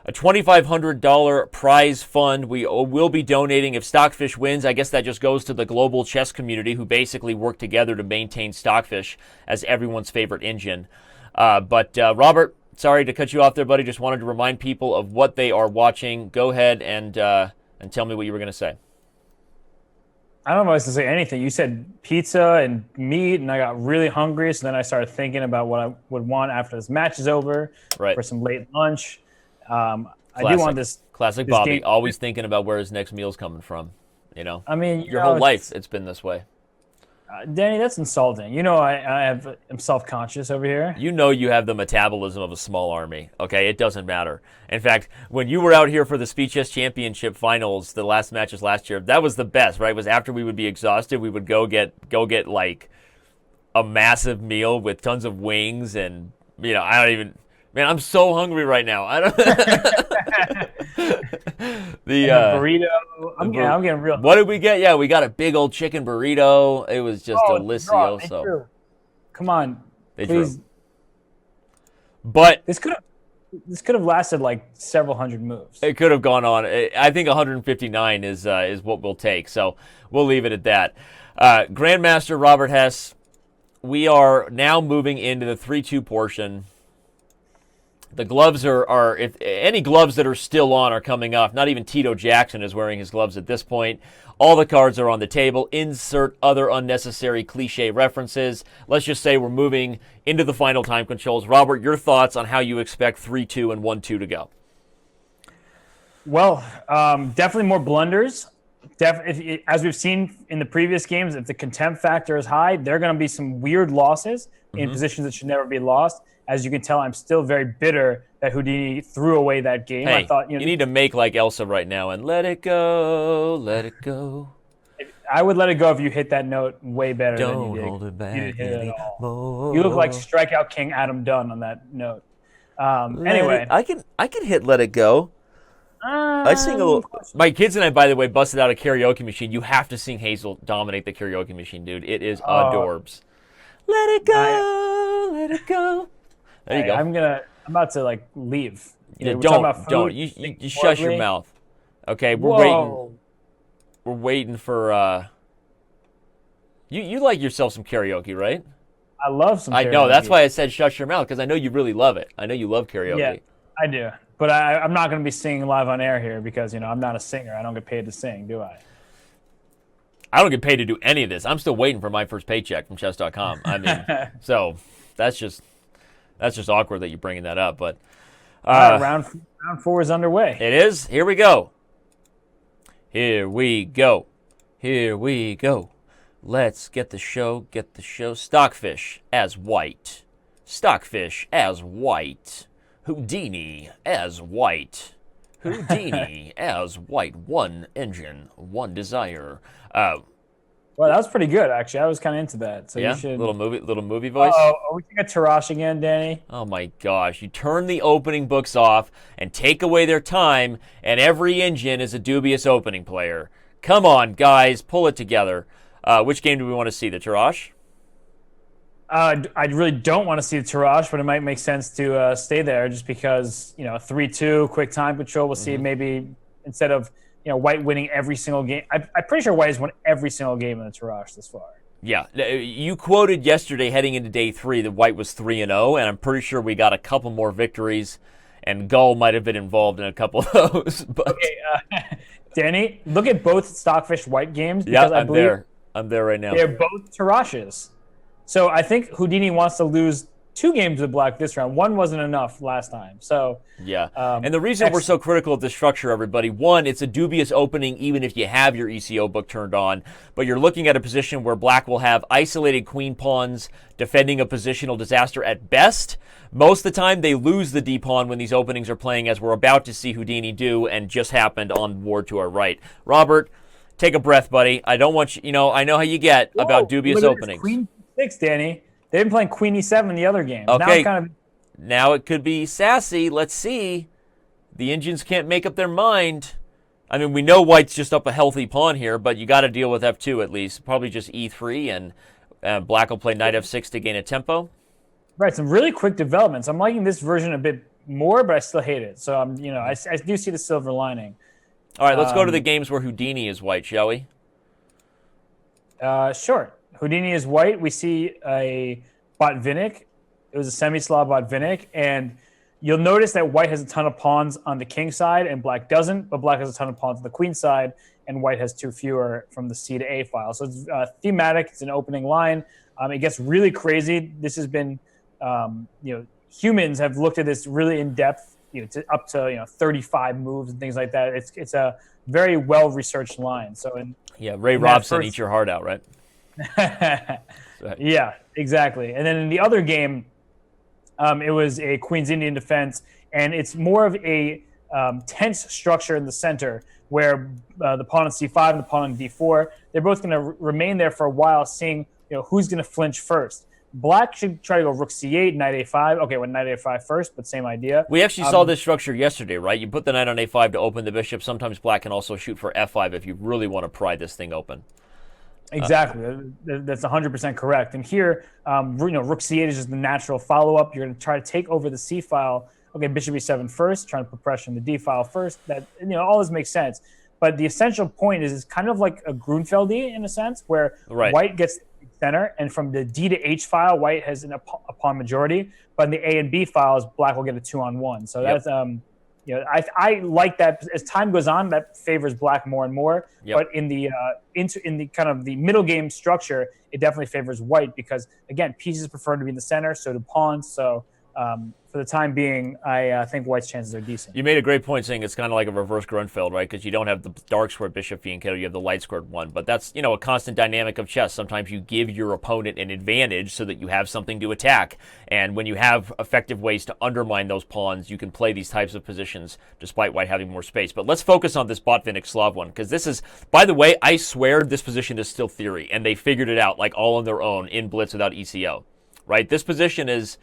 A $2,500 prize fund we will be donating if Stockfish wins. I guess that just goes to the global chess community who basically work together to maintain Stockfish as everyone's favorite engine. But Robert, sorry to cut you off there, buddy. Just wanted to remind people of what they are watching. Go ahead and tell me what you were going to say. I don't know if I was to say anything. You said pizza and meat, and I got really hungry. So then I started thinking about what I would want after this match is over for some late lunch. I do want this classic this Bobby, game. always thinking about where his next meal's coming from. You know, I mean, your whole life it's been this way. Danny, that's insulting. You know, I'm self-conscious over here. You know you have the metabolism of a small army, okay? It doesn't matter. In fact, when you were out here for the Speed Chess Championship finals, the last matches last year, that was the best, right? It was after we would be exhausted, we would go get like a massive meal with tons of wings and, you know, man, I'm so hungry right now. I don't the burrito. I'm getting real. What did we get? Yeah, we got a big old chicken burrito. It was just delicioso. Come on, they please. Drew. But this could have lasted like several hundred moves. It could have gone on. I think 159 is what we'll take. So we'll leave it at that. Grandmaster Robert Hess, we are now moving into the 3-2 portion. The gloves are if any gloves that are still on are coming off. Not even Tito Jackson is wearing his gloves at this point. All the cards are on the table. Insert other unnecessary cliche references. Let's just say we're moving into the final time controls. Robert, your thoughts on how you expect 3-2 and 1-2 to go? Well, definitely more blunders. As we've seen in the previous games, if the contempt factor is high, there are going to be some weird losses in positions that should never be lost. As you can tell, I'm still very bitter that Houdini threw away that game. Hey, I thought you need to make like Elsa right now and let it go, let it go. I would let it go if you hit that note way better than you did. Don't hold it back You didn't hit it at all. anymore. You look like strikeout king Adam Dunn on that note. Anyway, I can hit "Let It Go." I sing a little. My kids and I, by the way, busted out a karaoke machine. You have to sing Hazel dominate the karaoke machine, dude. It is adorbs. Let it go, let it go. There you go. I'm about to like leave. Yeah, don't. You shut your mouth. Okay, we're waiting for. You like yourself some karaoke, right? I love some karaoke. I know. That's why I said shut your mouth, because I know you really love it. I know you love karaoke. Yeah, I do. But I'm not going to be singing live on air here because, you know, I'm not a singer. I don't get paid to sing, do I? I don't get paid to do any of this. I'm still waiting for my first paycheck from Chess.com. I mean, so that's just awkward that you're bringing that up. But round 4 is underway. It is. Here we go. Here we go. Here we go. Let's get the show. Stockfish as white. Stockfish as white. Houdini as white. Houdini as white. One engine, one desire. Well, that was pretty good, actually. I was kind of into that. So yeah, you should... little movie voice. Are we thinking of Tarrasch again, Danny? Oh my gosh! You turn the opening books off and take away their time, and every engine is a dubious opening player. Come on, guys, pull it together. Which game do we want to see? The Tarrasch? I really don't want to see the Tarrasch, but it might make sense to stay there just because, you know, 3-2, quick time control. We'll see maybe instead of, you know, White winning every single game. I'm pretty sure White has won every single game in the Tarrasch this far. Yeah. You quoted yesterday heading into day 3 that White was 3-0, and I'm pretty sure we got a couple more victories, and Gull might have been involved in a couple of those. But... Okay, Danny, look at both Stockfish White games. Yeah, I'm there right now. They're both Tarrasch's. So I think Houdini wants to lose 2 games with Black this round. 1 wasn't enough last time. So yeah, and the reason we're so critical of this structure, everybody, 1, it's a dubious opening even if you have your ECO book turned on, but you're looking at a position where Black will have isolated queen pawns defending a positional disaster at best. Most of the time, they lose the d-pawn when these openings are playing, as we're about to see Houdini do, and just happened on board to our right. Robert, take a breath, buddy. I don't want you know, I know how you get about dubious openings. Queen 6, Danny. They've been playing Queen E7 in the other game. Okay. Now, now it could be sassy. Let's see. The engines can't make up their mind. I mean, we know white's just up a healthy pawn here, but you got to deal with f2 at least. Probably just e3, and black will play knight f6 to gain a tempo. Right, some really quick developments. I'm liking this version a bit more, but I still hate it. So I do see the silver lining. All right, let's go to the games where Houdini is white, shall we? Sure. Houdini is white. We see a Botvinnik. It was a semi-Slav Botvinnik, and you'll notice that white has a ton of pawns on the king side and black doesn't, but black has a ton of pawns on the queen side, and white has 2 fewer from the C to A file. So it's thematic. It's an opening line. It gets really crazy. This has been, humans have looked at this really in depth, up to 35 moves and things like that. It's a very well researched line. So Ray Robson, eat your heart out, right? Yeah, exactly. And then in the other game, it was a Queen's Indian defense, and it's more of a tense structure in the center where the pawn on c5 and the pawn on d4, they're both going to remain there for a while, seeing who's going to flinch first. Black should try to go rook c8, knight a5. Okay, well, knight a5 first, but same idea. We actually saw this structure yesterday, right? You put the knight on a5 to open the bishop. Sometimes black can also shoot for f5 if you really want to pry this thing open. Exactly. That's 100% correct. And here, rook c8 is just the natural follow-up. You're going to try to take over the c file. Okay, bishop e7 first, trying to put pressure on the d file first. That all this makes sense. But the essential point is it's kind of like a Grunfeld-y in a sense, where white gets center, and from the D to H file, white has a pawn majority, but in the A and B files, black will get a 2-on-1. So that's I like that. As time goes on, that favors black more and more. But in the kind of the middle game structure, it definitely favors white because again, pieces prefer to be in the center, so do pawns. So for the time being, I think white's chances are decent. You made a great point saying it's kind of like a reverse Grunfeld, right? Because you don't have the dark squared bishop being killed, you have the light squared one. But that's, a constant dynamic of chess. Sometimes you give your opponent an advantage so that you have something to attack. And when you have effective ways to undermine those pawns, you can play these types of positions despite white having more space. But let's focus on this Botvinnik Slav one, because this is, by the way, I swear this position is still theory, and they figured it out like all on their own in Blitz without ECO, right? This position is...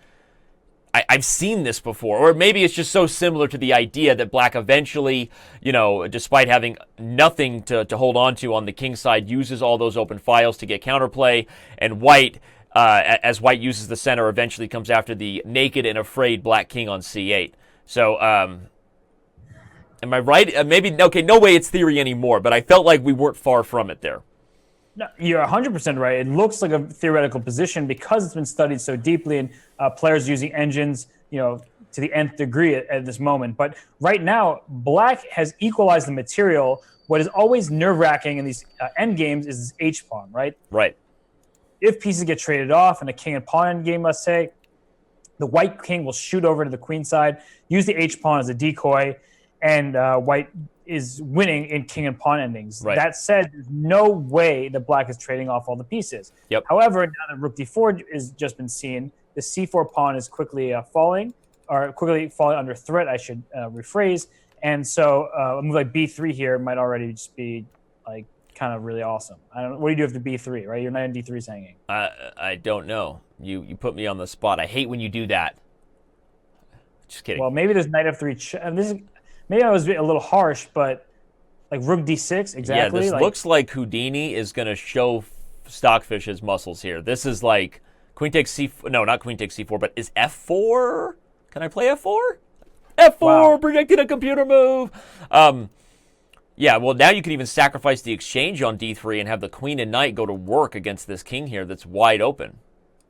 I've seen this before, or maybe it's just so similar to the idea that black eventually, despite having nothing to hold on to on the king side, uses all those open files to get counterplay, and white, as white uses the center, eventually comes after the naked and afraid black king on c8. So, am I right? Maybe, okay, no way it's theory anymore, but I felt like we weren't far from it there. No, you're 100% right. It looks like a theoretical position because it's been studied so deeply, and players using engines, to the nth degree at this moment. But right now, black has equalized the material. What is always nerve-wracking in these end games is this H-pawn, right? Right. If pieces get traded off in a king and pawn end game, let's say, the white king will shoot over to the queen side, use the H-pawn as a decoy, and white is winning in king and pawn endings. Right. That said, there's no way that black is trading off all the pieces. Yep. However, now that rook d4 is just been seen, the c4 pawn is quickly falling under threat, I should rephrase. And so a move like b3 here might already just be like kind of really awesome. I don't know. What do you do if the b3, right? Your knight on d3 is hanging. I don't know. You put me on the spot. I hate when you do that. Just kidding. Well, maybe there's knight f3. Maybe I was a little harsh, but like rook d6, exactly. Yeah, this looks like Houdini is going to show Stockfish his muscles here. This is like queen takes c4. No, not queen takes c4, but is f4? Can I play f4? F4, wow. Predicting a computer move. Yeah, well, now you can even sacrifice the exchange on d3 and have the queen and knight go to work against this king here that's wide open.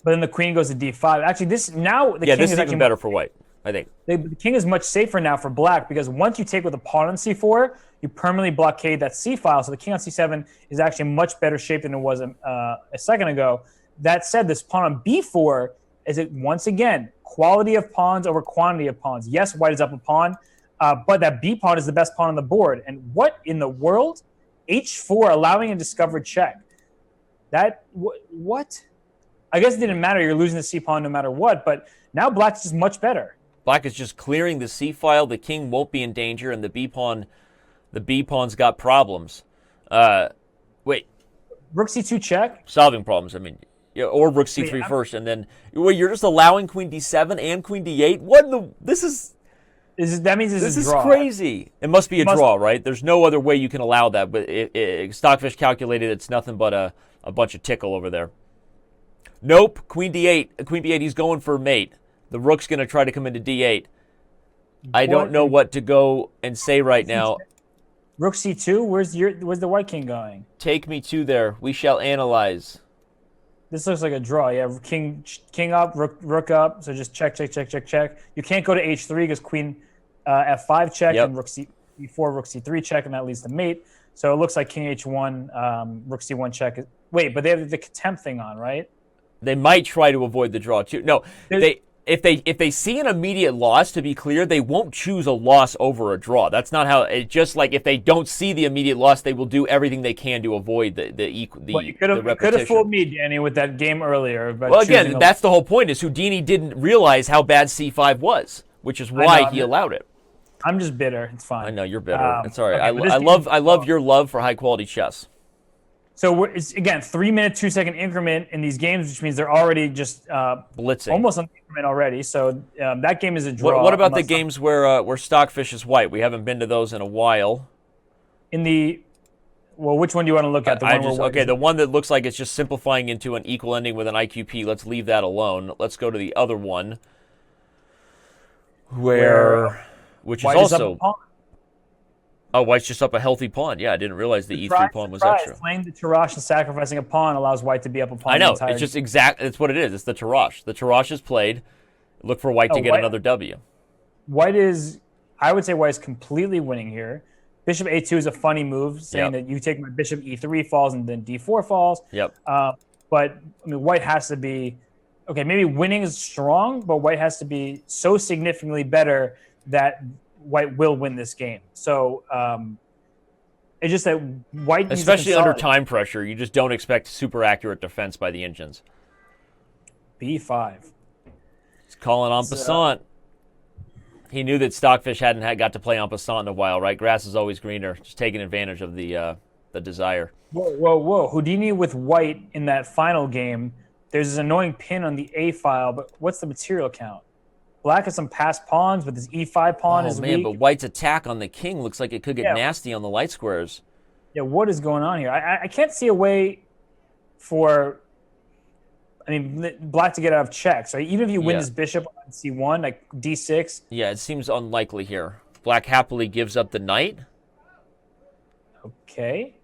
But then the queen goes to d5. Actually, this king is even better for white, I think. The king is much safer now for black because once you take with a pawn on c4, you permanently blockade that c file. So the king on c7 is actually in much better shape than it was a second ago. That said, this pawn on b4 is, once again, quality of pawns over quantity of pawns. Yes, white is up a pawn, but that b pawn is the best pawn on the board. And what in the world? h4 allowing a discovered check. What? I guess it didn't matter. You're losing the c pawn no matter what, but now black's just much better. Black is just clearing the c file. The king won't be in danger, and the b pawn's got problems. Wait. Rook c2 check. Solving problems. I mean, or rook c3 first, and then you're just allowing queen d7 and queen d8. This is That means This a is draw. crazy. It must be a draw, right? There's no other way you can allow that. But Stockfish calculated it's nothing but a bunch of tickle over there. Nope. Queen d8. Queen b8. He's going for mate. The rook's going to try to come into d8. I don't know what to go and say right now. Rook c2. Where's the white king going? Take me to there. We shall analyze. This looks like a draw. Yeah, king up, rook up. So just check. You can't go to h3 because queen f5 check and rook c4, rook c3 check, and that leads to mate. So it looks like king h1, rook c1 check. Wait, but they have the contempt thing on, right? They might try to avoid the draw too. No, if they see an immediate loss, to be clear, they won't choose a loss over a draw. That's not how. It's just like if they don't see the immediate loss, they will do everything they can to avoid the repetition. You could have fooled me, Danny, with that game earlier. Well, again, that's the whole point. Is Houdini didn't realize how bad c5 was, which is why he allowed it. I'm just bitter. It's fine. I know you're bitter. It's all right. Okay, I love your love for high quality chess. So it's, again, 3-minute, 2-second increment in these games, which means they're already just blitzing, almost on the increment already. So that game is a draw. What about the games where Stockfish is white? We haven't been to those in a while. Which one do you want to look at? The one that looks like it's just simplifying into an equal ending with an IQP. Let's leave that alone. Let's go to the other one, which is also. Oh, white's just up a healthy pawn. Yeah, I didn't realize the e3 pawn was extra. Playing the Tarrasch and sacrificing a pawn allows white to be up a pawn. I know. It's just it's what it is. It's the Tarrasch. The Tarrasch is played. Look for white to get another W. I would say white is completely winning here. Bishop a2 is a funny move, saying that you take my bishop e3 falls and then d4 falls. Yep. But I mean, white has to be, okay, maybe winning is strong, but white has to be so significantly better that white will win this game. So it's just that white needs especially under time pressure, you just don't expect super accurate defense by the engines. b5. He's calling en passant. He knew that Stockfish hadn't got to play en passant in a while, right? Grass is always greener. Just taking advantage of the desire. Whoa. Houdini with white in that final game, there's this annoying pin on the A file, but what's the material count? Black has some passed pawns, but this e5 pawn is weak. But white's attack on the king looks like it could get nasty on the light squares. Yeah, what is going on here? I can't see a way for, black to get out of check. So even if you win this bishop on c1, like d6. Yeah, it seems unlikely here. Black happily gives up the knight. Okay.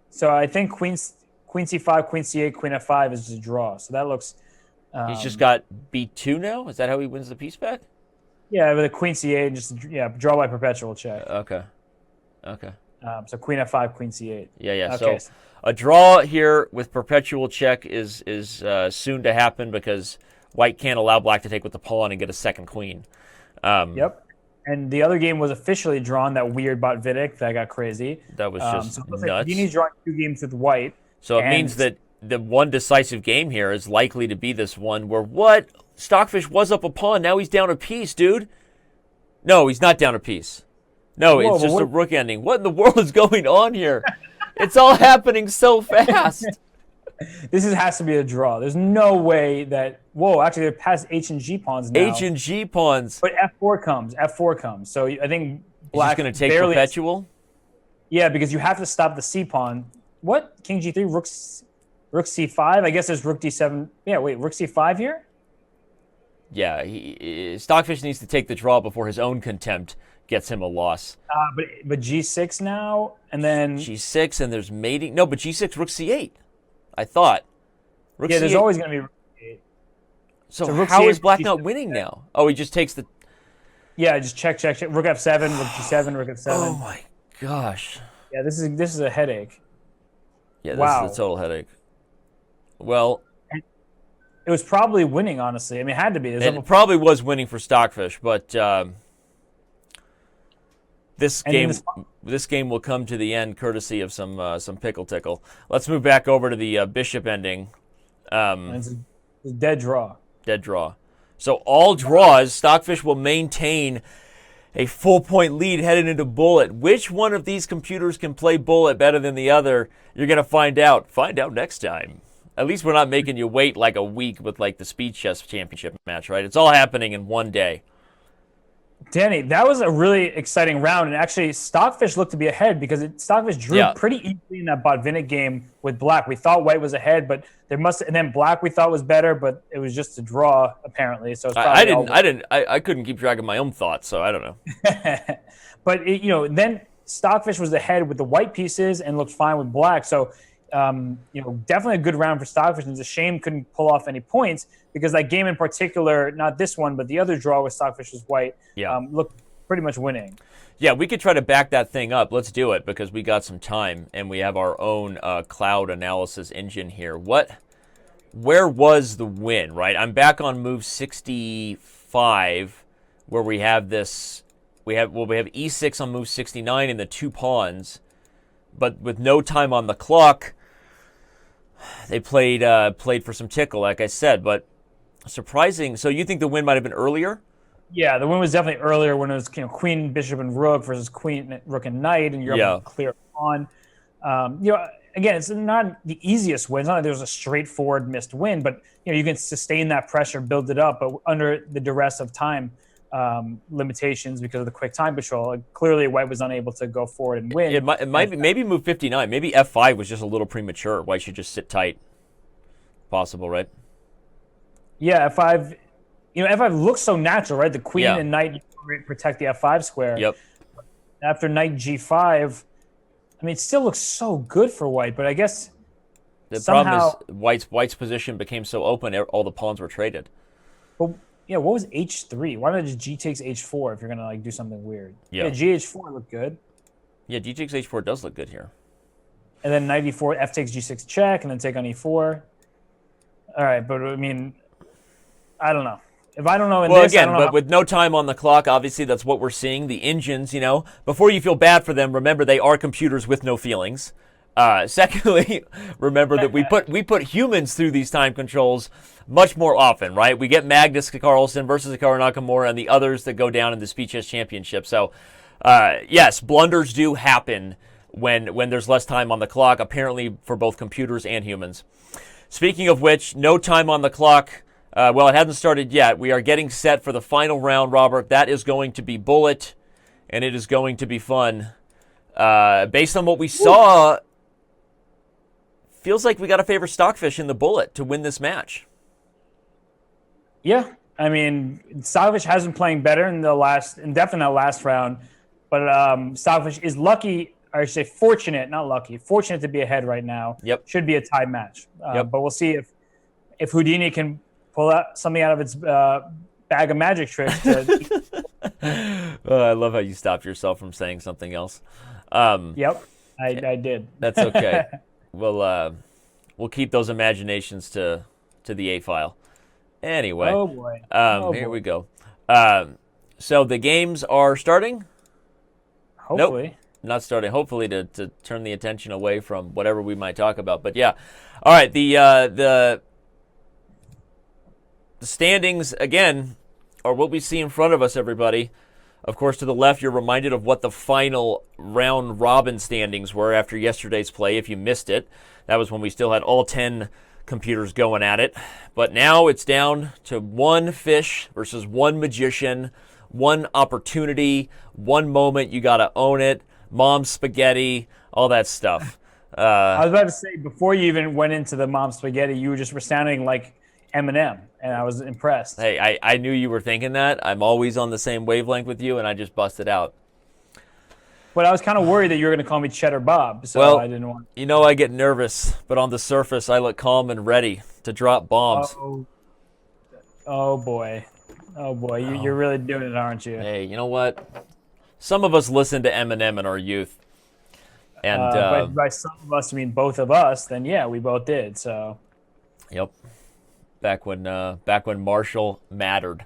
So I think queen c5, queen c8, queen f5 is a draw. So that looks... He's just got b2 now? Is that how he wins the piece back? Yeah, with a queen c8 and just draw by perpetual check. Okay. So queen f5, queen c8. Yeah. Okay. So a draw here with perpetual check is soon to happen because white can't allow black to take with the pawn and get a second queen. Yep. And the other game was officially drawn, that weird bot Vidic that got crazy. That was just nuts. Like Houdini's drawing 2 games with white. So it means that the one decisive game here is likely to be this one where Stockfish was up a pawn, now he's down a piece, dude. No, he's not down a piece. No, it's just a rook ending. What in the world is going on here? It's all happening so fast. This has to be a draw. There's no way that... Whoa, actually, they're past H and G pawns now. H and G pawns. But F4 comes. So I think black... He's just going to take perpetual? Yeah, because you have to stop the C pawn. What? King G3, Rook C5? I guess there's Rook D7. Yeah, wait, Rook C5 here? Yeah, Stockfish needs to take the draw before his own contempt gets him a loss. But G6 now, and then... G6, and there's mating. No, but G6, Rook C8. I thought. Rook C8. There's always going to be Rook C8. So how is black not winning now? Oh, he just takes the... Yeah, just check. Rook F7, Rook G7, Rook F7. Oh my gosh. Yeah, this is a headache. Yeah, this is a total headache. Well... It was probably winning, honestly. I mean, it had to be. It probably was winning for Stockfish, but this game will come to the end courtesy of some pickle tickle. Let's move back over to the bishop ending. It's a dead draw. Dead draw. So all draws, Stockfish will maintain a full-point lead headed into bullet. Which one of these computers can play bullet better than the other? You're going to find out. Find out next time. At least we're not making you wait like a week with like the Speed Chess Championship match, right? It's all happening in one day. Danny, that was a really exciting round, and actually, Stockfish looked to be ahead because Stockfish drew pretty easily in that Botvinnik game with Black. We thought White was ahead, but and then Black we thought was better, but it was just a draw apparently. So it's probably I couldn't keep track of my own thoughts, so I don't know. But then Stockfish was ahead with the White pieces and looked fine with Black. So definitely a good round for Stockfish. And it's a shame couldn't pull off any points because that game in particular, not this one, but the other draw with Stockfish was White, looked pretty much winning. Yeah, we could try to back that thing up. Let's do it because we got some time and we have our own cloud analysis engine here. Where was the win, right? I'm back on move 65 where we have this. We have e6 on move 69 and the 2 pawns, but with no time on the clock. They played for some tickle, like I said, but surprising. So you think the win might have been earlier? Yeah, the win was definitely earlier when it was Queen, Bishop, and Rook versus Queen, Rook, and Knight, and you're able to clear pawn. Again, it's not the easiest win. It's not like there's a straightforward missed win, but you can sustain that pressure, build it up, but under the duress of time limitations because of the quick time control. Clearly, White was unable to go forward and win. It might be maybe move 59. Maybe F5 was just a little premature. White should just sit tight. Possible, right? Yeah, F5. F5 looks so natural, right? The Queen and Knight protect the F5 square. Yep. After Knight G5, it still looks so good for White, but I guess the problem is White's position became so open, all the pawns were traded. But what was H3? Why not just G takes H4 if you're gonna do something weird? Yeah, GH4 looked good. Yeah, G takes H4 does look good here. And then Knight E4, F takes G6 check, and then take on E4. All right, but I don't know. If I don't know, but with no time on the clock, obviously that's what we're seeing. The engines, before you feel bad for them, remember they are computers with no feelings. Secondly, remember that we put humans through these time controls much more often, right? We get Magnus Carlsen versus Hikaru Nakamura and the others that go down in the Speed Chess Championship. So, yes, blunders do happen when there's less time on the clock, apparently for both computers and humans. Speaking of which, no time on the clock. Well, it hasn't started yet. We are getting set for the final round, Robert. That is going to be Bullet, and it is going to be fun. Based on what we saw, feels like we got to favor Stockfish in the Bullet to win this match. Yeah, Stockfish has been playing better in definitely that last round, but Stockfish is lucky, or I should say fortunate, not lucky, fortunate to be ahead right now. Yep. Should be a tie match. But we'll see if Houdini can pull out something out of its bag of magic tricks. I love how you stopped yourself from saying something else. Yep, I did. That's okay. We'll keep those imaginations to the A file. Anyway. Oh boy. Here we go. So the games are starting? Hopefully. Nope, not starting. Hopefully to turn the attention away from whatever we might talk about. But yeah. All right, the standings, again, are what we see in front of us, everybody. Of course, to the left, you're reminded of what the final round robin standings were after yesterday's play, if you missed it. That was when we still had all 10 computers going at it. But now it's down to one fish versus one magician, one opportunity, one moment. You got to own it. Mom spaghetti, all that stuff. I was about to say, before you even went into the mom spaghetti, you were sounding like Eminem, and I was impressed. Hey, I knew you were thinking that. I'm always on the same wavelength with you, and I just busted out. But I was kind of worried that you were going to call me Cheddar Bob, so I didn't want. I get nervous, but on the surface, I look calm and ready to drop bombs. Oh boy. You're really doing it, aren't you? Hey, you know what? Some of us listened to Eminem in our youth. And by some of us, I mean both of us, then yeah, we both did, so. Yep. Back when Marshall mattered.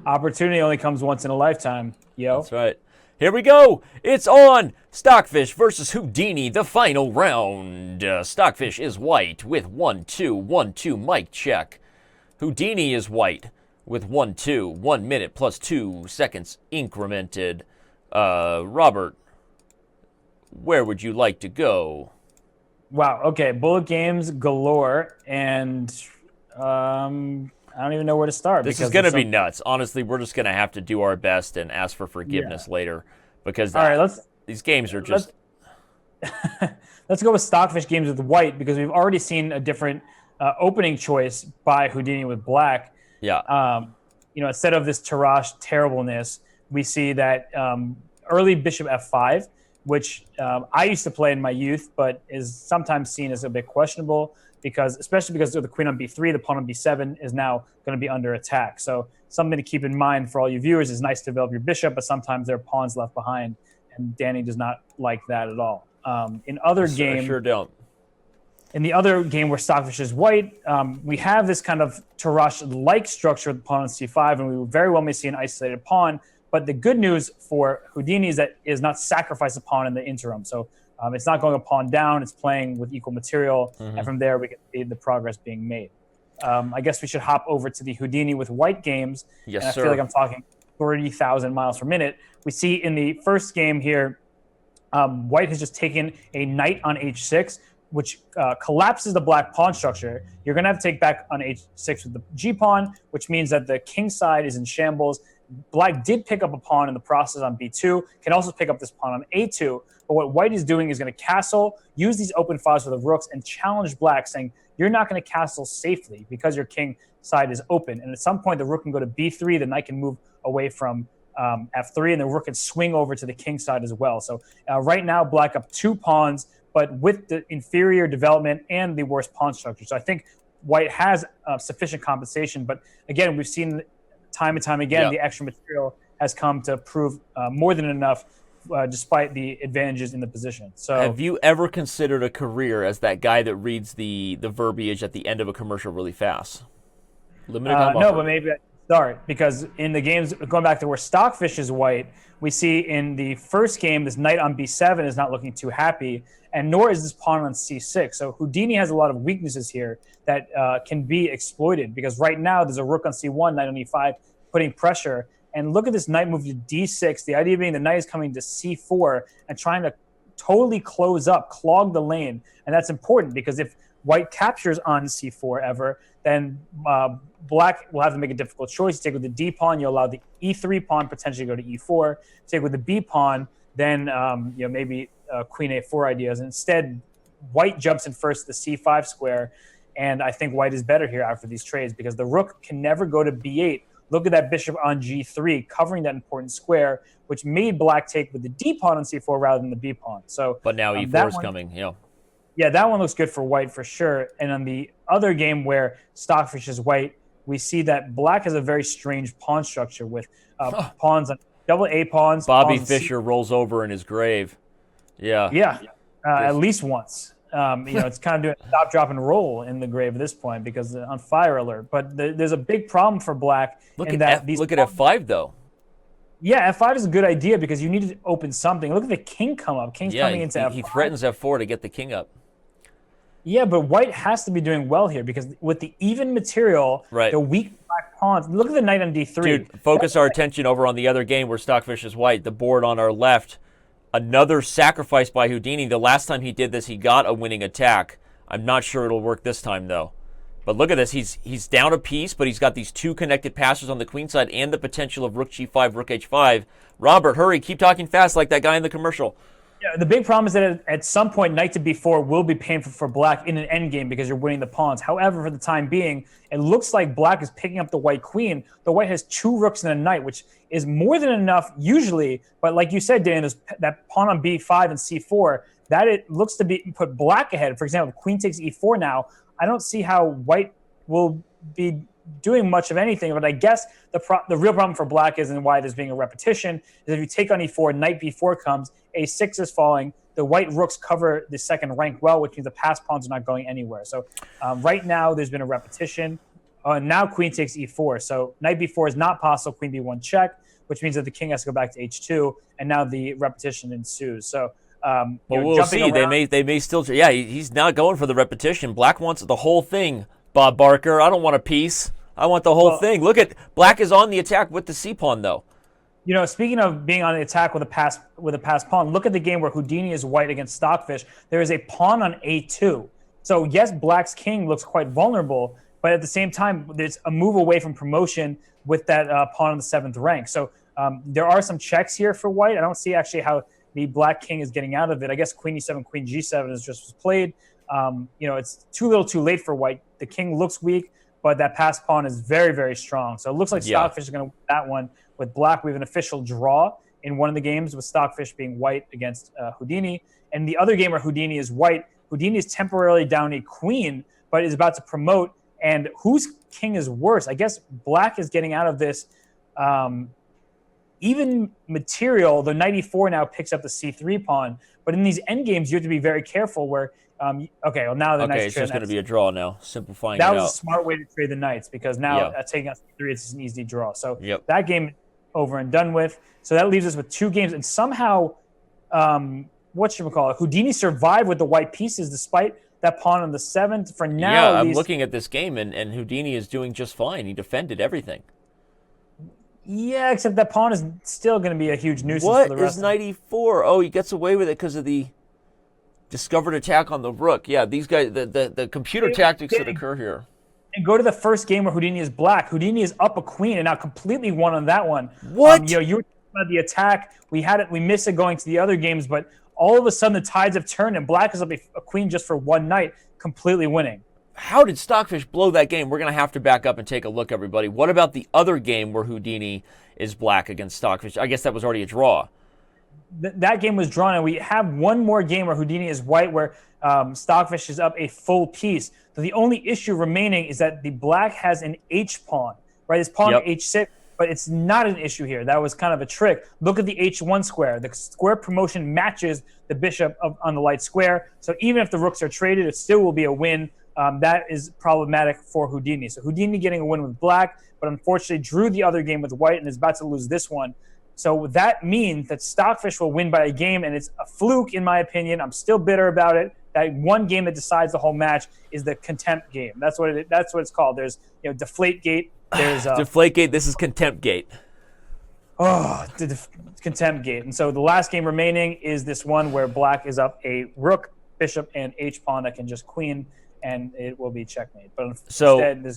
Opportunity only comes once in a lifetime, yo. That's right. Here we go. It's on. Stockfish versus Houdini, the final round. Stockfish is white with 1-2, 1-2 mic check. Houdini is white with 1-2, 1 minute plus 2 seconds incremented. Robert, where would you like to go? Wow. Okay. Bullet games galore, and I don't even know where to start. This is going to be nuts. Honestly, we're just going to have to do our best and ask for forgiveness later because all right, these games are just. Let's go with Stockfish games with white because we've already seen a different opening choice by Houdini with black. Yeah. Instead of this Tarrasch terribleness, we see that early bishop f5, which I used to play in my youth, but is sometimes seen as a bit questionable especially because of the queen on b3, the pawn on b7 is now going to be under attack. So something to keep in mind for all you viewers is nice to develop your bishop, but sometimes there are pawns left behind, and Danny does not like that at all. In other games, I sure don't. In the other game where Stockfish is white, we have this kind of Tarrasch-like structure with the pawn on c5, and we very well may see an isolated pawn. But the good news for Houdini is that it is not sacrifice a pawn in the interim. So it's not going a pawn down. It's playing with equal material. Mm-hmm. And from there, we can see the progress being made. I guess we should hop over to the Houdini with white games. Yes, and I sir. feel like I'm talking 30,000 miles per minute. We see in the first game here, white has just taken a knight on h6, which collapses the black pawn structure. You're going to have to take back on h6 with the g-pawn, which means that the king side is in shambles. Black did pick up a pawn in the process on b2, can also pick up this pawn on a2. But what white is doing is going to castle, use these open files for the rooks, and challenge black, saying, you're not going to castle safely because your king side is open. And at some point, the rook can go to b3, the knight can move away from f3, and the rook can swing over to the king side as well. So right now, black up 2 pawns, but with the inferior development and the worst pawn structure. So I think white has sufficient compensation. But again, we've seen time and time again, the extra material has come to prove more than enough despite the advantages in the position. So, have you ever considered a career as that guy that reads the verbiage at the end of a commercial really fast? Limited time offer. No, but maybe I start because in the games, going back to where Stockfish is white, we see in the first game, this knight on b7 is not looking too happy, and nor is this pawn on c6. So Houdini has a lot of weaknesses here that can be exploited because right now there's a rook on c1, knight on e5, putting pressure. And look at this knight move to d6. The idea being the knight is coming to c4 and trying to totally clog the lane. And that's important because if white captures on c4 ever, then black will have to make a difficult choice. Take with the d pawn, you allow the e3 pawn potentially go to e4. Take with the b pawn, then maybe queen a4 ideas. Instead, white jumps in first to the c5 square, and I think white is better here after these trades because the rook can never go to b8. Look at that bishop on g3, covering that important square, which made black take with the d pawn on c4 rather than the b pawn. So, but now e4 is coming. Yeah, that one looks good for white for sure. And on the other game where Stockfish is white, we see that black has a very strange pawn structure with pawns on double A pawns. Bobby Fischer rolls over in his grave. Yeah. At least once. It's kind of doing a stop, drop, and roll in the grave at this point because on fire alert. But there's a big problem for black. Look at f5 though. Yeah, f5 is a good idea because you need to open something. Look at the king come up. King's coming into f5. He threatens f4 to get the king up. Yeah, but white has to be doing well here because with the even material, the weak black pawns. Look at the knight on d3. Dude, focus our attention over on the other game where Stockfish is white. The board on our left. Another sacrifice by Houdini. The last time he did this, he got a winning attack. I'm not sure it'll work this time, though. But look at this. He's down a piece, but he's got these 2 connected passes on the queen side and the potential of rook g5, rook h5. Robert, hurry. Keep talking fast like that guy in the commercial. Yeah, the big problem is that at some point, knight to b4 will be painful for black in an endgame because you're winning the pawns. However, for the time being, it looks like black is picking up the white queen. The white has 2 rooks and a knight, which is more than enough usually. But like you said, Dan, that pawn on b5 and c4, that it looks to be put black ahead. For example, queen takes e4 now. I don't see how white will be doing much of anything, but I guess the real problem for black is, and why there's being a repetition, is if you take on e4, knight b4 comes, a6 is falling, the white rooks cover the second rank well, which means the pass pawns are not going anywhere. So right now there's been a repetition. Now queen takes e4, so knight b4 is not possible, queen b1 check, which means that the king has to go back to h2, and now the repetition ensues. So we'll see. They may still. Yeah, he's not going for the repetition. Black wants the whole thing. Bob Barker, I don't want a piece. I want the whole thing. Look at black is on the attack with the c pawn though. Speaking of being on the attack with a pass pawn, look at the game where Houdini is white against Stockfish. There is a pawn on a2. So yes, black's king looks quite vulnerable, but at the same time, there's a move away from promotion with that pawn on the 7th rank. So there are some checks here for white. I don't see actually how the black king is getting out of it. I guess queen e7, queen g7 is just was played. It's too little too late for white. The king looks weak, but that passed pawn is very, very strong. So it looks like Stockfish is going to win that one. With black, we have an official draw in one of the games with Stockfish being white against Houdini. And the other game where Houdini is white, Houdini is temporarily down a queen, but is about to promote. And whose king is worse? I guess black is getting out of this even material. The knight e4 now picks up the c3 pawn. But in these endgames, you have to be very careful where, now the knight's it's just going to be a draw now, simplifying that it was out. a smart way to trade the knights because now taking out c3, it's an easy draw. So that game over and done with. So that leaves us with 2 games. And somehow, Houdini survived with the white pieces despite that pawn on the 7th. For now, yeah, I'm looking at this game, and Houdini is doing just fine. He defended everything. Yeah, except that pawn is still going to be a huge nuisance What for the rest is knight e4? Oh, he gets away with it because of the discovered attack on the rook. Yeah, these guys, the computer tactics that occur here. And go to the first game where Houdini is black. Houdini is up a queen and now completely won on that one. What? You were talking about the attack. We missed it going to the other games, but all of a sudden the tides have turned and black is up a queen just for one knight, completely winning. How did Stockfish blow that game? We're going to have to back up and take a look, everybody. What about the other game where Houdini is black against Stockfish? I guess that was already a draw. That game was drawn, and we have one more game where Houdini is white, where Stockfish is up a full piece. So the only issue remaining is that the black has an H pawn, right? It's pawn H6, but it's not an issue here. That was kind of a trick. Look at the H1 square. The square promotion matches the bishop on the light square. So even if the rooks are traded, it still will be a win. That is problematic for Houdini. So Houdini getting a win with black, but unfortunately drew the other game with white and is about to lose this one. So that means that Stockfish will win by a game, and it's a fluke in my opinion. I'm still bitter about it. That one game that decides the whole match is the contempt game. That's what it's called. There's Deflate Gate. There's Deflate Gate. This is Contempt Gate. Oh, Contempt Gate. And so the last game remaining is this one where black is up a rook, bishop, and H pawn that can just queen, and it will be checkmate. But instead,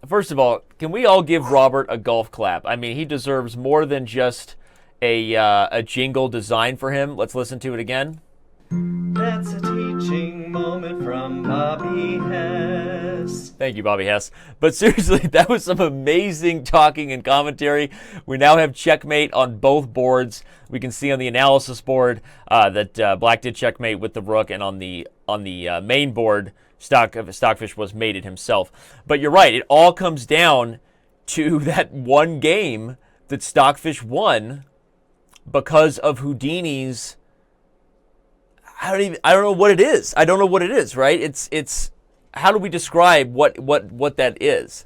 first of all, can we all give Robert a golf clap? I mean, he deserves more than just a jingle designed for him. Let's listen to it again. That's a teaching moment from Bobby Hess. Thank you, Bobby Hess. But seriously, that was some amazing talking and commentary. We now have checkmate on both boards. We can see on the analysis board that black did checkmate with the rook, and on the main board, Stockfish was mated himself. But you're right, it all comes down to that one game that Stockfish won because of Houdini's. I don't know what it is. I don't know what it is, right? It's how do we describe what that is?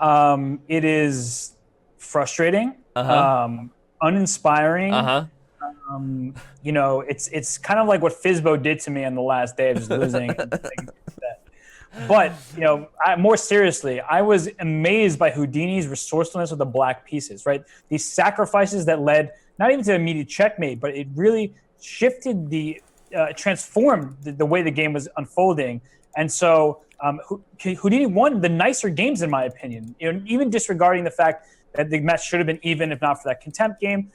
It is frustrating, uninspiring. It's kind of like what Fizbo did to me on the last day of just losing. But more seriously, I was amazed by Houdini's resourcefulness with the black pieces. Right, these sacrifices that led not even to immediate checkmate, but it really shifted transformed the way the game was unfolding. And so Houdini won the nicer games, in my opinion. Even disregarding the fact that the match should have been even if not for that contempt game.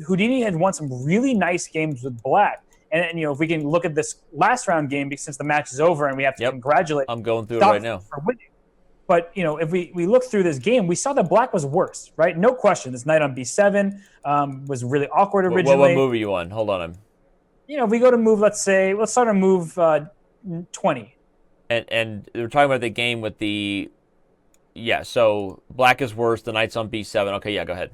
Houdini had won some really nice games with black. And if we can look at this last round game, because since the match is over and we have to congratulate. I'm going through it right now. For winning. But, if we look through this game, we saw that black was worse, right? No question. This knight on b7 was really awkward originally. What move are you on? Hold on. If we go to move, let's start on move 20. And we're talking about the game with so black is worse, the knight's on b7. Okay, go ahead.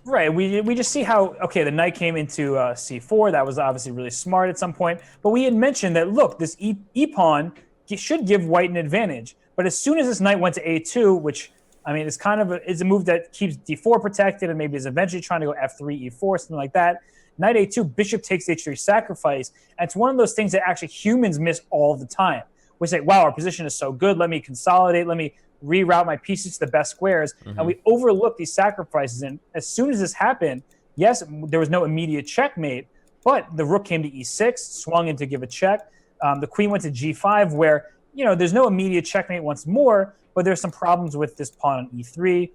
Right. We just see how, the knight came into c4. That was obviously really smart at some point. But we had mentioned that, look, this e-pawn should give white an advantage. But as soon as this knight went to a2, which, it's kind of it's a move that keeps d4 protected and maybe is eventually trying to go f3, e4, something like that. Knight a2, bishop takes h3 sacrifice. And it's one of those things that actually humans miss all the time. We say, wow, our position is so good. Let me consolidate. Let me reroute my pieces to the best squares. And we overlook these sacrifices. And as soon as this happened, yes, there was no immediate checkmate, but the rook came to e6, swung in to give a check. The queen went to g5, where there's no immediate checkmate once more, but there's some problems with this pawn on e3.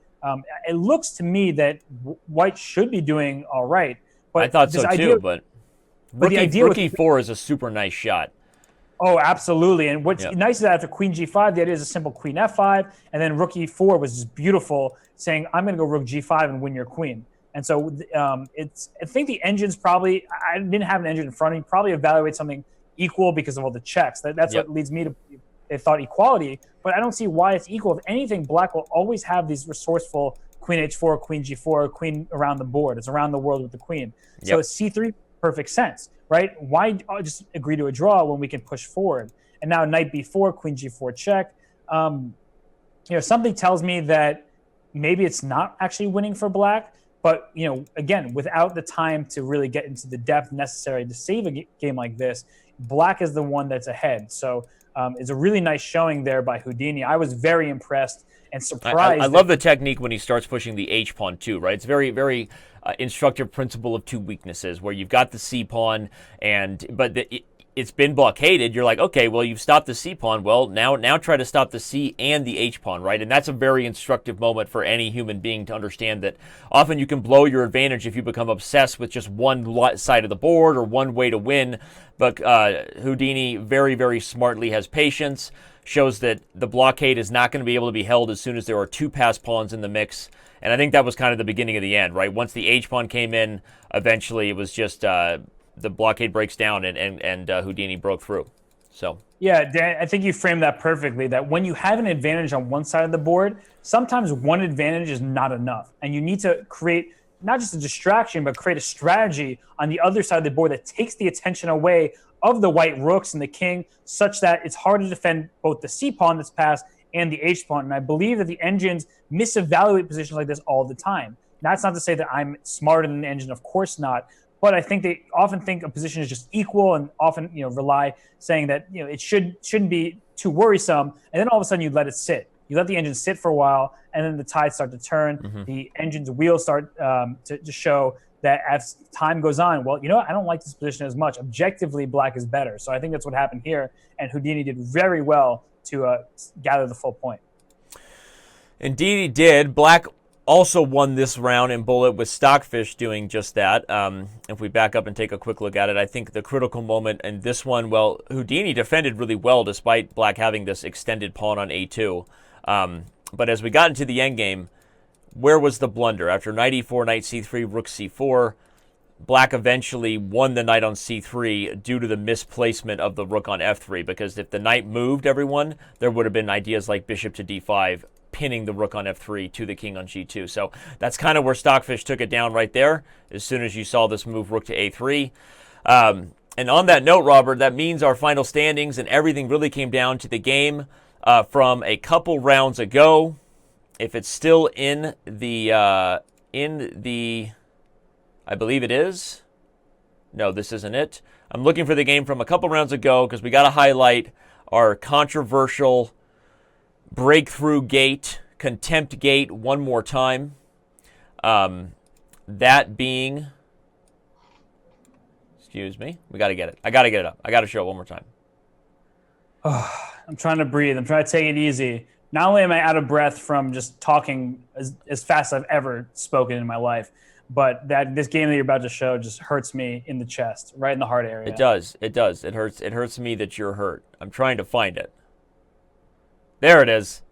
It looks to me that white should be doing all right. But I thought so too, but the idea rook e4 is a super nice shot. Oh, absolutely. And what's nice is that after queen g5, the idea is a simple queen f5, and then rook e4 was just beautiful, saying, I'm going to go rook g5 and win your queen. And so I think the engine's probably, I didn't have an engine in front of me, probably evaluate something equal because of all the checks. That's what leads me to, they thought equality, but I don't see why it's equal. If anything, black will always have these resourceful queen h4, queen g4, queen around the board. It's around the world with the queen. So c3, perfect sense, right? Why just agree to a draw when we can push forward? And now knight b4, queen g4 check. Something tells me that maybe it's not actually winning for black. But, again, without the time to really get into the depth necessary to save a game like this, black is the one that's ahead. So it's a really nice showing there by Houdini. I was very impressed and surprised. I love the technique when he starts pushing the h-pawn too, right? It's very, very instructive principle of two weaknesses where you've got the c-pawn, but it's been blockaded. You're like, okay, well, you've stopped the c-pawn. Well, now try to stop the c and the h-pawn, right? And that's a very instructive moment for any human being to understand that often you can blow your advantage if you become obsessed with just one side of the board or one way to win. But Houdini very, very smartly has patience, shows that the blockade is not going to be able to be held as soon as there are two passed pawns in the mix. And I think that was kind of the beginning of the end, right? Once the h-pawn came in, eventually it was just... the blockade breaks down and Houdini broke through. So yeah, Dan, I think you framed that perfectly, that when you have an advantage on one side of the board, sometimes one advantage is not enough. And you need to create not just a distraction, but create a strategy on the other side of the board that takes the attention away of the white rooks and the king, such that it's hard to defend both the c-pawn that's passed and the h-pawn. And I believe that the engines misevaluate positions like this all the time. That's not to say that I'm smarter than the engine, of course not. But I think they often think a position is just equal and often, rely saying that, it shouldn't be too worrisome. And then all of a sudden you let it sit. You let the engine sit for a while, and then the tides start to turn. Mm-hmm. The engine's wheels start to show that as time goes on, well, I don't like this position as much. Objectively, black is better. So I think that's what happened here. And Houdini did very well to gather the full point. Indeed he did. Black also won this round in bullet with Stockfish doing just that. If we back up and take a quick look at it, I think the critical moment in this one, well, Houdini defended really well despite black having this extended pawn on a2. But as we got into the endgame, where was the blunder? After knight e4, knight c3, rook c4, black eventually won the knight on c3 due to the misplacement of the rook on f3, because if the knight moved, everyone, there would have been ideas like bishop to d5, pinning the rook on f3 to the king on g2. So that's kind of where Stockfish took it down right there as soon as you saw this move rook to a3. And on that note, Robert, that means our final standings and everything really came down to the game from a couple rounds ago. If it's still in the, I believe it is. No, this isn't it. I'm looking for the game from a couple rounds ago because we got to highlight our controversial breakthrough gate, contempt gate one more time. That being, excuse me, we got to get it. I got to get it up. I got to show it one more time. I'm trying to breathe. I'm trying to take it easy. Not only am I out of breath from just talking as fast as I've ever spoken in my life, but this game that you're about to show just hurts me in the chest, right in the heart area. It does. It does. It hurts. It hurts me that you're hurt. I'm trying to find it. There it is.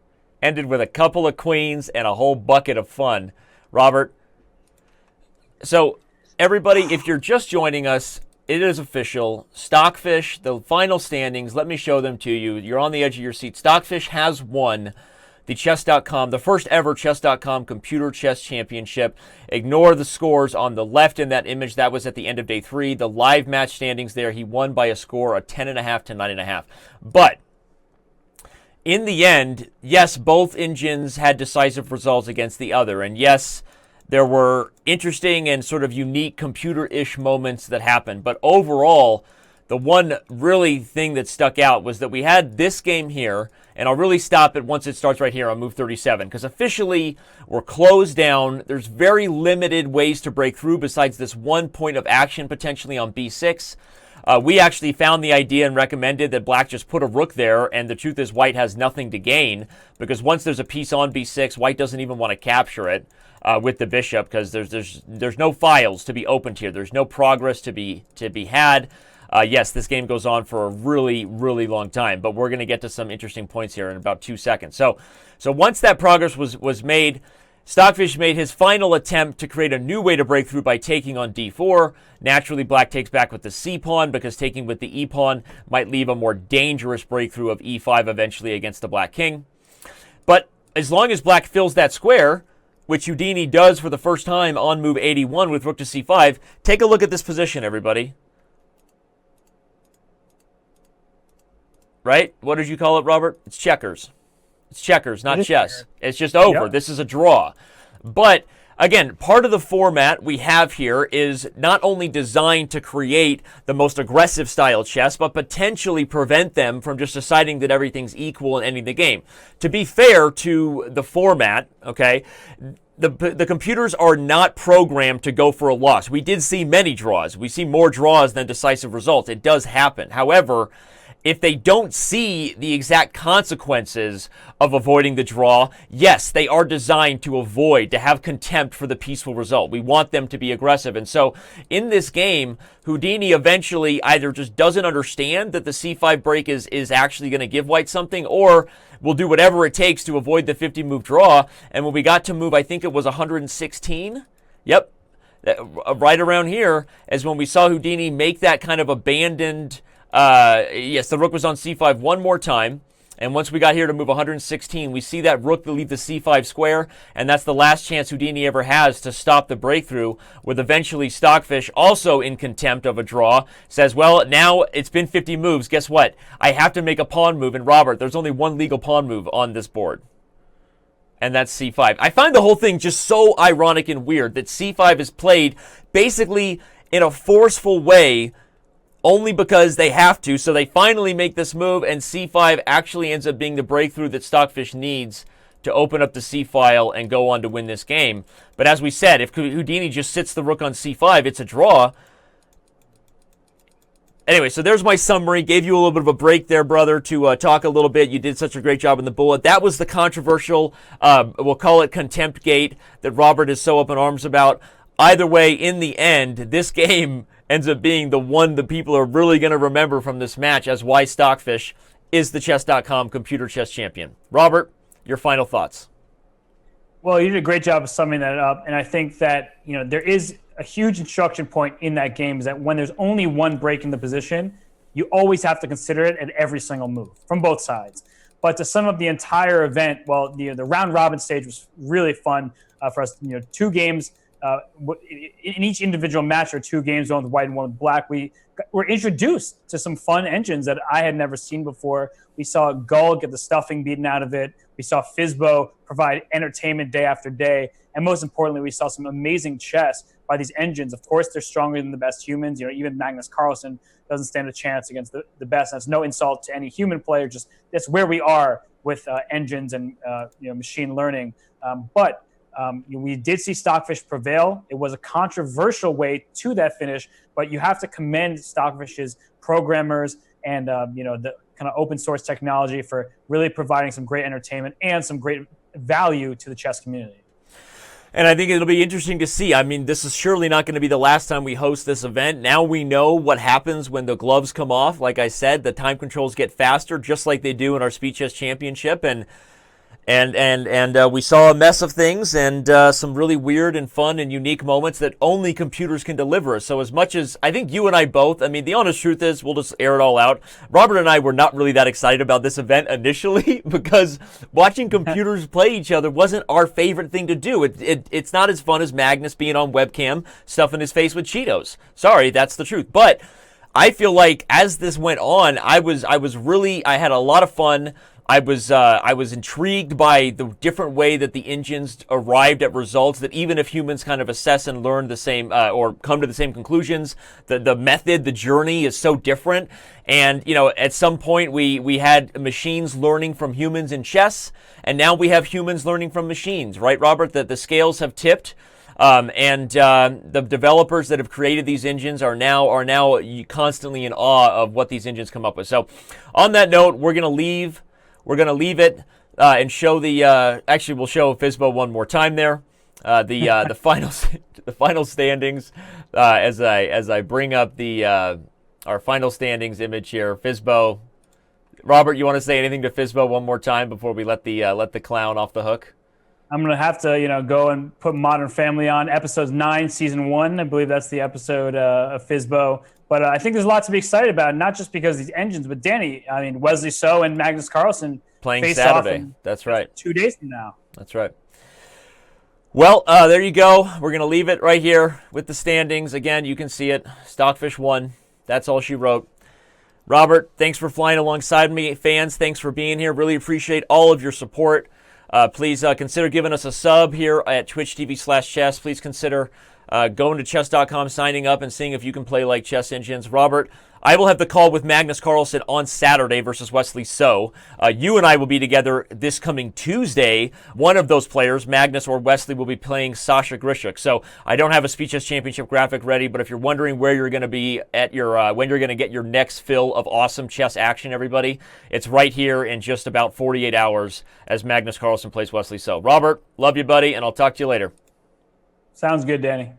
Ended with a couple of queens and a whole bucket of fun. Robert, so everybody, if you're just joining us, it is official. Stockfish, the final standings, let me show them to you. You're on the edge of your seat. Stockfish has won the Chess.com, the first ever Chess.com Computer Chess Championship. Ignore the scores on the left in that image. That was at the end of day 3. The live match standings there, he won by a score of 10.5 to 9.5. But in the end, yes, both engines had decisive results against the other. And yes, there were interesting and sort of unique computer-ish moments that happened. But overall, the one really thing that stuck out was that we had this game here, And I'll really stop it once it starts right here on move 37, because officially we're closed down. There's very limited ways to break through besides this one point of action potentially on b6. We actually found the idea and recommended that black just put a rook there, and the truth is white has nothing to gain, because once there's a piece on b6, white doesn't even want to capture it with the bishop, because there's no files to be opened here. There's no progress to be had. Yes, this game goes on for a really, really long time, but we're going to get to some interesting points here in about 2 seconds. So once that progress was made, Stockfish made his final attempt to create a new way to break through by taking on d4. Naturally, black takes back with the c-pawn, because taking with the e-pawn might leave a more dangerous breakthrough of e5 eventually against the black king. But as long as black fills that square, which Houdini does for the first time on move 81 with rook to c5, take a look at this position, everybody. Right? What did you call it, Robert? It's checkers. It's checkers, not chess. It's just over. Yep. This is a draw. But, again, part of the format we have here is not only designed to create the most aggressive style chess, but potentially prevent them from just deciding that everything's equal and ending the game. To be fair to the format, okay, the computers are not programmed to go for a loss. We did see many draws. We see more draws than decisive results. It does happen. However, if they don't see the exact consequences of avoiding the draw, yes, they are designed to avoid, to have contempt for the peaceful result. We want them to be aggressive. And so in this game, Houdini eventually either just doesn't understand that the c5 break is actually going to give white something, or will do whatever it takes to avoid the 50-move draw. And when we got to move, I think it was 116, yep, right around here, is when we saw Houdini make that kind of abandoned... yes, the rook was on c5 one more time, and once we got here to move 116, we see that rook leave the c5 square, and that's the last chance Houdini ever has to stop the breakthrough, with eventually Stockfish, also in contempt of a draw, says, well, now it's been 50 moves. Guess what? I have to make a pawn move, and Robert, there's only one legal pawn move on this board, and that's c5. I find the whole thing just so ironic and weird that c5 is played basically in a forceful way, only because they have to. So they finally make this move, and c5 actually ends up being the breakthrough that Stockfish needs to open up the c-file and go on to win this game. But as we said, if Houdini just sits the rook on c5, it's a draw. Anyway, so there's my summary. Gave you a little bit of a break there, brother, to talk a little bit. You did such a great job in the bullet. That was the controversial, we'll call it contempt gate, that Robert is so up in arms about. Either way, in the end, this game ends up being the one that people are really going to remember from this match as why Stockfish is the Chess.com computer chess champion. Robert, your final thoughts. Well, you did a great job of summing that up, and I think that there is a huge instruction point in that game, is that when there's only one break in the position, you always have to consider it at every single move from both sides. But to sum up the entire event, well, the round robin stage was really fun for us. 2 games. In each individual match, or 2 games, one with white and one with black, we were introduced to some fun engines that I had never seen before. We saw Gull get the stuffing beaten out of it. We saw Fizbo provide entertainment day after day. And most importantly, we saw some amazing chess by these engines. Of course, they're stronger than the best humans. Even Magnus Carlsen doesn't stand a chance against the best. That's no insult to any human player. Just that's where we are with engines and machine learning. But we did see Stockfish prevail. It was a controversial way to that finish, but you have to commend Stockfish's programmers and the kind of open source technology for really providing some great entertainment and some great value to the chess community. And I think it'll be interesting to see. I mean, this is surely not going to be the last time we host this event. Now we know what happens when the gloves come off. Like I said, the time controls get faster, just like they do in our Speed Chess Championship. And we saw a mess of things and some really weird and fun and unique moments that only computers can deliver. So as much as I think you and I both, I mean, the honest truth is, we'll just air it all out. Robert and I were not really that excited about this event initially because watching computers play each other wasn't our favorite thing to do. It's not as fun as Magnus being on webcam, stuffing his face with Cheetos. Sorry, that's the truth. But I feel like as this went on, I had a lot of fun I was intrigued by the different way that the engines arrived at results, that even if humans kind of assess and learn the same or come to the same conclusions, the method, the journey is so different. And, at some point we had machines learning from humans in chess, and now we have humans learning from machines, right, Robert? That the scales have tipped. And the developers that have created these engines are now constantly in awe of what these engines come up with. So on that note, we're going to leave it and show actually we'll show Fizbo one more time there. The final standings as I bring up our final standings image here. Fizbo, Robert, you want to say anything to Fizbo one more time before we let the clown off the hook? I'm going to have to, go and put Modern Family on episode 9, season 1. I believe that's the episode of Fizbo. But I think there's a lot to be excited about, not just because of these engines, but Danny, Wesley So and Magnus Carlsen playing face Saturday. Off That's right. 2 days from now. That's right. Well, there you go. We're going to leave it right here with the standings. Again, you can see it. Stockfish won. That's all she wrote. Robert, thanks for flying alongside me. Fans, thanks for being here. Really appreciate all of your support. Please consider giving us a sub here at twitch.tv/chess. Please consider going to chess.com, signing up, and seeing if you can play like chess engines. Robert, I will have the call with Magnus Carlsen on Saturday versus Wesley So. You and I will be together this coming Tuesday. One of those players, Magnus or Wesley, will be playing Sasha Grishuk. So I don't have a Speed Chess Championship graphic ready, but if you're wondering where you're going to be at when you're going to get your next fill of awesome chess action, everybody, it's right here in just about 48 hours as Magnus Carlsen plays Wesley So. Robert, love you, buddy, and I'll talk to you later. Sounds good, Danny.